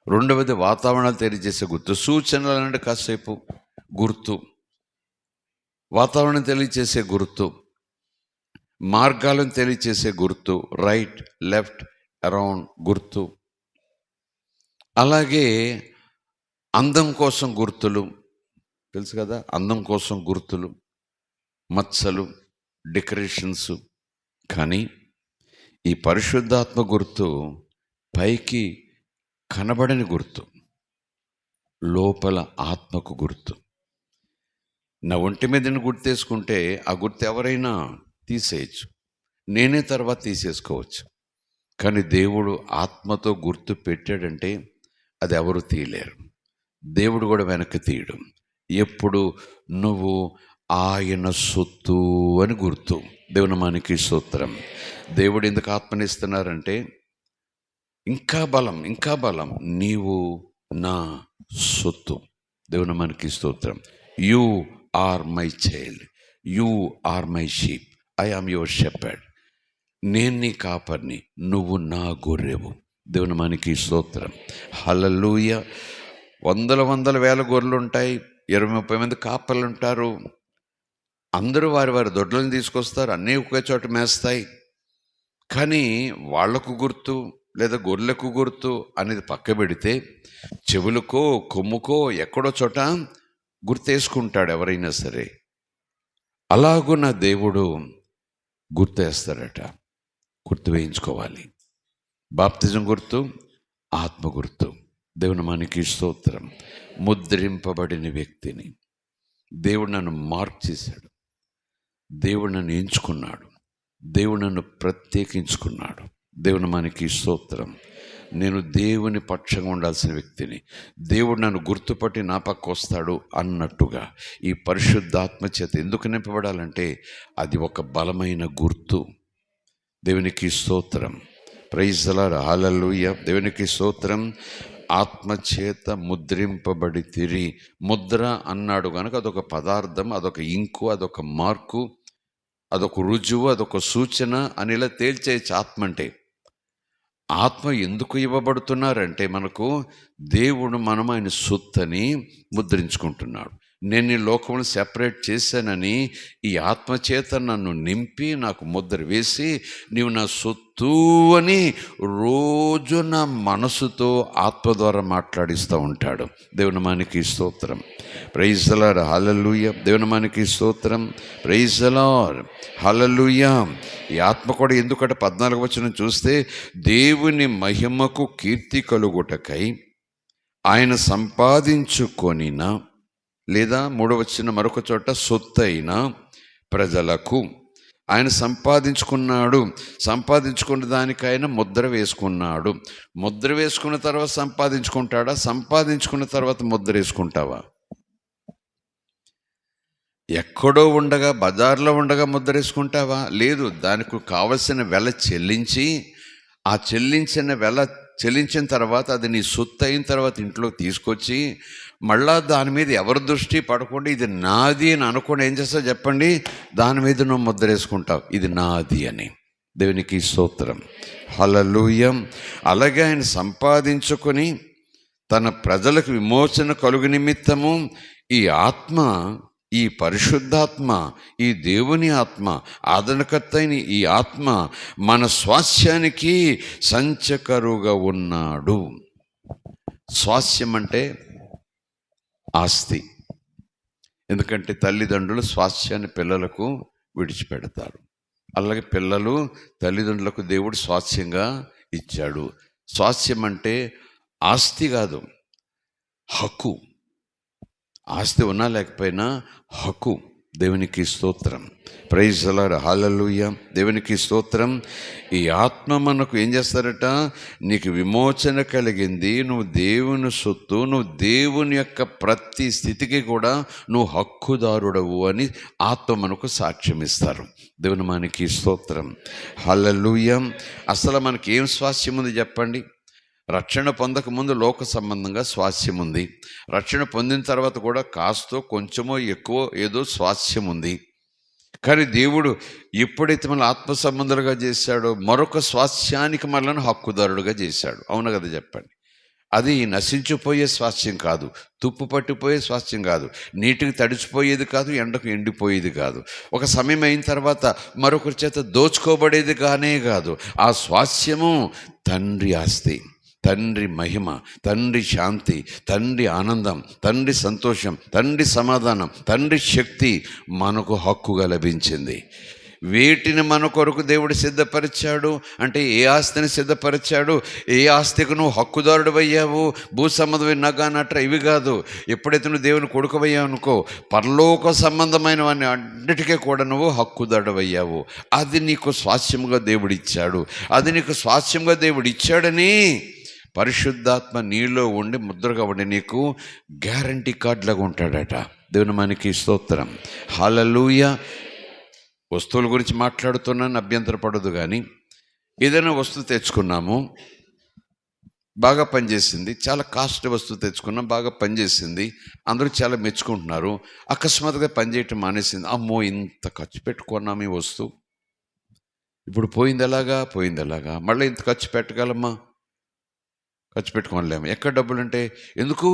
[SPEAKER 1] రెండవది వాతావరణాలు తెలియజేసే గుర్తు. సూచనలు అంటే కాసేపు గుర్తు, వాతావరణం తెలియజేసే గుర్తు, మార్గాలను తెలియజేసే గుర్తు, రైట్ లెఫ్ట్ అరౌండ్ గుర్తు. అలాగే అందం కోసం గుర్తులు, తెలుసు కదా, అందం కోసం గుర్తులు, మచ్చలు, డెకరేషన్స్. కానీ ఈ పరిశుద్ధాత్మ గుర్తు పైకి కనబడని గుర్తు, లోపల ఆత్మకు గుర్తు. నా ఒంటి మీద గుర్తేసుకుంటే ఆ గుర్తు ఎవరైనా తీసేయచ్చు, నేనే తర్వాత తీసేసుకోవచ్చు. కానీ దేవుడు ఆత్మతో గుర్తు పెట్టాడంటే అది ఎవరు తీయలేరు. దేవుడు కూడా వెనక్కి తీయడం. ఎప్పుడు నువ్వు ఆయన సొత్తు అని గుర్తు. దేవుని నామానికి స్తోత్రం. దేవుడు ఎందుకు ఆత్మనిస్తున్నారంటే ఇంకా బలం, నీవు నా సొత్తు. దేవుని నామానికి స్తోత్రం. You are my child, you are my sheep, I am your shepherd. నేను నీ కాపర్ని, నువ్వు నా గొర్రెవు. దేవుని నామానికి స్తోత్రం. హల్లెలూయా. వందల వేల గొర్రెలు ఉంటాయి, 20-30 మంది కాపర్లు ఉంటారు. అందరూ వారి దొడ్లను తీసుకొస్తారు, అన్నీ ఒకే చోట మేస్తాయి. కానీ వాళ్లకు గుర్తు లేదా గొర్రెలకు గుర్తు అనేది పక్క పెడితే, చెవులకో కొమ్ముకో ఎక్కడో చోట గుర్తేసుకుంటాడు ఎవరైనా సరే. అలాగున్న దేవుడు గుర్తేస్తాడట. గుర్తు వేయించుకోవాలి. బాప్తిజం గుర్తు, ఆత్మ గుర్తు. దేవుని నామానికి స్తోత్రం. ముద్రింపబడిన వ్యక్తిని దేవుడు నన్ను మార్క్ చేశాడు, దేవుడు నన్ను ఎంచుకున్నాడు. దేవుడు నన్ను ప్రత్యేకించుకున్నాడు. దేవుని మనకి స్తోత్రం. నేను దేవుని పక్షంగా ఉండాల్సిన వ్యక్తిని, దేవుడు నన్ను గుర్తుపట్టి నా పక్క వస్తాడు అన్నట్టుగా ఈ పరిశుద్ధాత్మ చేత ఎందుకు నింపబడాలంటే అది ఒక బలమైన గుర్తు. దేవునికి స్తోత్రం. Praise the lord. హల్లెలూయా. దేవునికి స్తోత్రం. ఆత్మచేత ముద్రింపబడి తిరి. ముద్ర అన్నాడు కనుక అదొక పదార్థం, అదొక ఇంకు, అదొక మార్కు, అదొక రుజువు, అదొక సూచన అని ఇలా తేల్చేయచ్చు. ఆత్మ అంటే ఆత్మ ఎందుకు ఇవ్వబడుతున్నారంటే మనకు దేవుడు మనం ఆయన సొత్తని ముద్రించుకుంటున్నాడు. నేను ఈ లోకంలో సెపరేట్ చేశానని ఈ ఆత్మచేత నన్ను నింపి నాకు ముద్ర వేసి నీవు నా సొత్తు అని రోజు నా మనసుతో ఆత్మ ద్వారా మాట్లాడిస్తూ ఉంటాడు. దేవుని మనకి స్తోత్రం. Praise the lord. హల్లెలూయా. దేవుని మనకి స్తోత్రం. Praise the lord. హల్లెలూయా. ఈ ఆత్మ కూడా ఎందుకంటే 14వ వచనం చూస్తే దేవుని మహిమకు కీర్తి కలుగుటకై ఆయన సంపాదించుకొనిన, లేదా 3వ వచనం మరొక చోట సొత్తైన ప్రజలకు ఆయన సంపాదించుకున్నాడు. సంపాదించుకున్న దానికైనా ముద్ర వేసుకున్నాడు. ముద్ర వేసుకున్న తర్వాత సంపాదించుకుంటాడా? సంపాదించుకున్న తర్వాత ముద్ర వేసుకుంటావా? ఎక్కడో ఉండగా, బజార్లో ఉండగా ముద్ర వేసుకుంటావా? లేదు. దానికి కావలసిన వెల చెల్లించి, ఆ చెల్లించిన తర్వాత అది నీ సొత్తు అయిన తర్వాత ఇంట్లో తీసుకొచ్చి మళ్ళా దాని మీద ఎవరి దృష్టి పడకుండా ఇది నాది అని అనుకోండి, ఏం చేస్తావు చెప్పండి? దాని మీద నువ్వు ముద్ర వేసుకుంటావు, ఇది నాది అని. దేవునికి స్తోత్రం. హల్లెలూయా. అలాగే ఆయన సంపాదించుకొని తన ప్రజలకు విమోచన కలుగు నిమిత్తము ఈ ఆత్మ, ఈ పరిశుద్ధాత్మ, ఈ దేవుని ఆత్మ, ఆదరణకర్త అయిన ఈ ఆత్మ మన స్వాస్యానికి సంచకరుగా ఉన్నాడు. స్వాస్యం అంటే ఆస్తి. ఎందుకంటే తల్లిదండ్రులు స్వాస్యాన్ని పిల్లలకు విడిచిపెడతారు. అలాగే పిల్లలు తల్లిదండ్రులకు దేవుడు స్వాస్యంగా ఇచ్చాడు. స్వాస్యం అంటే ఆస్తి కాదు, హక్కు. ఆస్తి ఉన్నా లేకపోయినా హక్కు. దేవునికి స్తోత్రం. Praise the lord. హల్లెలూయా. దేవునికి స్తోత్రం. ఈ ఆత్మ మనకు ఏం చేస్తారట? నీకు విమోచన కలిగింది, నువ్వు దేవుని సొత్తు, నువ్వు దేవుని యొక్క ప్రతి స్థితికి కూడా నువ్వు హక్కుదారుడవు అని ఆత్మ మనకు సాక్ష్యం ఇస్తారు. దేవుని మనకి స్తోత్రం. హల్లెలూయా. అసలు మనకి ఏం స్వాస్యం ఉంది చెప్పండి? రక్షణ పొందక ముందు లోక సంబంధంగా స్వాస్యం ఉంది. రక్షణ పొందిన తర్వాత కూడా కాస్తో కొంచెమో ఎక్కువ ఏదో స్వాస్యం ఉంది. కానీ దేవుడు ఎప్పుడైతే మన ఆత్మ సంబంధాలుగా చేశాడో మరొక స్వాస్యానికి మనల్ని హక్కుదారుడుగా చేశాడు. అవును కదా చెప్పండి? అది నశించిపోయే స్వాస్యం కాదు, తుప్పు పట్టిపోయే స్వాస్యం కాదు, నీటికి తడిచిపోయేది కాదు, ఎండకు ఎండిపోయేది కాదు, ఒక సమయం అయిన తర్వాత మరొకరి చేత దోచుకోబడేది కానే కాదు. ఆ స్వాస్యము తండ్రి ఆస్తి, తండ్రి మహిమ, తండ్రి శాంతి, తండ్రి ఆనందం, తండ్రి సంతోషం, తండ్రి సమాధానం, తండ్రి శక్తి మనకు హక్కుగా లభించింది. వేటిని మన కొరకు దేవుడు సిద్ధపరిచాడు అంటే ఏ ఆస్తిని సిద్ధపరిచాడు? ఏ ఆస్తికి నువ్వు హక్కుదారుడు అయ్యావు? భూ సంబంధమైన నగానట్ర ఇవి కాదు. ఎప్పుడైతే నువ్వు దేవుని కొడుకువయ్యావు అనుకో, పరలోక సంబంధమైన వాడిని అన్నిటికీ కూడా నువ్వు హక్కుదారుడు అయ్యావు. అది నీకు స్వాస్యంగా దేవుడిచ్చాడు. అది నీకు స్వాస్యంగా దేవుడిచ్చాడని పరిశుద్ధాత్మ నీలో ఉండి ముద్రగా ఉండి నీకు గ్యారంటీ కార్డులాగా ఉంటాడట. దేవుని మనకి స్తోత్రం. హల్లెలూయా. వస్తువుల గురించి మాట్లాడుతున్నాను, అభ్యంతరపడదు. కానీ ఏదైనా వస్తువు తెచ్చుకున్నాము, బాగా పనిచేసింది, చాలా కాస్ట్ వస్తువు తెచ్చుకున్నాం, బాగా పనిచేసింది, అందరూ చాలా మెచ్చుకుంటున్నారు. అకస్మాత్తుగా పనిచేయటం మానేసింది. అమ్మో, ఇంత ఖర్చు పెట్టుకున్నాము ఈ వస్తువు, ఇప్పుడు పోయింది ఎలాగా, మళ్ళీ ఇంత ఖర్చు పెట్టగలమా? ఖర్చు పెట్టుకోలేము. ఎక్కడ డబ్బులు అంటే ఎందుకు?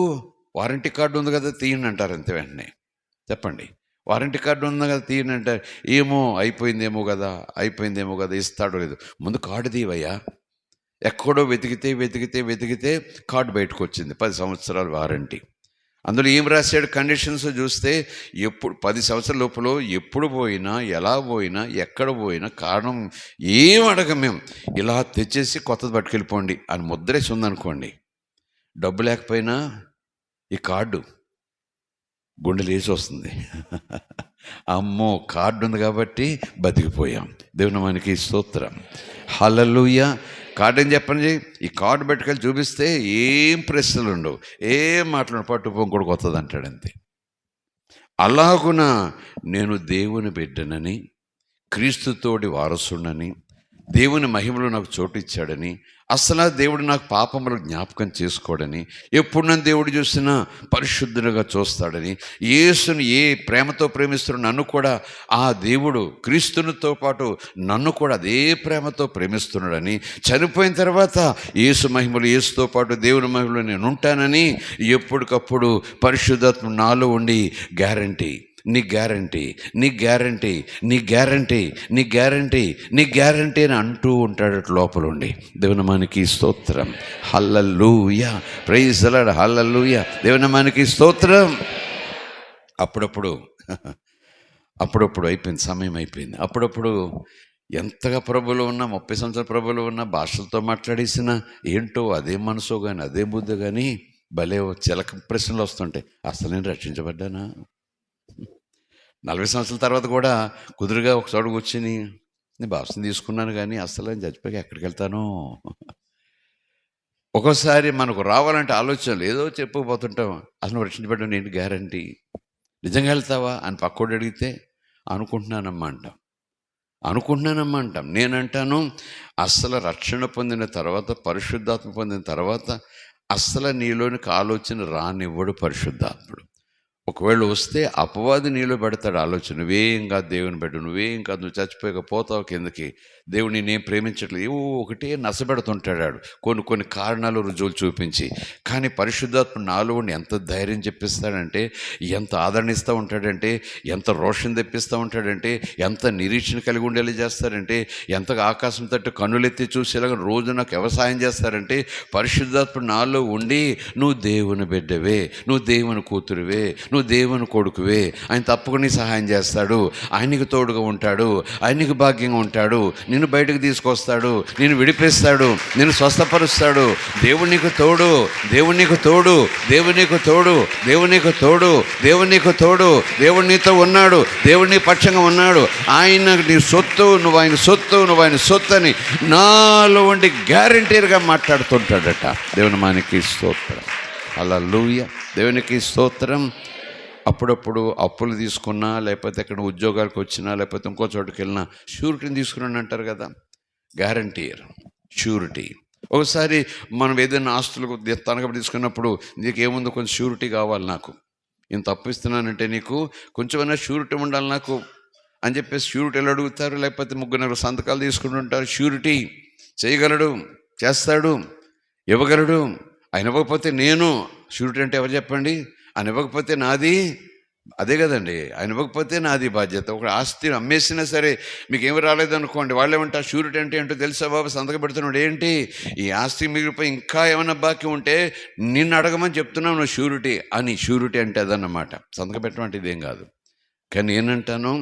[SPEAKER 1] వారంటీ కార్డు ఉంది కదా, తీయండి అంటారు అంతే వెంటనే. చెప్పండి, వారంటీ కార్డు ఉంది కదా తీయండి అంటారు. ఏమో అయిపోయిందేమో కదా ఇస్తాడో లేదు. ముందు కార్డు తీవయ్యా. ఎక్కడో వెతికితే కార్డు బయటకు వచ్చింది, 10 సంవత్సరాల వారంటీ. అందులో ఏం రాశాడు? కండిషన్స్ చూస్తే ఎప్పుడు 10 సంవత్సరాల లోపల ఎప్పుడు పోయినా, ఎలా పోయినా, ఎక్కడ పోయినా కారణం ఏం అడగం మేము, ఇలా తెచ్చేసి కొత్తది పట్టుకెళ్ళిపోండి అని ముద్రేసి ఉందనుకోండి. డబ్బు లేకపోయినా ఈ కార్డు గుండెలు వేసి వస్తుంది. అమ్మో, కార్డు ఉంది కాబట్టి బతికిపోయాం. దేవుని మనకి స్తోత్రం. హల్లెలూయా. కార్డు ఏం చెప్పండి, ఈ కార్డు పెట్టుకెళ్ళి చూపిస్తే ఏం ప్రశ్నలు ఉండవు, ఏం మాట్లాడు, పట్టుపోం కూడా కొత్తది అంటాడు అంతే. అలాగున నేను దేవుని బిడ్డనని, క్రీస్తుతోటి వారసుడని, దేవుని మహిమలో నాకు చోటు ఇచ్చాడని, అసలు దేవుడు నాకు పాపములు జ్ఞాపకం చేసుకోడని, ఎప్పుడు నన్ను దేవుడు చూసినా పరిశుద్ధులుగా చూస్తాడని, యేసుని ఏ ప్రేమతో ప్రేమిస్తున్నాడు నన్ను కూడా ఆ దేవుడు క్రీస్తునితో పాటు నన్ను కూడా అదే ప్రేమతో ప్రేమిస్తున్నాడని, చనిపోయిన తర్వాత యేసు మహిమలు, యేసుతో పాటు దేవుని మహిమలో నేను ఉంటానని ఎప్పటికప్పుడు పరిశుద్ధాత్మ నాలో ఉండి గ్యారంటీ, నీ గ్యారంటీ, నీ గ్యారంటీ, నీ గ్యారంటీ, నీ గ్యారంటీ, నీ గ్యారంటీ అని అంటూ ఉంటాడు లోపల ఉండి. దేవుని మనకి స్తోత్రం. Hallelujah, praise the lord, hallelujah. దేవుని మనకి స్తోత్రం. అప్పుడప్పుడు అయిపోయింది, సమయం అయిపోయింది. అప్పుడప్పుడు ఎంతగా ప్రభులో ఉన్నా, 30 సంవత్సరాల ప్రభులో ఉన్న, భాషలతో మాట్లాడేసినా ఏంటో అదే మనసు కానీ అదే బుద్ధి కానీ భలే చిలక ప్రశ్నలు వస్తుంటాయి. అసలు నేను రక్షించబడ్డానా? 40 సంవత్సరాల తర్వాత కూడా కుదురుగా ఒక చోట కూర్చుని నేను బాప్తిసం తీసుకున్నాను కానీ అసలు నేను చచ్చిపోయి ఎక్కడికి వెళ్తాను? ఒక్కోసారి మనకు రావాలంటే ఆలోచనలు ఏదో చెప్పుకుపోతుంటాం. అసలు రక్షించబడ్డా నేను గ్యారంటీ, నిజంగా వెళ్తావా అని పక్కోడు అడిగితే అనుకుంటున్నానమ్మా అంటాం. నేనంటాను, అసలు రక్షణ పొందిన తర్వాత, పరిశుద్ధాత్మ పొందిన తర్వాత అసలు నీలోనికి ఆలోచన రానివ్వడు పరిశుద్ధాత్ముడు. ఒకవేళ వస్తే అపవాది నీలో పెడతాడు ఆలోచన, నువ్వేం కాదు దేవుని బిడ్డ, నువ్వేం కాదు, నువ్వు చచ్చిపోకపోతావు కిందకి, దేవుని నేను ప్రేమించట్లేదు, ఏవో ఒకటే నసబెడుతుంటాడు కొన్ని కారణాలు, రుజువులు చూపించి. కానీ పరిశుద్ధాత్మ నాలో ఉండి ఎంత ధైర్యం చెప్పిస్తాడంటే, ఎంత ఆదరణిస్తూ ఉంటాడంటే, ఎంత రోషం తెప్పిస్తూ ఉంటాడంటే, ఎంత నిరీక్షణ కలిగి ఉండేలా చేస్తారంటే, ఎంతగా ఆకాశం తట్టు కన్నులెత్తి చూసేలాగా రోజు నాకు వ్యవసాయం చేస్తారంటే, పరిశుద్ధాత్మ నాలో ఉండి నువ్వు దేవుని బిడ్డవే, నువ్వు దేవుని కూతురువే, నువ్వు దేవుని కొడుకువే, ఆయన తప్పకుండా సహాయం చేస్తాడు, ఆయనకు తోడుగా ఉంటాడు, ఆయనకు భాగ్యంగా ఉంటాడు, నిన్ను బయటకు తీసుకొస్తాడు, నిన్ను విడిపిస్తాడు, నిన్ను స్వస్థపరుస్తాడు. దేవుడు నీకు తోడు, దేవుడు నీకు తోడు, దేవుడు నీకు తోడు, దేవుడు నీకు తోడు, దేవుడు నీకు తోడు, దేవుడు నీతో ఉన్నాడు, దేవుడు నీ పక్షంగా ఉన్నాడు. ఆయన నీ సొత్తు, నువ్వు ఆయన సొత్తు, నువ్వు ఆయన సొత్తు అని నాలో ఉండి గ్యారంటీగా మాట్లాడుతుంటాడట. దేవుని మనకి స్తోత్రం. హల్లెలూయా, దేవునికి స్తోత్రం. అప్పుడప్పుడు అప్పులు తీసుకున్నా, లేకపోతే ఎక్కడ ఉద్యోగాలకు వచ్చినా, లేకపోతే ఇంకో చోటుకి వెళ్ళినా షూరిటీని తీసుకున్నాను అంటారు కదా, గ్యారంటీయర్, షూరిటీ. ఒకసారి మనం ఏదైనా ఆస్తులకు తనఖా తీసుకున్నప్పుడు నీకేముందో కొంచెం షూరిటీ కావాలి, నాకు ఇంత అప్పు ఇస్తున్నానంటే నీకు కొంచెమైనా షూరిటీ ఉండాలి నాకు అని చెప్పేసి షూరిటీలు అడుగుతారు. లేకపోతే 3-4 సంతకాలు తీసుకుంటుంటారు. షూరిటీ చేయగలడు, చేస్తాడు, ఇవ్వగలడు. ఆయన ఇవ్వకపోతే నేను, షూరిటీ అంటే ఎవరు చెప్పండి, ఆయన ఇవ్వకపోతే నాది, అదే కదండి, ఆయన ఇవ్వకపోతే నాది బాధ్యత. ఒక ఆస్తి అమ్మేసినా సరే మీకేమి రాలేదనుకోండి, వాళ్ళు ఏమంటారు, షూరిటీ అంటే ఏంటో తెలుసా బాబు, సంతకం పెడుతున్నాడు, ఏంటి ఈ ఆస్తి మిగిలిపోయి ఇంకా ఏమైనా బాకీ ఉంటే నిన్ను అడగమని చెప్తున్నావు నువ్వు షూరిటీ అని. షూరిటీ అంటే అదన్నమాట, సంతకం పెట్టడం అంటే ఇదేం కాదు. కానీ నేనంటాను,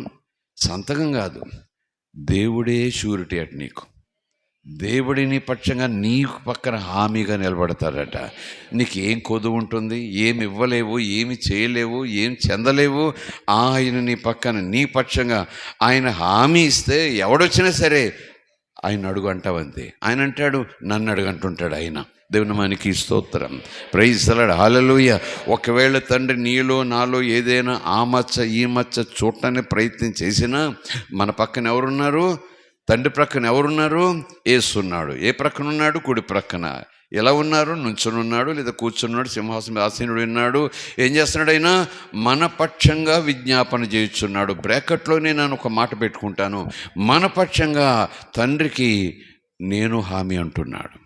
[SPEAKER 1] సంతకం కాదు, దేవుడే షూరిటీ అటు నీకు. దేవుడిని పక్షంగా నీకు పక్కన హామీగా నిలబడతాడట. నీకు ఏం కొదువు ఉంటుంది, ఏమి ఇవ్వలేవు, ఏమి చేయలేవు, ఏం చెందలేవు. ఆయన నీ పక్కన, నీ పక్షంగా ఆయన హామీ ఇస్తే ఎవడొచ్చినా సరే ఆయన అడుగు అంటావంతే. ఆయన అంటాడు, నన్ను అడుగంటుంటాడు ఆయన. దేవుని మనకి స్తోత్రం. ప్రైజ్ ది లార్డ్, హల్లెలూయా. ఒకవేళ తండ్రి నీలో నాలో ఏదైనా ఆ మచ్చ ఈ మచ్చ చూడటానికి ప్రయత్నం చేసినా, మన పక్కన ఎవరున్నారు? తండ్రి ప్రక్కన ఎవరున్నారు? యేసు ఉన్నాడు. ఏ ప్రక్కన ఉన్నాడు? కుడి ప్రక్కన. ఎలా ఉన్నారు? నుంచుని ఉన్నాడు, లేదా కూర్చున్నాడు, సింహాసనం ఆసీనుడు ఉన్నాడు. ఏం చేస్తున్నాడు? అయినా మన పక్షంగా విజ్ఞాపన చేయుచున్నాడు. బ్రాకెట్లోనే నేను ఒక మాట పెట్టుకుంటాను, మన పక్షంగా తండ్రికి నేను హామీ అంటున్నాడు,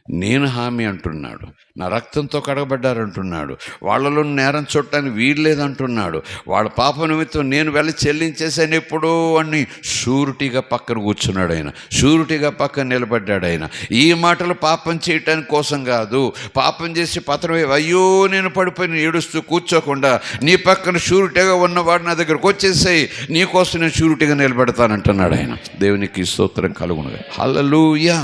[SPEAKER 1] నేను హామీ అంటున్నాడు. నా రక్తంతో కడగబడ్డారంటున్నాడు. వాళ్ళలో నేరం చూడటానికి వీలు లేదంటున్నాడు. వాళ్ళ పాప నిమిత్తం నేను వెళ్ళి చెల్లించేసాను ఎప్పుడో అని షూరిటీగా పక్కన కూర్చున్నాడు ఆయన, షూరిటీగా పక్కన నిలబడ్డాడు ఆయన. ఈ మాటలు పాపం చేయటానికి కోసం కాదు, పాపం చేసి పత్రం అయ్యో నేను పడిపోయిన ఏడుస్తూ కూర్చోకుండా నీ పక్కన షూరిటీగా ఉన్నవాడు నా దగ్గరకు వచ్చేసాయి, నీకోసం నేను షూరిటీగా నిలబెడతానంటున్నాడు ఆయన. దేవునికి స్తోత్రం కలుగును. హల్లెలూయా.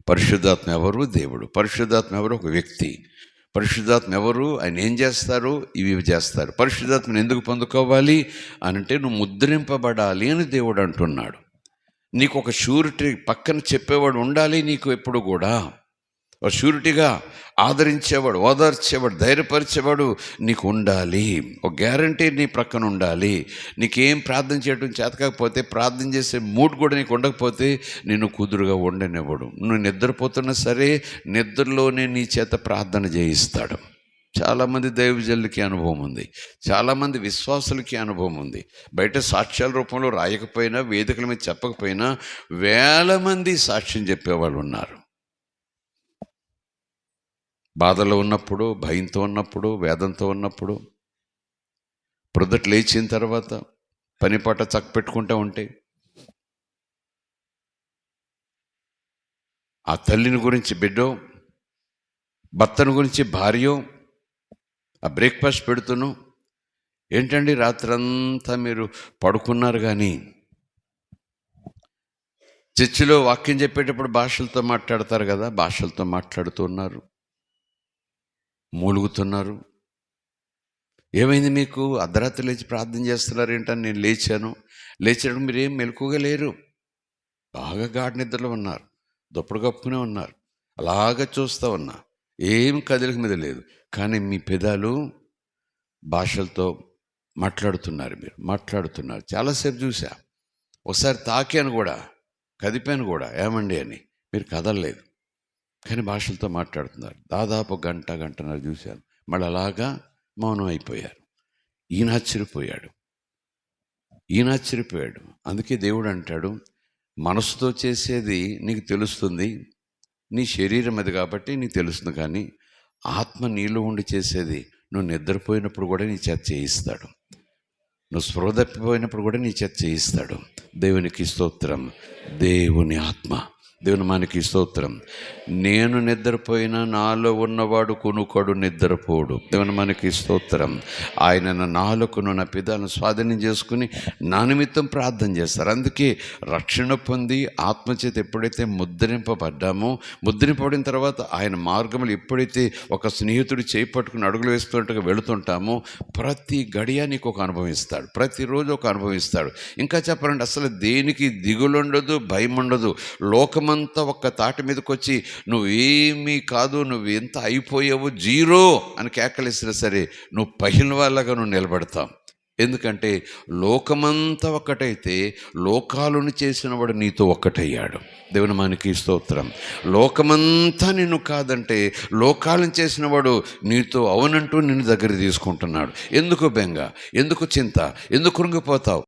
[SPEAKER 1] పరిశుద్ధాత్మ ఎవరు? దేవుడు. పరిశుద్ధాత్మ ఎవరు? ఒక వ్యక్తి. పరిశుద్ధాత్మ ఎవరు, ఆయన ఏం చేస్తారు, ఇవి చేస్తారు. పరిశుద్ధాత్మను ఎందుకు పొందుకోవాలి అని అంటే నువ్వు ముద్రింపబడాలి అని దేవుడు అంటున్నాడు. నీకు ఒక షూరిటీ పక్కన చెప్పేవాడు ఉండాలి. నీకు ఎప్పుడు కూడా ఒక షూరిటీగా ఆదరించేవాడు, ఓదార్చేవాడు, ధైర్యపరిచేవాడు నీకు ఉండాలి. ఒక గ్యారంటీ నీ ప్రక్కన ఉండాలి. నీకేం ప్రార్థన చేయడం చేతకాకపోతే, ప్రార్థన చేసే మూడ్ కూడా నీకు ఉండకపోతే నిన్ను కుదురుగా ఉండనివ్వడు. నువ్వు నిద్రపోతున్నా సరే నిద్రలోనే నీ చేత ప్రార్థన చేయిస్తాడు. చాలామంది దైవజనులకి అనుభవం ఉంది, చాలామంది విశ్వాసులకి అనుభవం ఉంది. బయట సాక్ష్యాల రూపంలో రాయకపోయినా, వేదికల మీద చెప్పకపోయినా వేల మంది సాక్ష్యం చెప్పేవాళ్ళు ఉన్నారు. బాధలో ఉన్నప్పుడు, భయంతో ఉన్నప్పుడు, వేదంతో ఉన్నప్పుడు, ప్రొద్దుట లేచిన తర్వాత పని పాట చక్కపెట్టుకుంటూ ఉంటే ఆ తల్లిని గురించి బిడ్డో, భర్తను గురించి భార్యో, ఆ బ్రేక్ఫాస్ట్ పెడుతును, ఏంటండి రాత్రంతా మీరు పడుకున్నారు కానీ చర్చిలో వాక్యం చెప్పేటప్పుడు భాషలతో మాట్లాడతారు కదా, భాషలతో మాట్లాడుతున్నారు, మూలుగుతున్నారు. ఏమైంది మీకు? అర్ధరాత్రి లేచి ప్రార్థన చేస్తున్నారు ఏంటని నేను లేచాను. మీరు ఏం మెలకుగా లేరు, బాగా గాఢ నిద్రలో ఉన్నారు, దుప్పటి కప్పుకునే ఉన్నారు, అలాగ చూస్తూ ఉన్నా, ఏం కదలిక మీద లేదు. కానీ మీ పెదాలు భాషలతో మాట్లాడుతున్నారు, మీరు మాట్లాడుతున్నారు. చాలాసేపు చూసా, ఒకసారి తాకాను కూడా, కదిపాను కూడా, ఏమండి అని. మీరు కదలలేదు కానీ భాషలతో మాట్లాడుతున్నారు. దాదాపు గంటన్నర చూశాను. మళ్ళీ అలాగా మౌనం అయిపోయారు. ఈయన ఆశ్చర్యపోయాడు. అందుకే దేవుడు అంటాడు, మనసుతో చేసేది నీకు తెలుస్తుంది, నీ శరీరం అది కాబట్టి నీకు తెలుస్తుంది, కానీ ఆత్మ నీలో ఉండి చేసేది నువ్వు నిద్రపోయినప్పుడు కూడా నీ చేత చేయిస్తాడు, నువ్వు స్పృహ తప్పిపోయినప్పుడు కూడా నీ చేత చేయిస్తాడు. దేవునికి స్తోత్రం. దేవుని ఆత్మ, దేవుని మనకి స్తోత్రం. నేను నిద్రపోయినా నాలో ఉన్నవాడు కొనుకోడు, నిద్రపోడు. దేవుని మనకి స్తోత్రం. ఆయన నా నాలుకను, నా పెదాలను స్వాధీనం చేసుకుని నా నిమిత్తం ప్రార్థన చేస్తారు. అందుకే రక్షణ పొంది ఆత్మచేత ఎప్పుడైతే ముద్రింపబడిన తర్వాత ఆయన మార్గములు ఎప్పుడైతే ఒక స్నేహితుడు చేపట్టుకుని అడుగులు వేస్తున్నట్టుగా వెళుతుంటామో ప్రతి గడియ నీకు ఒక అనుభవం ఇస్తాడు, ప్రతిరోజు ఒక అనుభవం ఇస్తాడు. ఇంకా చెప్పాలంటే అసలు దేనికి దిగులుండదు, భయం ఉండదు. లోకమంతా ఒక్క తాటి మీదకి వచ్చి నువ్వేమీ కాదు, నువ్వు ఎంత అయిపోయావు, జీరో అని కేకలేసినా సరే నువ్వు పహిన వాళ్ళగా నువ్వు నిలబడతావు. ఎందుకంటే లోకమంతా ఒక్కటైతే లోకాలను చేసిన వాడు నీతో ఒక్కటయ్యాడు. దేవుని మనకి స్తోత్రం. లోకమంతా నిన్ను కాదంటే లోకాలను చేసిన వాడు నీతో అవునంటూ నిన్ను దగ్గర తీసుకుంటున్నాడు. ఎందుకు బెంగ, ఎందుకు చింత, ఎందుకు కృంగిపోతావు?